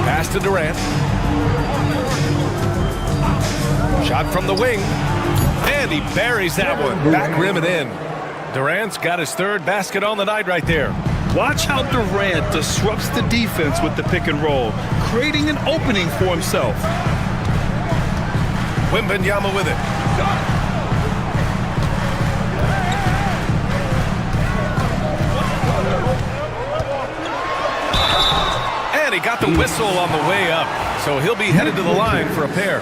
Pass to Durant. Shot from the wing. And he buries that one. Back rim and in. Durant's got his 3rd basket on the night right there. Watch how Durant disrupts the defense with the pick and roll, creating an opening for himself. Wembanyama with it. And he got the whistle on the way up, so he'll be headed to the line for a pair.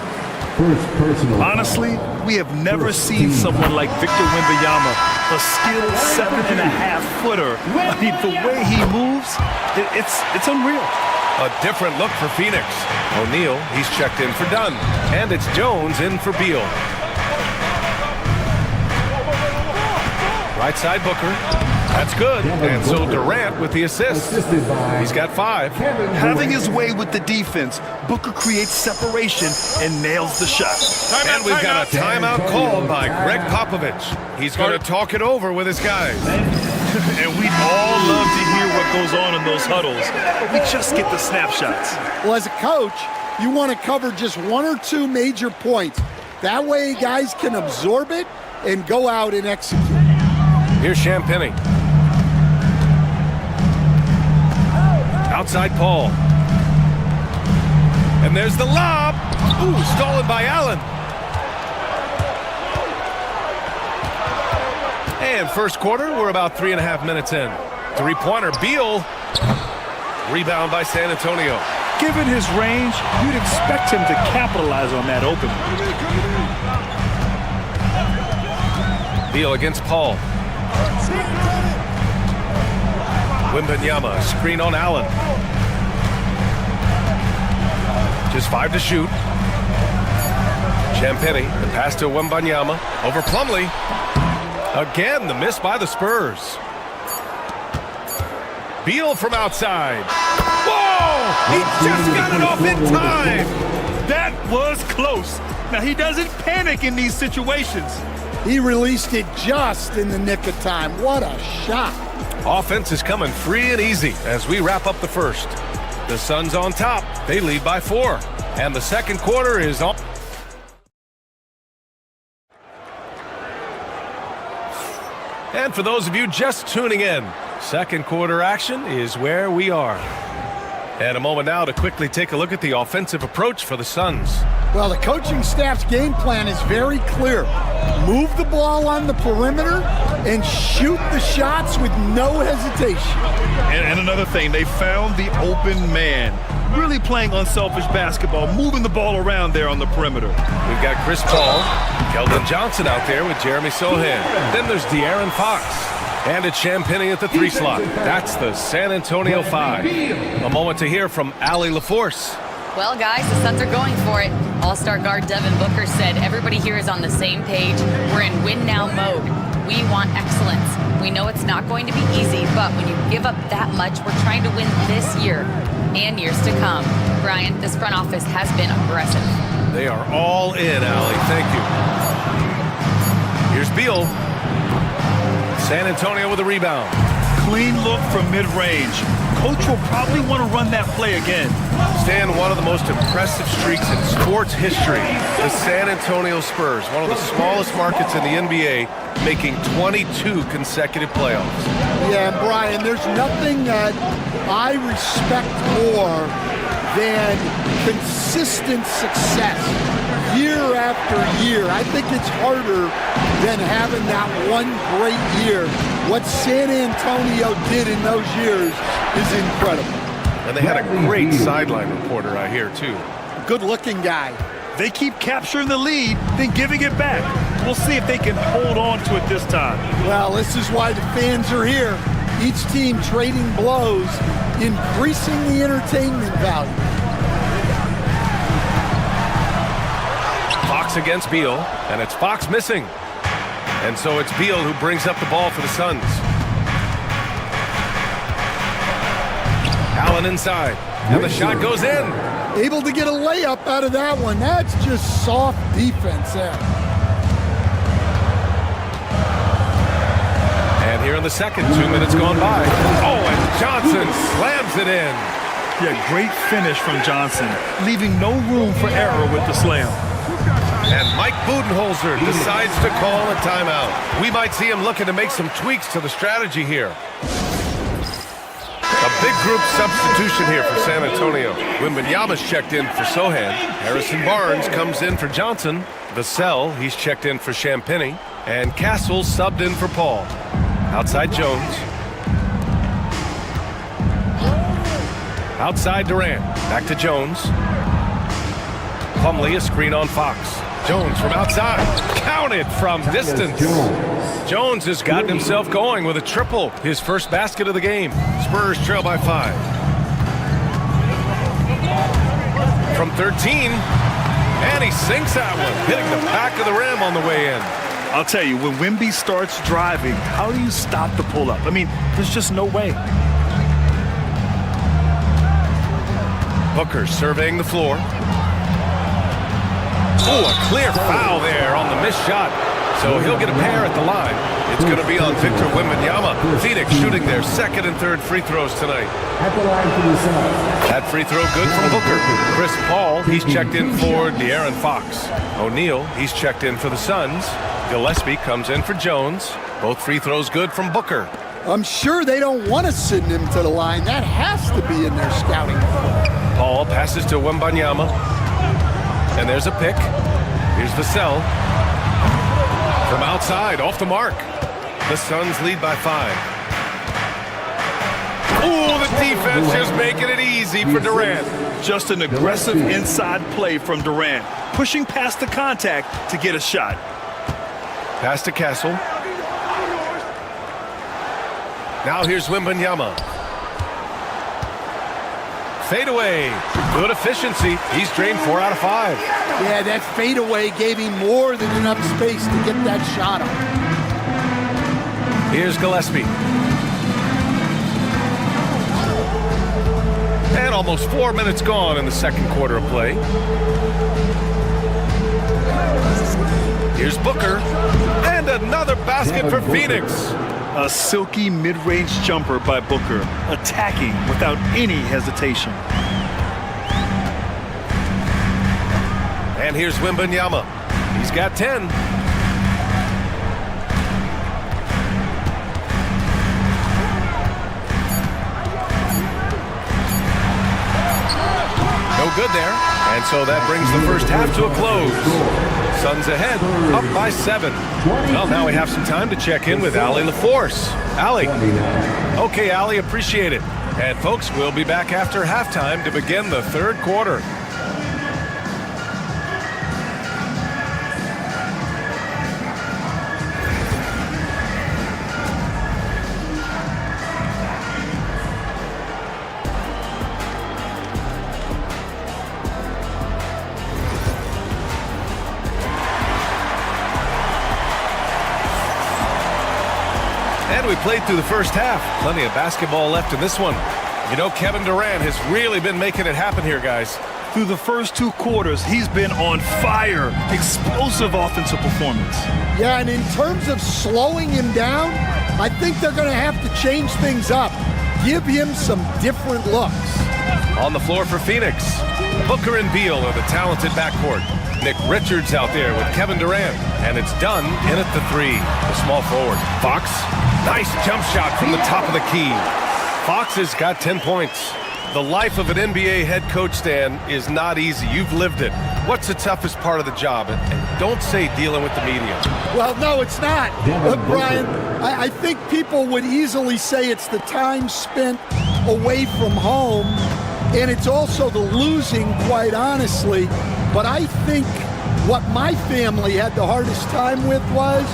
Honestly, we have never seen someone like Victor Wembanyama, a skilled 7.5-footer. I mean, the way he moves, it's unreal. A different look for Phoenix. O'Neal, he's checked in for Dunn. And it's Jones in for Beal. Right side Booker. That's good. And so Durant with the assist. He's got 5. Having his way with the defense, Booker creates separation and nails the shot. And we've got a timeout called by Greg Popovich. He's going to talk it over with his guys. And we'd all love to hear what goes on in those huddles, but we just get the snapshots. Well, as a coach, you want to cover just 1 or 2 major points. That way guys can absorb it and go out and execute. Here's Champagny. Outside Paul. And there's the lob. Ooh, stolen by Allen. And first quarter, we're about 3.5 minutes in. 3-pointer, Beal. Rebound by San Antonio. Given his range, you'd expect him to capitalize on that opening. Beal against Paul. Wembanyama, screen on Allen. Just 5 to shoot. Champagnie, the pass to Wembanyama. Over Plumlee. Again, the miss by the Spurs. Beal from outside. Whoa! He just got it off in time. That was close. Now, he doesn't panic in these situations. He released it just in the nick of time. What a shot. Offense is coming free and easy as we wrap up the first. The Suns on top. They lead by 4. And the second quarter is on. And for those of you just tuning in, second quarter action is where we are. And a moment now to quickly take a look at the offensive approach for the Suns. Well, the coaching staff's game plan is very clear. Move the ball on the perimeter and shoot the shots with no hesitation. And another thing, they found the open man. Really playing unselfish basketball, moving the ball around there on the perimeter. We've got Chris Paul, Keldon Johnson out there with Jeremy Sohan. Then there's De'Aaron Fox. And it's Champagnie at the 3 slot. That's the San Antonio 5. A moment to hear from Allie LaForce. Well, guys, the Suns are going for it. All-star guard Devin Booker said everybody here is on the same page. We're in win-now mode. We want excellence. We know it's not going to be easy, but when you give up that much, we're trying to win this year and years to come. Brian, this front office has been aggressive. They are all in, Allie. Thank you. Here's Beal. San Antonio with a rebound. Clean look from mid-range. Coach will probably want to run that play again. Stan, one of the most impressive streaks in sports history. The San Antonio Spurs, one of the smallest markets in the NBA, making 22 consecutive playoffs. Yeah, and Brian, there's nothing that I respect more than consistent success year after year. I think it's harder than having that one great year. What San Antonio did in those years is incredible. And they had a great sideline reporter, I hear, too. Good-looking guy. They keep capturing the lead, then giving it back. We'll see if they can hold on to it this time. Well, this is why the fans are here. Each team trading blows, increasing the entertainment value. Fox against Beal, and it's Fox missing. And so it's Beal who brings up the ball for the Suns. Allen inside, and the shot goes in. Able to get a layup out of that one. That's just soft defense there. And here in the second, 2 minutes gone by. Oh, and Johnson slams it in. Yeah, great finish from Johnson, leaving no room for error with the slam. And Mike Budenholzer decides to call a timeout. We might see him looking to make some tweaks to the strategy here. A big group substitution here for San Antonio. Wembanyama's checked in for Sohan. Harrison Barnes comes in for Johnson. Vassell, he's checked in for Champagnie. And Castle subbed in for Paul. Outside Jones. Outside Durant. Back to Jones. Plumlee, a screen on Fox. Jones from outside. Counted from distance. Jones has gotten himself going with a triple. His first basket of the game. Spurs trail by 5. From 13. And he sinks that one. Hitting the back of the rim on the way in. I'll tell you, when Wemby starts driving, how do you stop the pull-up? I mean, there's just no way. Booker surveying the floor. Oh, a clear foul there on the missed shot. So he'll get a pair at the line. It's going to be on Victor Wembanyama. Phoenix shooting their second and third free throws tonight. That free throw good from Booker. Chris Paul, he's checked in for De'Aaron Fox. O'Neal, he's checked in for the Suns. Gillespie comes in for Jones. Both free throws good from Booker. I'm sure they don't want to send him to the line. That has to be in their scouting. Paul passes to Wembanyama. And there's a pick. Here's Vassell. From outside, off the mark. The Suns lead by 5. Oh, the defense just making it easy for Durant. Just an aggressive inside play from Durant, pushing past the contact to get a shot. Pass to Castle. Now here's Wembanyama. Fadeaway. Good efficiency. He's drained 4 out of 5. Yeah, that fadeaway gave him more than enough space to get that shot up. Here's Gillespie. And almost 4 minutes gone in the second quarter of play. Here's Booker. And another basket for Phoenix. A silky mid-range jumper by Booker, attacking without any hesitation. And here's Wembanyama. He's got 10. No good there. And so that brings the first half to a close. Suns ahead, up by 7. Well, now we have some time to check in with Allie LaForce. Allie. Okay, Allie, appreciate it. And folks, we'll be back after halftime to begin the third quarter. And we played through the first half. Plenty of basketball left in this one. You know, Kevin Durant has really been making it happen here, guys. Through the first 2 quarters, he's been on fire. Explosive offensive performance. Yeah, and in terms of slowing him down, I think they're going to have to change things up. Give him some different looks. On the floor for Phoenix, Booker and Beal are the talented backcourt. Nick Richards out there with Kevin Durant. And it's done in at the 3. The small forward, Fox. Nice jump shot from the top of the key. Fox has got 10 points. The life of an NBA head coach, Stan, is not easy. You've lived it. What's the toughest part of the job? And don't say dealing with the media. Well, no, it's not. Look, Brian, I think people would easily say it's the time spent away from home, and it's also the losing, quite honestly. But I think what my family had the hardest time with was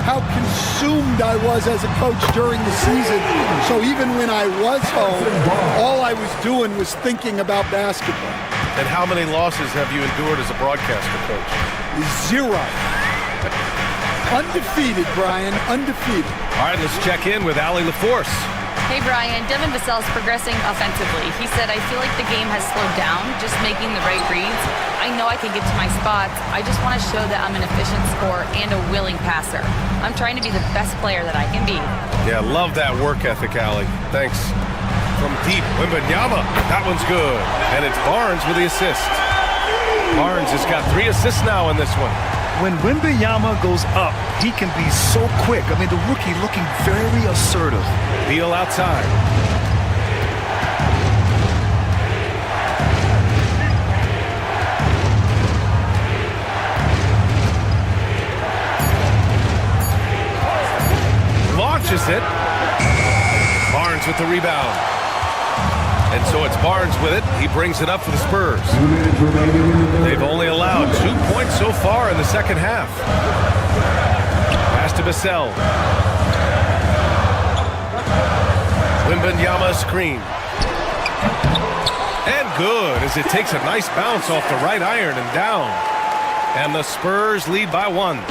how consumed I was as a coach during the season. So even when I was home, all I was doing was thinking about basketball. And how many losses have you endured as a broadcaster, coach? 0. Undefeated, Brian, undefeated. All right, let's check in with Allie LaForce. Hey, Brian, Devin Vassell's progressing offensively. He said, I feel like the game has slowed down, just making the right reads. I know I can get to my spots. I just want to show that I'm an efficient scorer and a willing passer. I'm trying to be the best player that I can be. Yeah, love that work ethic, Allie. Thanks. From deep, Wembanyama. That one's good. And it's Barnes with the assist. Barnes has got 3 assists now in this one. When Wembanyama goes up, he can be so quick. I mean, the rookie looking very assertive. Beal outside. Launches it. Barnes with the rebound. And so it's Barnes with it. He brings it up for the Spurs. They've only allowed 2 points so far in the second half. Pass to Vassell. Wembanyama screen. And good as it takes a nice bounce off the right iron and down. And the Spurs lead by 1.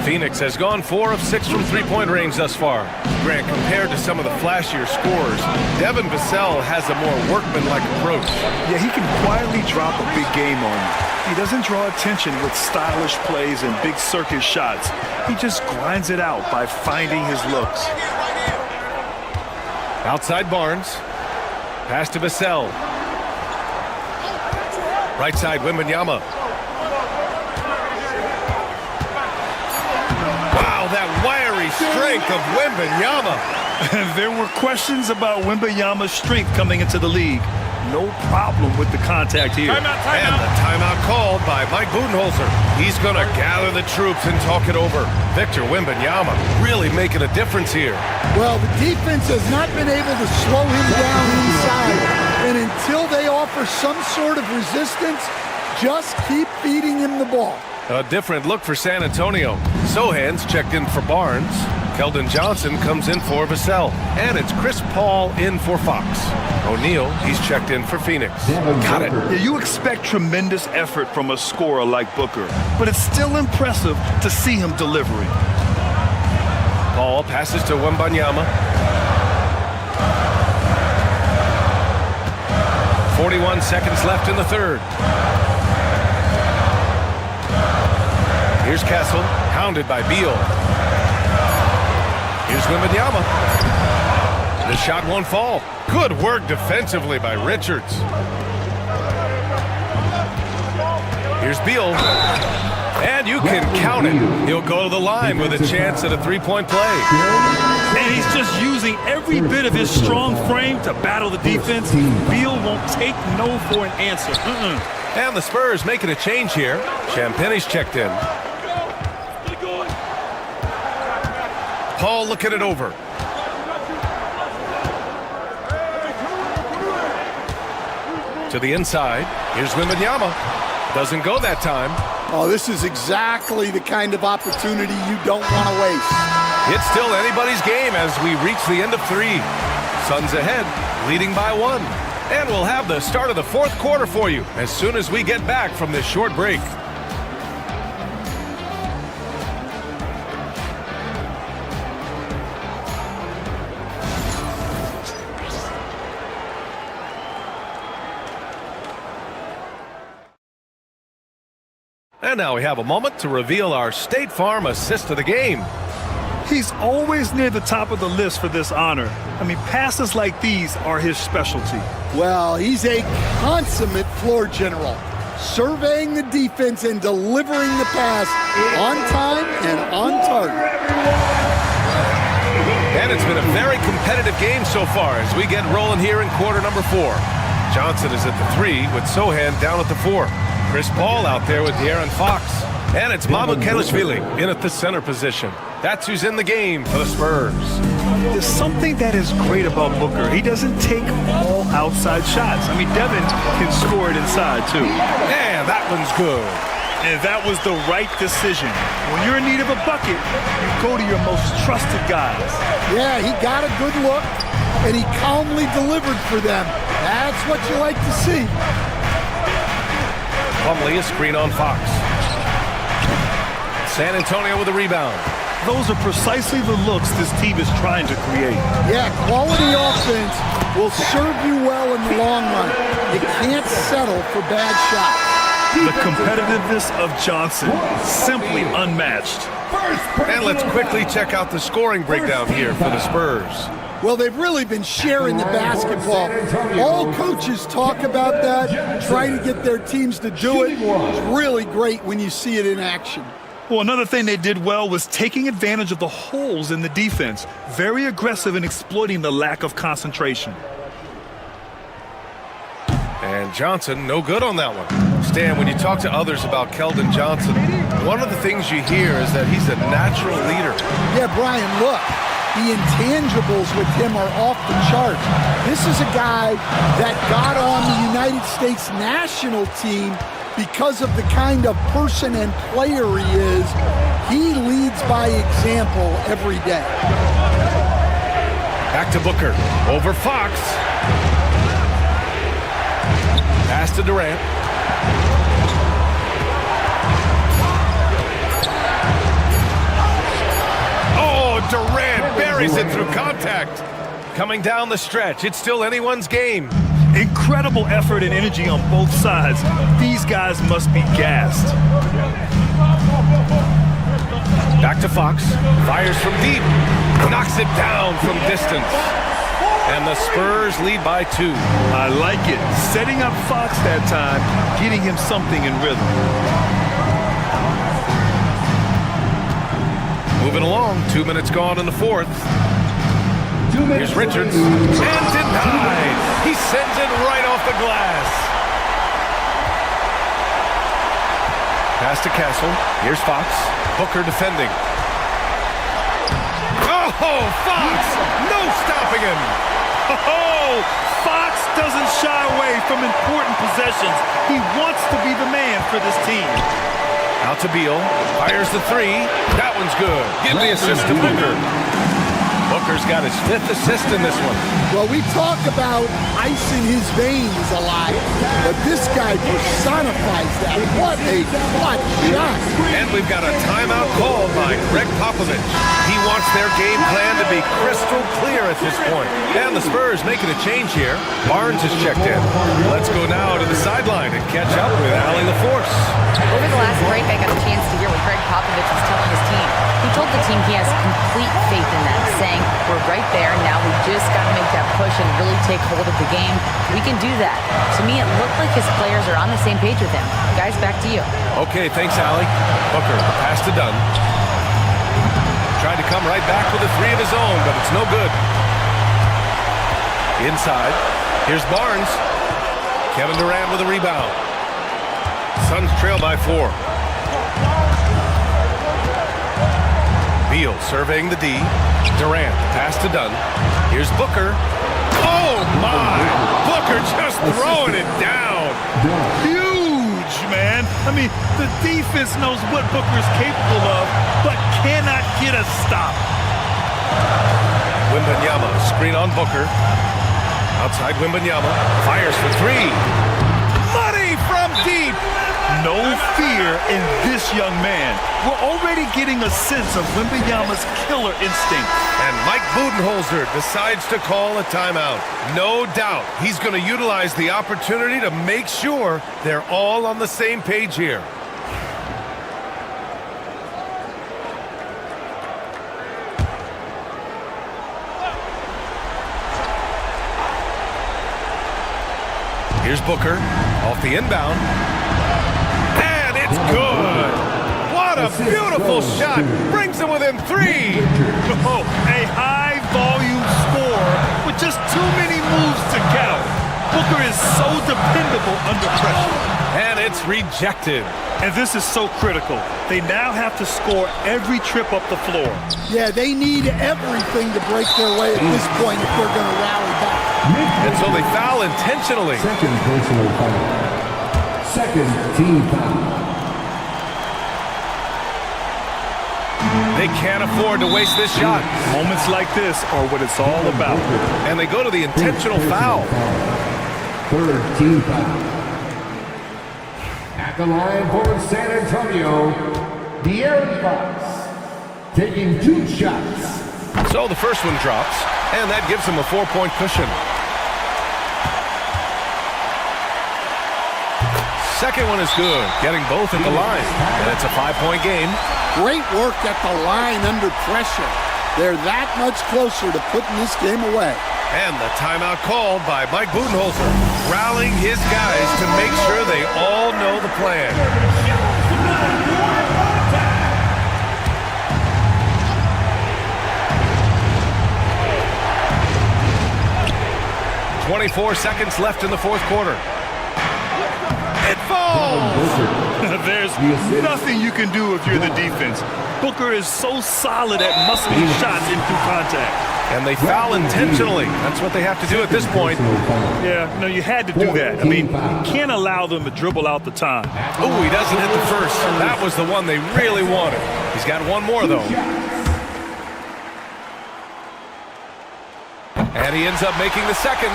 Phoenix has gone 4 of 6 from three-point range thus far. Grant, compared to some of the flashier scores, Devin Vassell has a more workmanlike approach. Yeah, he can quietly drop a big game on you. He doesn't draw attention with stylish plays and big circus shots. He just grinds it out by finding his looks. Outside Barnes. Pass to Vassell. Right side Wembanyama. That wiry strength of Wembanyama. There were questions about Wembanyama's strength coming into the league. No problem with the contact here. And the timeout called by Mike Budenholzer. He's going to gather the troops and talk it over. Victor Wembanyama really making a difference here. Well, the defense has not been able to slow him down inside. And until they offer some sort of resistance, just keep feeding him the ball. A different look for San Antonio. Sohan's checked in for Barnes. Keldon Johnson comes in for Vassell. And it's Chris Paul in for Fox. O'Neal, he's checked in for Phoenix. Got it. Yeah, you expect tremendous effort from a scorer like Booker, but it's still impressive to see him delivering. Paul passes to Wembanyama. 41 seconds left in the third. Here's Castle, hounded by Beal. Here's Wembanyama. The shot won't fall. Good work defensively by Richards. Here's Beal. And you can count it. He'll go to the line with a chance at a three-point play. And he's just using every bit of his strong frame to battle the defense. Beal won't take no for an answer. And the Spurs making a change here. Champagne's checked in. Paul looking it over. To the inside. Here's Wembanyama. Doesn't go that time. Oh, this is exactly the kind of opportunity you don't want to waste. It's still anybody's game as we reach the end of 3. Suns ahead, leading by 1. And we'll have the start of the fourth quarter for you as soon as we get back from this short break. And now we have a moment to reveal our State Farm assist of the game. He's always near the top of the list for this honor. I mean, passes like these are his specialty. Well, he's a consummate floor general, surveying the defense and delivering the pass on time and on target. And it's been a very competitive game so far as we get rolling here in quarter number 4. Johnson is at the 3 with Sohan down at the 4. Chris Paul out there with De'Aaron Fox. And it's Mamukelashvili in at the center position. That's who's in the game for the Spurs. There's something that is great about Booker. He doesn't take all outside shots. I mean, Devin can score it inside, too. Yeah, that one's good. And that was the right decision. When you're in need of a bucket, you go to your most trusted guys. Yeah, he got a good look, and he calmly delivered for them. That's what you like to see. Plumlee, a screen on Fox. San Antonio with a rebound. Those are precisely the looks this team is trying to create. Yeah, quality offense will serve you well in the long run. You can't settle for bad shots. The competitiveness of Johnson, simply unmatched. And let's quickly check out the scoring breakdown here for the Spurs. Well, they've really been sharing the basketball. All coaches talk about that, trying to get their teams to do it. It's really great when you see it in action. Well, another thing they did well was taking advantage of the holes in the defense. Very aggressive in exploiting the lack of concentration. And Johnson, no good on that one. Stan, when you talk to others about Keldon Johnson, one of the things you hear is that he's a natural leader. Yeah, Brian, look. The intangibles with him are off the charts. This is a guy that got on the United States national team because of the kind of person and player he is. He leads by example every day. Back to Booker. Over Fox. Pass to Durant. Durant buries it through contact. Coming down the stretch, it's still anyone's game. Incredible effort and energy on both sides. These guys must be gassed. Back to Fox. Fires from deep. Knocks it down from distance. And the Spurs lead by 2. I like it. Setting up Fox that time, getting him something in rhythm. Moving along, 2 minutes gone in the fourth. Here's Richards, and denied. He sends it right off the glass. Pass to Castle. Here's Fox. Booker defending. Oh, Fox! No stopping him. Oh, Fox doesn't shy away from important possessions. He wants to be the man for this team. Out to Beal, fires the 3. That one's good. Give the assist to Booker. Booker's got his 5th assist in this one. Well, we talk about icing his veins alive, but this guy personifies that. What a clutch shot. And we've got a timeout called by Greg Popovich. He wants their game plan to be crystal clear at this point. And the Spurs making a change here. Barnes is checked in. Let's go now to the sideline and catch up with Allie LaForce. Over the last break, I got a chance to hear what Greg Popovich was telling his team. He told the team he has complete faith in them, saying, we're right there, now we just got to make that push and really take hold of the game. We can do that. To me, it looked like his players are on the same page with him. Guys, back to you. Okay, thanks, Allie. Booker, pass to Dunn. Tried to come right back with a 3 of his own, but it's no good. Inside, here's Barnes. Kevin Durant with a rebound. Suns trail by 4. Beal surveying the D. Durant, pass to Dunn. Here's Booker. Oh, my! Booker just throwing it down. Huge, man. I mean, the defense knows what Booker's capable of, but cannot get a stop. Wembanyama, screen on Booker. Outside Wembanyama, fires for 3. Money from deep. No fear in this young man. We're already getting a sense of Wembanyama's killer instinct. And Mike Budenholzer decides to call a timeout. No doubt he's going to utilize the opportunity to make sure they're all on the same page here. Here's Booker off the inbound. And it's good. What a beautiful shot. Brings them within 3. Oh, a high-volume score with just too many moves to count. Booker is so dependable under pressure. And it's rejected. And this is so critical. They now have to score every trip up the floor. Yeah, they need everything to break their way at this point if they're going to rally back. And so they foul intentionally. Second personal foul. Second team foul. They can't afford to waste this shot. Moments like this are what it's all about. And they go to the intentional foul. Third team foul. At the line for San Antonio, De'Aaron Fox taking 2 shots. So the first one drops, and that gives him a 4-point cushion. Second one is good, getting both at the line. And it's a 5-point game. Great work at the line under pressure. They're that much closer to putting this game away. And the timeout called by Mike Budenholzer, rallying his guys to make sure they all know the plan. 24 seconds left in the fourth quarter. It falls! There's nothing you can do if you're the defense. Booker is so solid at muscling shots in through contact. And they foul intentionally. That's what they have to do at this point. Yeah, no, you had to do that. I mean, you can't allow them to dribble out the time. Oh, he doesn't hit the first. That was the one they really wanted. He's got one more, though. And he ends up making the second,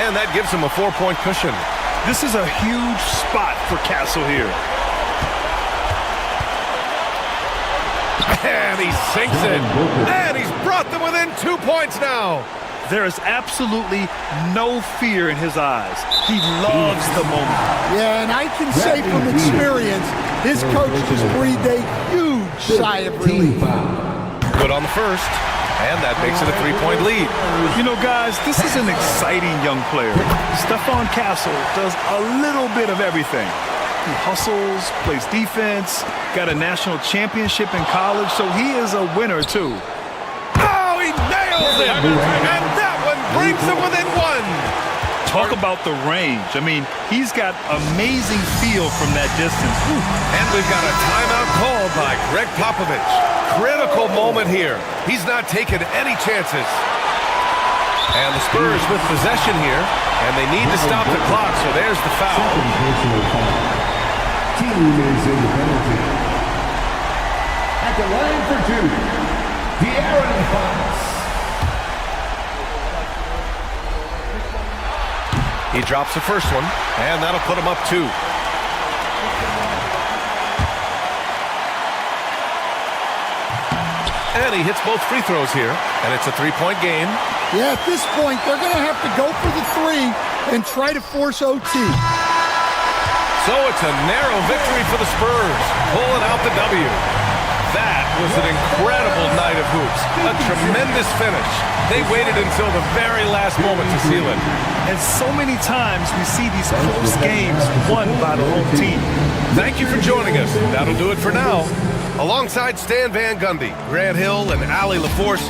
and that gives him a 4-point cushion. This is a huge spot for Castle here. And he sinks it. And he's brought them within 2 points now. There is absolutely no fear in his eyes. He loves the moment. Yeah, and I can say from experience, his coach just breathed a huge sigh of relief. Good on the first. And that makes it a 3-point lead. You know, guys, this is an exciting young player. Stephon Castle does a little bit of everything. He hustles, plays defense, got a national championship in college, so he is a winner, too. Oh, he nails it! And that one brings him within 1. Talk about the range. I mean, he's got amazing feel from that distance. And we've got a timeout called by Greg Popovich. Critical moment here. He's not taking any chances. And the Spurs with possession here, and they need to stop the clock, so there's the foul. Team is in the penalty. At the line for 2, De'Aaron Fox. He drops the first one, and that'll put him up 2. And he hits both free throws here, and it's a 3-point game. Yeah, at this point, they're going to have to go for the 3 and try to force OT. So it's a narrow victory for the Spurs, pulling out the W. That was an incredible night of hoops. A tremendous finish. They waited until the very last moment to seal it. And so many times we see these close games won by the home team. Thank you for joining us. That'll do it for now. Alongside Stan Van Gundy, Grant Hill, and Ali LaForce,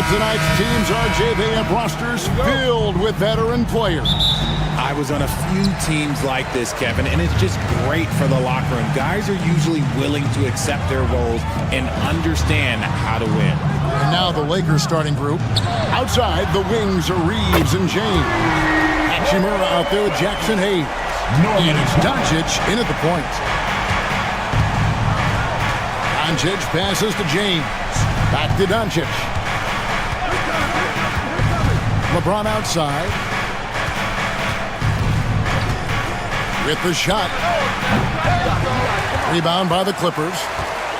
at tonight's teams, RJ, they have rosters filled with veteran players. I was on a few teams like this, Kevin, and it's just great for the locker room. Guys are usually willing to accept their roles and understand how to win. And now the Lakers starting group. Outside, the wings are Reeves and James. Hachimura out there with Jackson Hayes. And it's Doncic in at the point. Doncic passes to James. Back to Doncic. LeBron outside. With the shot. Rebound by the Clippers.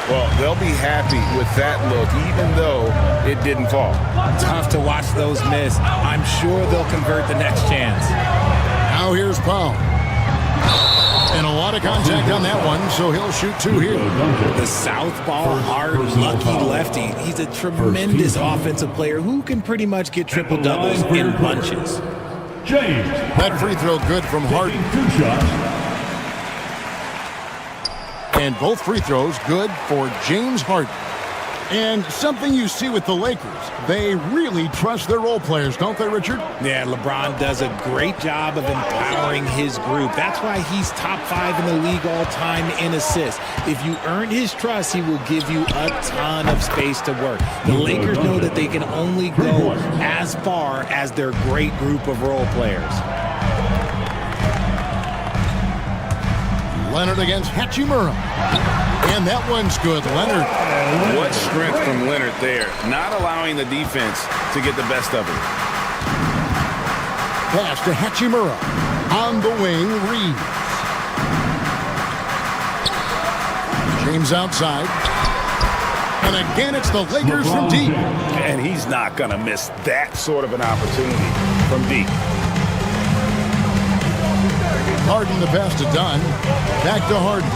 Well, they'll be happy with that look, even though it didn't fall. Tough to watch those miss. I'm sure they'll convert the next chance. Now here's Powell. And a lot of contact on that one, so he'll shoot 2 here. The southpaw, hard, lucky lefty. He's a tremendous offensive player who can pretty much get triple-doubles in bunches. James. That free throw good from Harden. 2 shots. And both free throws good for James Harden. And something you see with the Lakers, they really trust their role players, don't they, Richard? Yeah, LeBron does a great job of empowering his group. That's why he's top 5 in the league all time in assists. If you earn his trust, he will give you a ton of space to work. The Lakers know that they can only go as far as their great group of role players. Leonard against Hachimura. And that one's good, Leonard. What strength from Leonard there, not allowing the defense to get the best of it. Pass to Hachimura. On the wing, Reeves. James outside. And again, it's the Lakers from deep. And he's not going to miss that sort of an opportunity from deep. Harden the pass to Dunn. Back to Harden.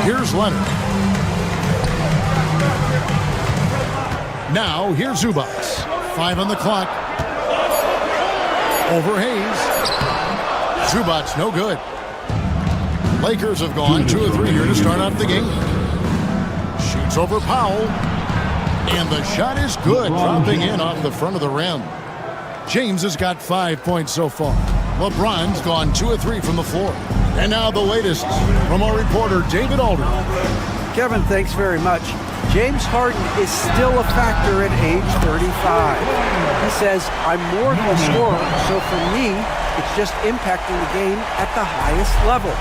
Here's Leonard. Now, here's Zubac. 5 on the clock. Over Hayes. Zubac, no good. Lakers have gone 2 of 3 here to start off the game. Shoots over Powell. And the shot is good, dropping in off the front of the rim. James has got 5 points so far. LeBron's gone 2 of 3 from the floor. And now the latest from our reporter, David Alder. Kevin, thanks very much. James Harden is still a factor at age 35. He says, I'm more than a scorer, so for me, it's just impacting the game at the highest level.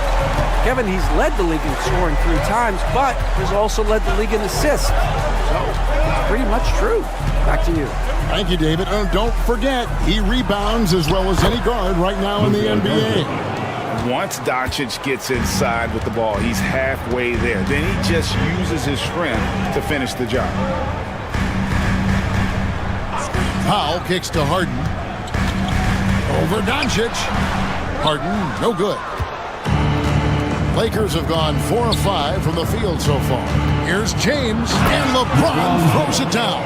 Kevin, he's led the league in scoring 3 times, but has also led the league in assists. So, it's pretty much true. Back to you. Thank you, David. Don't forget, he rebounds as well as any guard right now in the NBA. Once Doncic gets inside with the ball, he's halfway there. Then he just uses his strength to finish the job. Powell kicks to Harden. Over Doncic. Harden, no good. Lakers have gone 4 of 5 from the field so far. Here's James, and LeBron throws it down.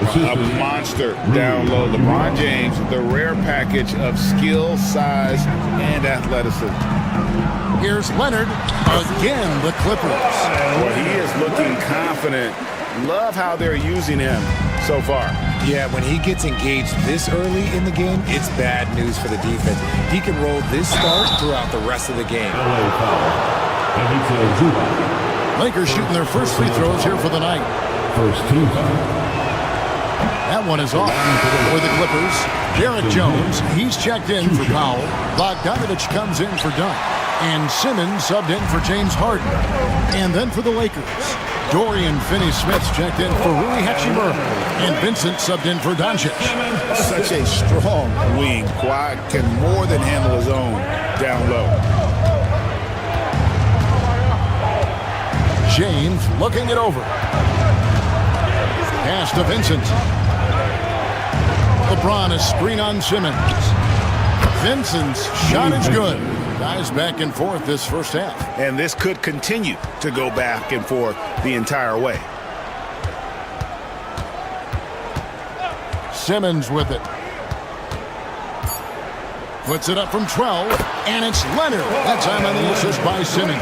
A monster down low. LeBron James, the rare package of skill, size, and athleticism. Here's Leonard. Again, the Clippers. Well, he is looking confident. Love how they're using him so far. Yeah, when he gets engaged this early in the game, it's bad news for the defense. He can roll this start throughout the rest of the game. Lakers shooting their first free throws here for the night. First team. That one is off for the Clippers. Derek Jones, he's checked in for Powell. Bogdanovich comes in for Dunn. And Simmons subbed in for James Harden. And then for the Lakers, Dorian Finney-Smith checked in for Rui Hachimura. And Vincent subbed in for Doncic. Such a strong wing. Kawhi can more than handle his own down low. James looking it over. Pass to Vincent. LeBron a screen on Simmons. Vincent's shot is good. Guys back and forth this first half. And this could continue to go back and forth the entire way. Simmons with it. Puts it up from 12, and it's Leonard. That time on the assist by Simmons.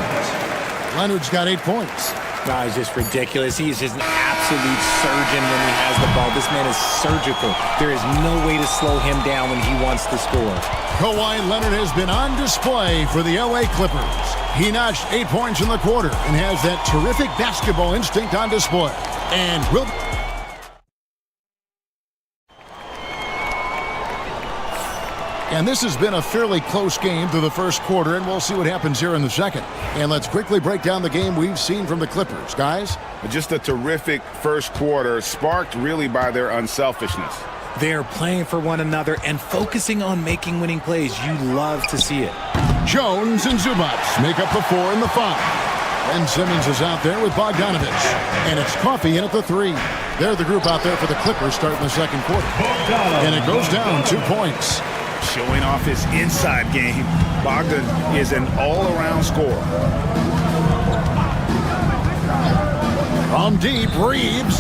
Leonard's got 8 points. He's just ridiculous. He's just an absolute absolute surgeon when he has the ball. This man is surgical. There is no way to slow him down when he wants to score. Kawhi Leonard has been on display for the LA Clippers. He notched 8 points in the quarter and has that terrific basketball instinct on display. And will... And this has been a fairly close game through the first quarter, and we'll see what happens here in the second. And let's quickly break down the game we've seen from the Clippers. Guys? Just a terrific first quarter, sparked really by their unselfishness. They're playing for one another and focusing on making winning plays. You love to see it. Jones and Zubac make up the 4 and the 5. And Simmons is out there with Bogdanovich. And it's Coffey in at the 3. They're the group out there for the Clippers starting the second quarter. And it goes down 2 points. Showing off his inside game, Bogdan is an all-around scorer. From deep, Reeves.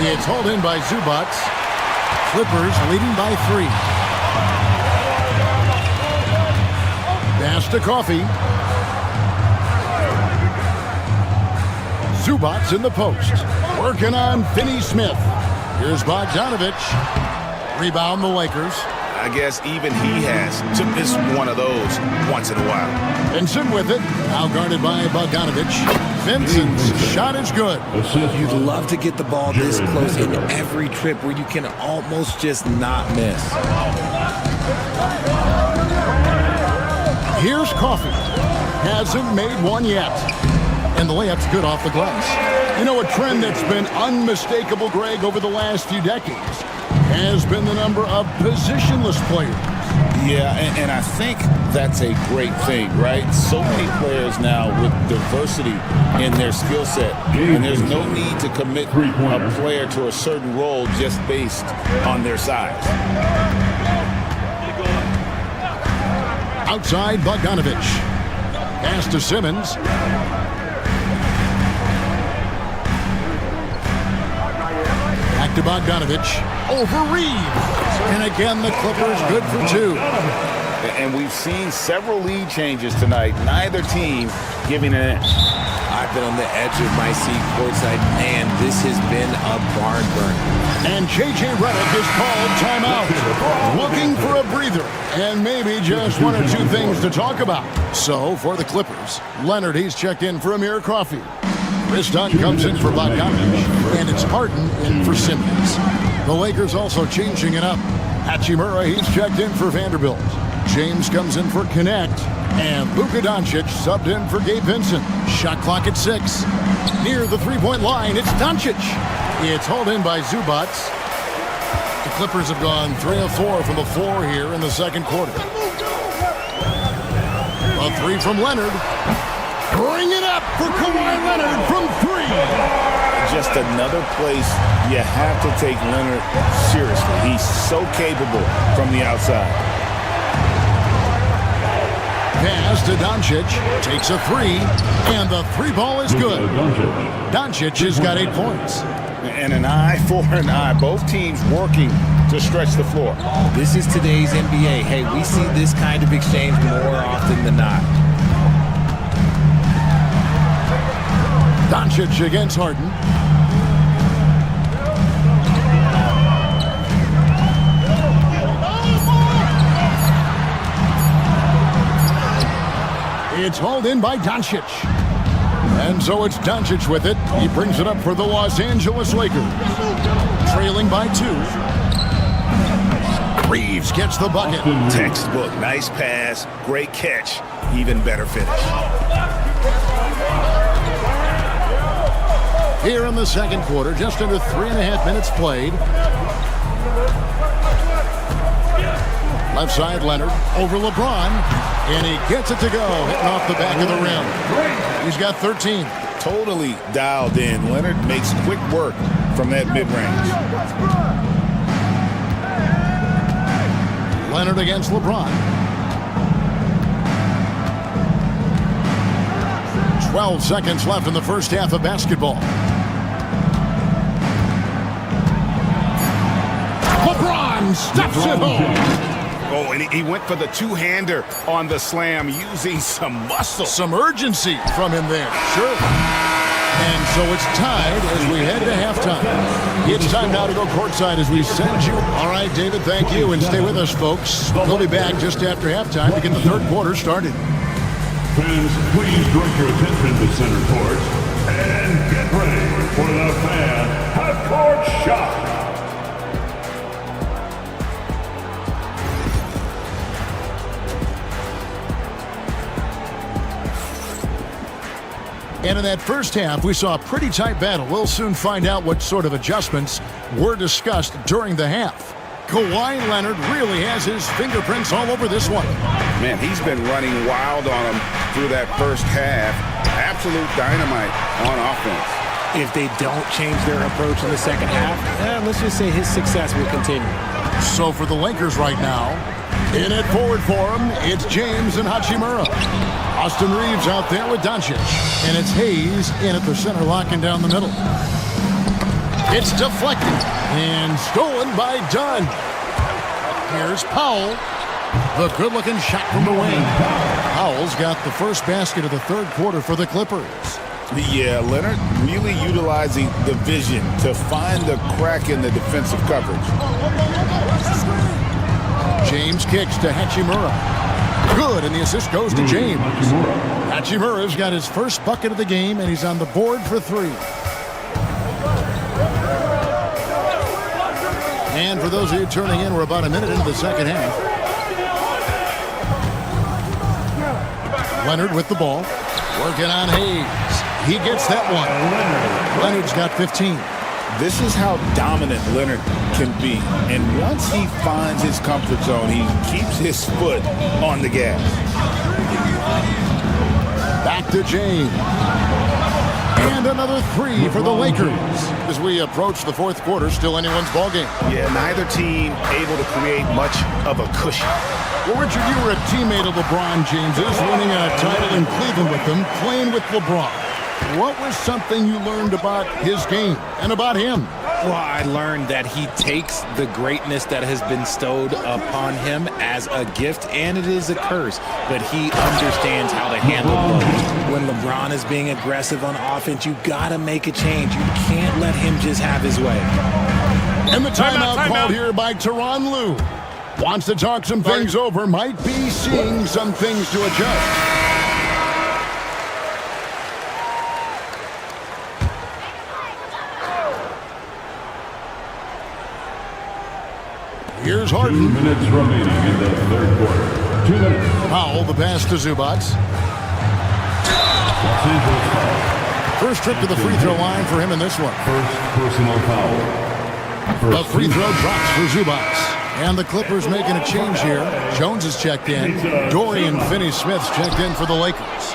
It's hauled in by Zubac. Clippers leading by 3. Pass to Coffey. Zubac in the post. Working on Finney Smith. Here's Bogdanovich. Rebound the Lakers. I guess even he has to miss one of those once in a while. Vincent with it. Now guarded by Bogdanovich. Vincent's shot is good. You'd love to get the ball this close in every trip where you can almost just not miss. Here's Coffey. Hasn't made one yet. And the layup's good off the glass. You know, a trend that's been unmistakable, Greg, over the last few decades has been the number of positionless players. Yeah, and I think that's a great thing, right? So many players now with diversity in their skill set, and there's no need to commit a player to a certain role just based on their size. Outside, Bogdanovich. Pass to Simmons. Back to Bogdanovich. Over Reeves. And again, the Clippers good for 2. And we've seen several lead changes tonight. Neither team giving an inch. I've been on the edge of my seat courtside, and this has been a barn burner. And J.J. Redick is called timeout. Looking for a breather and maybe just 1 or 2 things to talk about. So, for the Clippers, Leonard, he's checked in for Amir Coffey. Chris Dunn comes in for Bogdanovich, and it's Harden in for Simmons. The Lakers also changing it up. Hachimura, he's checked in for Vanderbilt. James comes in for Connect. And Luka Doncic subbed in for Gabe Vincent. Shot clock at 6. Near the three-point line, it's Doncic. It's hauled in by Zubac. The Clippers have gone 3 of 4 from the floor here in the second quarter. A 3 from Leonard. Bring it up for Kawhi Leonard from 3. Just another place you have to take Leonard seriously. He's so capable from the outside. Pass to Doncic. Takes a 3. And the 3 ball is good. Doncic has got 8 points. And an eye for an eye. Both teams working to stretch the floor. This is today's NBA. Hey, we see this kind of exchange more often than not. Doncic against Harden. It's hauled in by Doncic. And so it's Doncic with it. He brings it up for the Los Angeles Lakers. Trailing by 2. Reeves gets the bucket. Textbook, nice pass, great catch, even better finish. Here in the second quarter, just under 3.5 minutes played. Left side, Leonard over LeBron, and he gets it to go, hitting off the back of the rim. He's got 13. Totally dialed in. Leonard makes quick work from that mid-range. Leonard against LeBron. 12 seconds left in the first half of basketball. LeBron stuffs it home. Oh, and he went for the two-hander on the slam, using some muscle. Some urgency from him there. Sure. And so it's tied as we head to halftime. It's time now to go courtside as we send you. All right, David, thank you, and stay with us, folks. We'll be back just after halftime to get the third quarter started. Fans, please direct your attention to center court and get ready for the fan half-court shot. And in that first half, we saw a pretty tight battle. We'll soon find out what sort of adjustments were discussed during the half. Kawhi Leonard really has his fingerprints all over this one. Man, he's been running wild on him through that first half. Absolute dynamite on offense. If they don't change their approach in the second half, let's just say his success will continue. So for the Lakers right now, in it forward for him, it's James and Hachimura. Austin Reeves out there with Doncic. And it's Hayes in at the center, locking down the middle. It's deflected and stolen by Dunn. Here's Powell. The good-looking shot from the wing. Powell's got the first basket of the third quarter for the Clippers. Yeah, Leonard really utilizing the vision to find the crack in the defensive coverage. James kicks to Hachimura. Good, and the assist goes to James. Hachimura's got his first bucket of the game, and he's on the board for three. And for those of you turning in, we're about a minute into the second half. Leonard with the ball. Working on Hayes. He gets that one. Leonard's got 15. This is how dominant Leonard can be. And once he finds his comfort zone, he keeps his foot on the gas. Back to James. And another three for the Lakers. As we approach the fourth quarter, still anyone's ballgame. Yeah, neither team able to create much of a cushion. Well, Richard, you were a teammate of LeBron James's, winning a title in Cleveland with him, playing with LeBron. What was something you learned about his game and about him? Well, I learned that he takes the greatness that has been bestowed upon him as a gift, and it is a curse, but he understands how to handle both. When LeBron is being aggressive on offense, you got to make a change. You can't let him just have his way. And the timeout called here by Tyronn Lue. Wants to talk some things over, might be seeing some things to adjust. Here's Harden. 2 minutes remaining in the third quarter. 2 minutes. Powell, the pass to Zubac. First trip to the free throw line for him in this one. First personal foul. The free throw drops for Zubac. And the Clippers making a change here. Jones is checked in. Dorian Finney-Smith's checked in for the Lakers.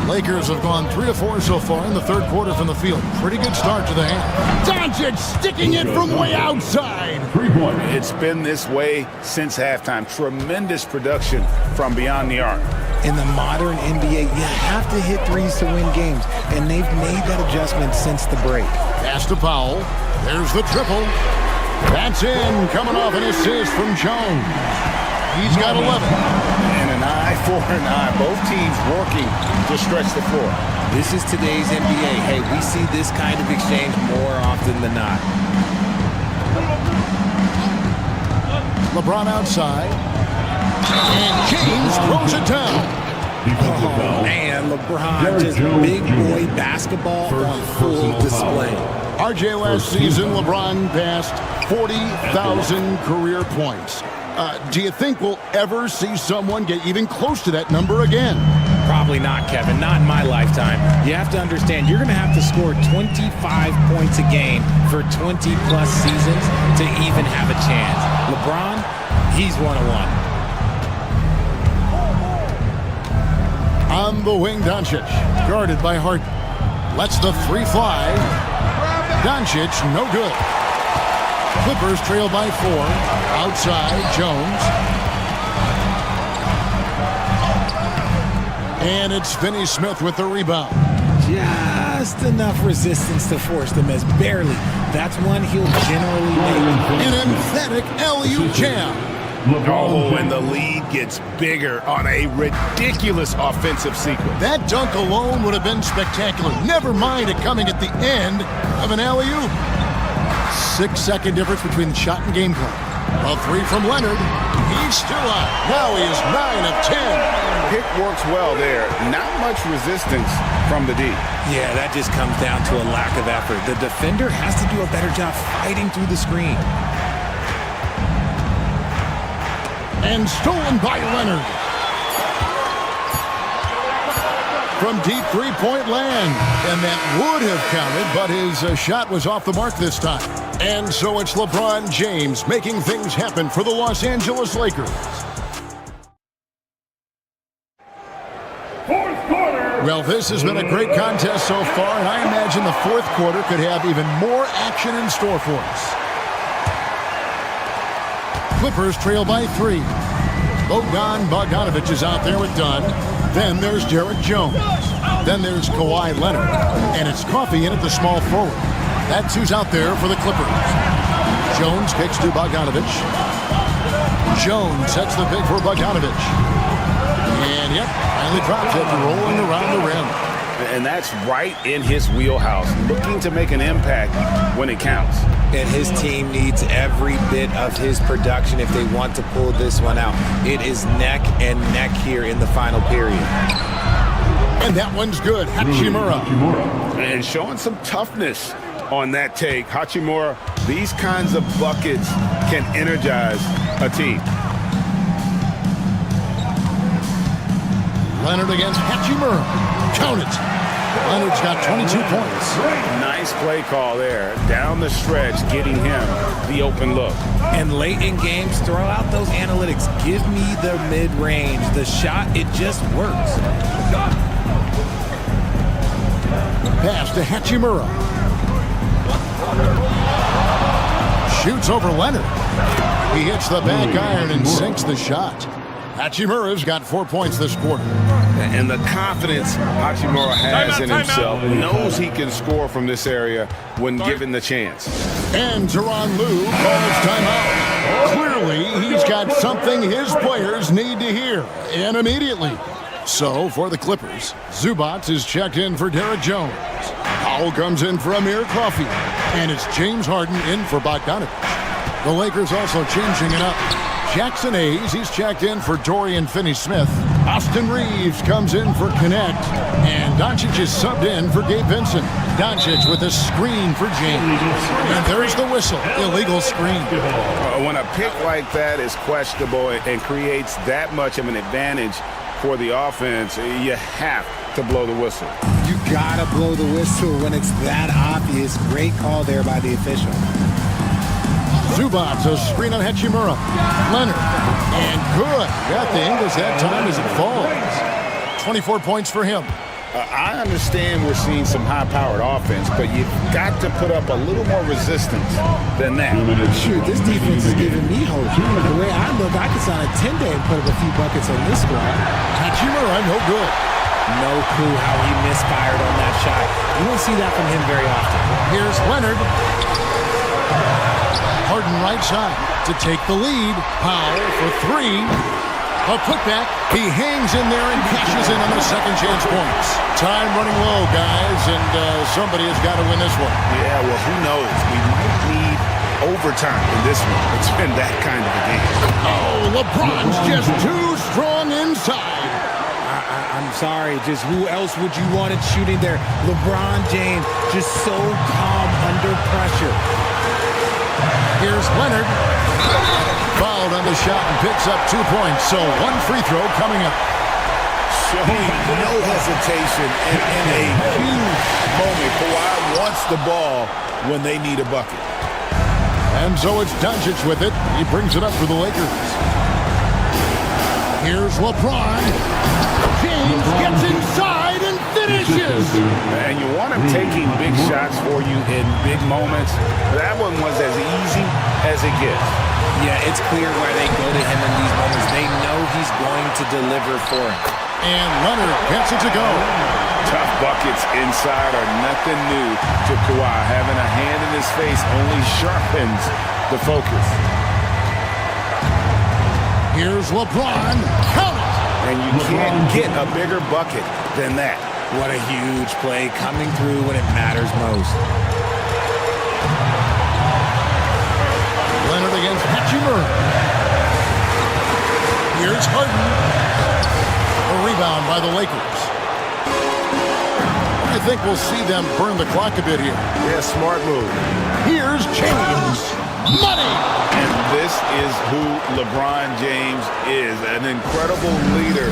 Lakers have gone 3 of 4 so far in the third quarter from the field. Pretty good start to the half. Doncic sticking it from way outside. 3 points. It's been this way since halftime. Tremendous production from beyond the arc. In the modern NBA, you have to hit threes to win games, and they've made that adjustment since the break. Pass to Powell. There's the triple. That's in. Coming off an assist from Jones. He's got 11. And an eye for an eye. Both teams working to stretch the floor. This is today's NBA. Hey, we see this kind of exchange more often than not. LeBron outside. And James throws it down. Oh, man, LeBron just big boy basketball on full display. RJ, last season, LeBron passed 40,000 career points. Do you think we'll ever see someone get even close to that number again? Probably not, Kevin. Not in my lifetime. You have to understand, you're going to have to score 25 points a game for 20-plus seasons to even have a chance. LeBron, he's one-of-one. On the wing, Doncic, guarded by Harden. Lets the three fly. Doncic, no good. Clippers trail by 4. Outside, Jones. And it's Finney-Smith with the rebound. Just enough resistance to force the miss. Barely. That's one he'll generally make. An emphatic LU jam. Oh, and the lead gets bigger on a ridiculous offensive sequence. That dunk alone would have been spectacular. Never mind it coming at the end of an alley-oop. 6-second difference between the shot and game clock. A three from Leonard. He's still out. Now he is 9 of 10. Pick works well there. Not much resistance from the D. Yeah, that just comes down to a lack of effort. The defender has to do a better job fighting through the screen. And stolen by Leonard. From deep three-point land. And that would have counted, but his shot was off the mark this time. And so it's LeBron James making things happen for the Los Angeles Lakers. Fourth quarter. Well, this has been a great contest so far, and I imagine the fourth quarter could have even more action in store for us. Clippers trail by 3. Bogdanovich is out there with Dunn. Then there's Derek Jones. Then there's Kawhi Leonard. And it's Coffey in at the small forward. That's who's out there for the Clippers. Jones kicks to Bogdanovich. Jones sets the pick for Bogdanovich. And yep, finally drops it, rolling around the rim. And that's right in his wheelhouse, looking to make an impact when it counts. And his team needs every bit of his production if they want to pull this one out. It is neck and neck here in the final period. And that one's good. Hachimura. And showing some toughness on that take. Hachimura, these kinds of buckets can energize a team. Leonard against Hachimura. Count it. Leonard's got 22 points. Nice play call there. Down the stretch, getting him the open look. And late in games, throw out those analytics. Give me the mid-range. The shot, it just works. Pass to Hachimura. Shoots over Leonard. He hits the back iron and sinks the shot. Hachimura's got 4 points this quarter. And the confidence Hachimura has in himself, knows he can score from this area when given the chance. And Tyronn Lue calls timeout. Clearly, he's got something his players need to hear, and immediately. So, for the Clippers, Zubac is checked in for Derek Jones. Powell comes in for Amir Coffey, and it's James Harden in for Bogdanovich. The Lakers also changing it up. Jackson Hayes, he's checked in for Dorian Finney-Smith. Austin Reeves comes in for Connect. And Doncic is subbed in for Gabe Vincent. Doncic with a screen for James. And there's the whistle. Illegal screen. When a pick like that is questionable and creates that much of an advantage for the offense, you have to blow the whistle. You gotta blow the whistle when it's that obvious. Great call there by the official. Zubac, a screen on Hachimura. Leonard, and good. Got the Ingles that time as it falls. 24 points for him. I understand we're seeing some high-powered offense, but you've got to put up a little more resistance than that. Shoot, this defense is giving me hope. The way I look, I could sign a 10-day and put up a few buckets on this squad. Hachimura, no good. No clue how he misfired on that shot. You don't see that from him very often. Here's Leonard. Harden right side to take the lead. Powell for 3. A putback. He hangs in there and cashes in on the second chance points. Time running low, guys, and somebody has got to win this one. Yeah, well, who knows? We might need overtime in this one. It's been that kind of a game. Oh, LeBron's just too strong inside. I'm sorry, just who else would you want it shooting there? LeBron James, just so calm under pressure. Here's Leonard. Fouled on the shot and picks up 2 points. So one free throw coming up. Showing no hesitation in a huge moment. Kawhi wants the ball when they need a bucket. And so it's Doncic with it. He brings it up for the Lakers. Here's LeBron. James gets inside and finishes. And you want him taking big shots for you in big moments. That one was as easy as it gets. Yeah, it's clear why they go to him in these moments. They know he's going to deliver for him. And Leonard gets it to go. Tough buckets inside are nothing new to Kawhi. Having a hand in his face only sharpens the focus. Here's LeBron. Count it. And you can't get a bigger bucket than that. What a huge play coming through when it matters most. Leonard against Hachimura. Here's Harden. A rebound by the Lakers. I think we'll see them burn the clock a bit here. Yeah, smart move. Here's James. Money. And this is who LeBron James is. An incredible leader.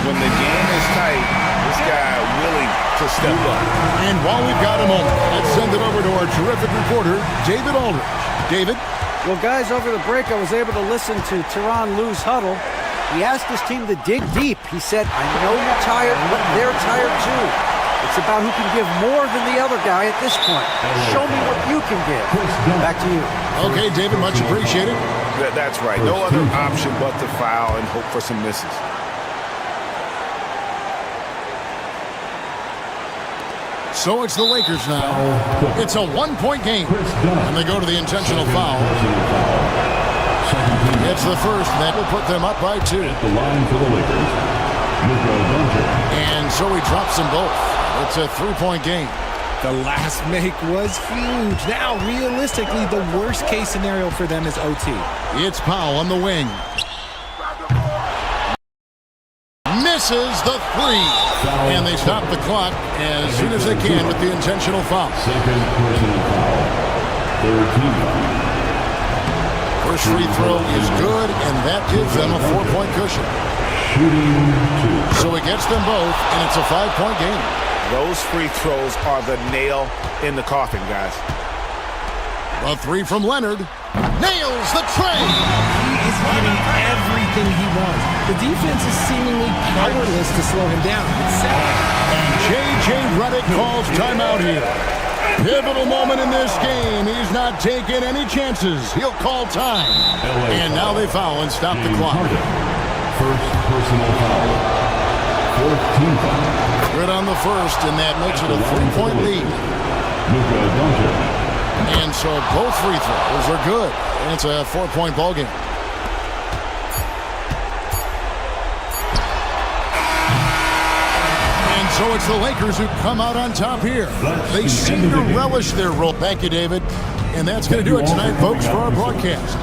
When the game is tight, this guy willing to step up. And while we've got a moment, let's send it over to our terrific reporter, David Aldridge. David? Well, guys, over the break, I was able to listen to Tyronn Lue's huddle. He asked his team to dig deep. He said, I know you're tired, but they're tired too. It's about who can give more than the other guy at this point. Show me what you can give. Back to you. Okay, David, much appreciated. That's right. No other option but to foul and hope for some misses. So it's the Lakers now. It's a one-point game. And they go to the intentional foul. It's the first. That will put them up by 2. The line for the Lakers. And so he drops them both. It's a 3-point game. The last make was huge. Now, realistically, the worst-case scenario for them is OT. It's Powell on the wing. Misses the 3. And they stop the clock as soon as they can with the intentional foul. Second personal foul. Third team foul. First free throw is good, and that gives them a 4-point cushion. Shooting 2. So it gets them both, and it's a 5-point game. Those free throws are the nail in the coffin, guys. A 3 from Leonard. Nails the tray. He is getting everything he wants. The defense is seemingly powerless to slow him down. It's sad. And J.J. Redick calls timeout here. Pivotal moment in this game. He's not taking any chances. He'll call time. And now they foul and stop the clock. First personal foul. Fourth team foul. Good on the first, and that makes it a 3-point lead. Luka Doncic. And so both free throws are good. And it's a 4-point ball game. And so it's the Lakers who come out on top here. They seem to relish their role. Thank you, David. And that's going to do it tonight, folks, for our broadcast.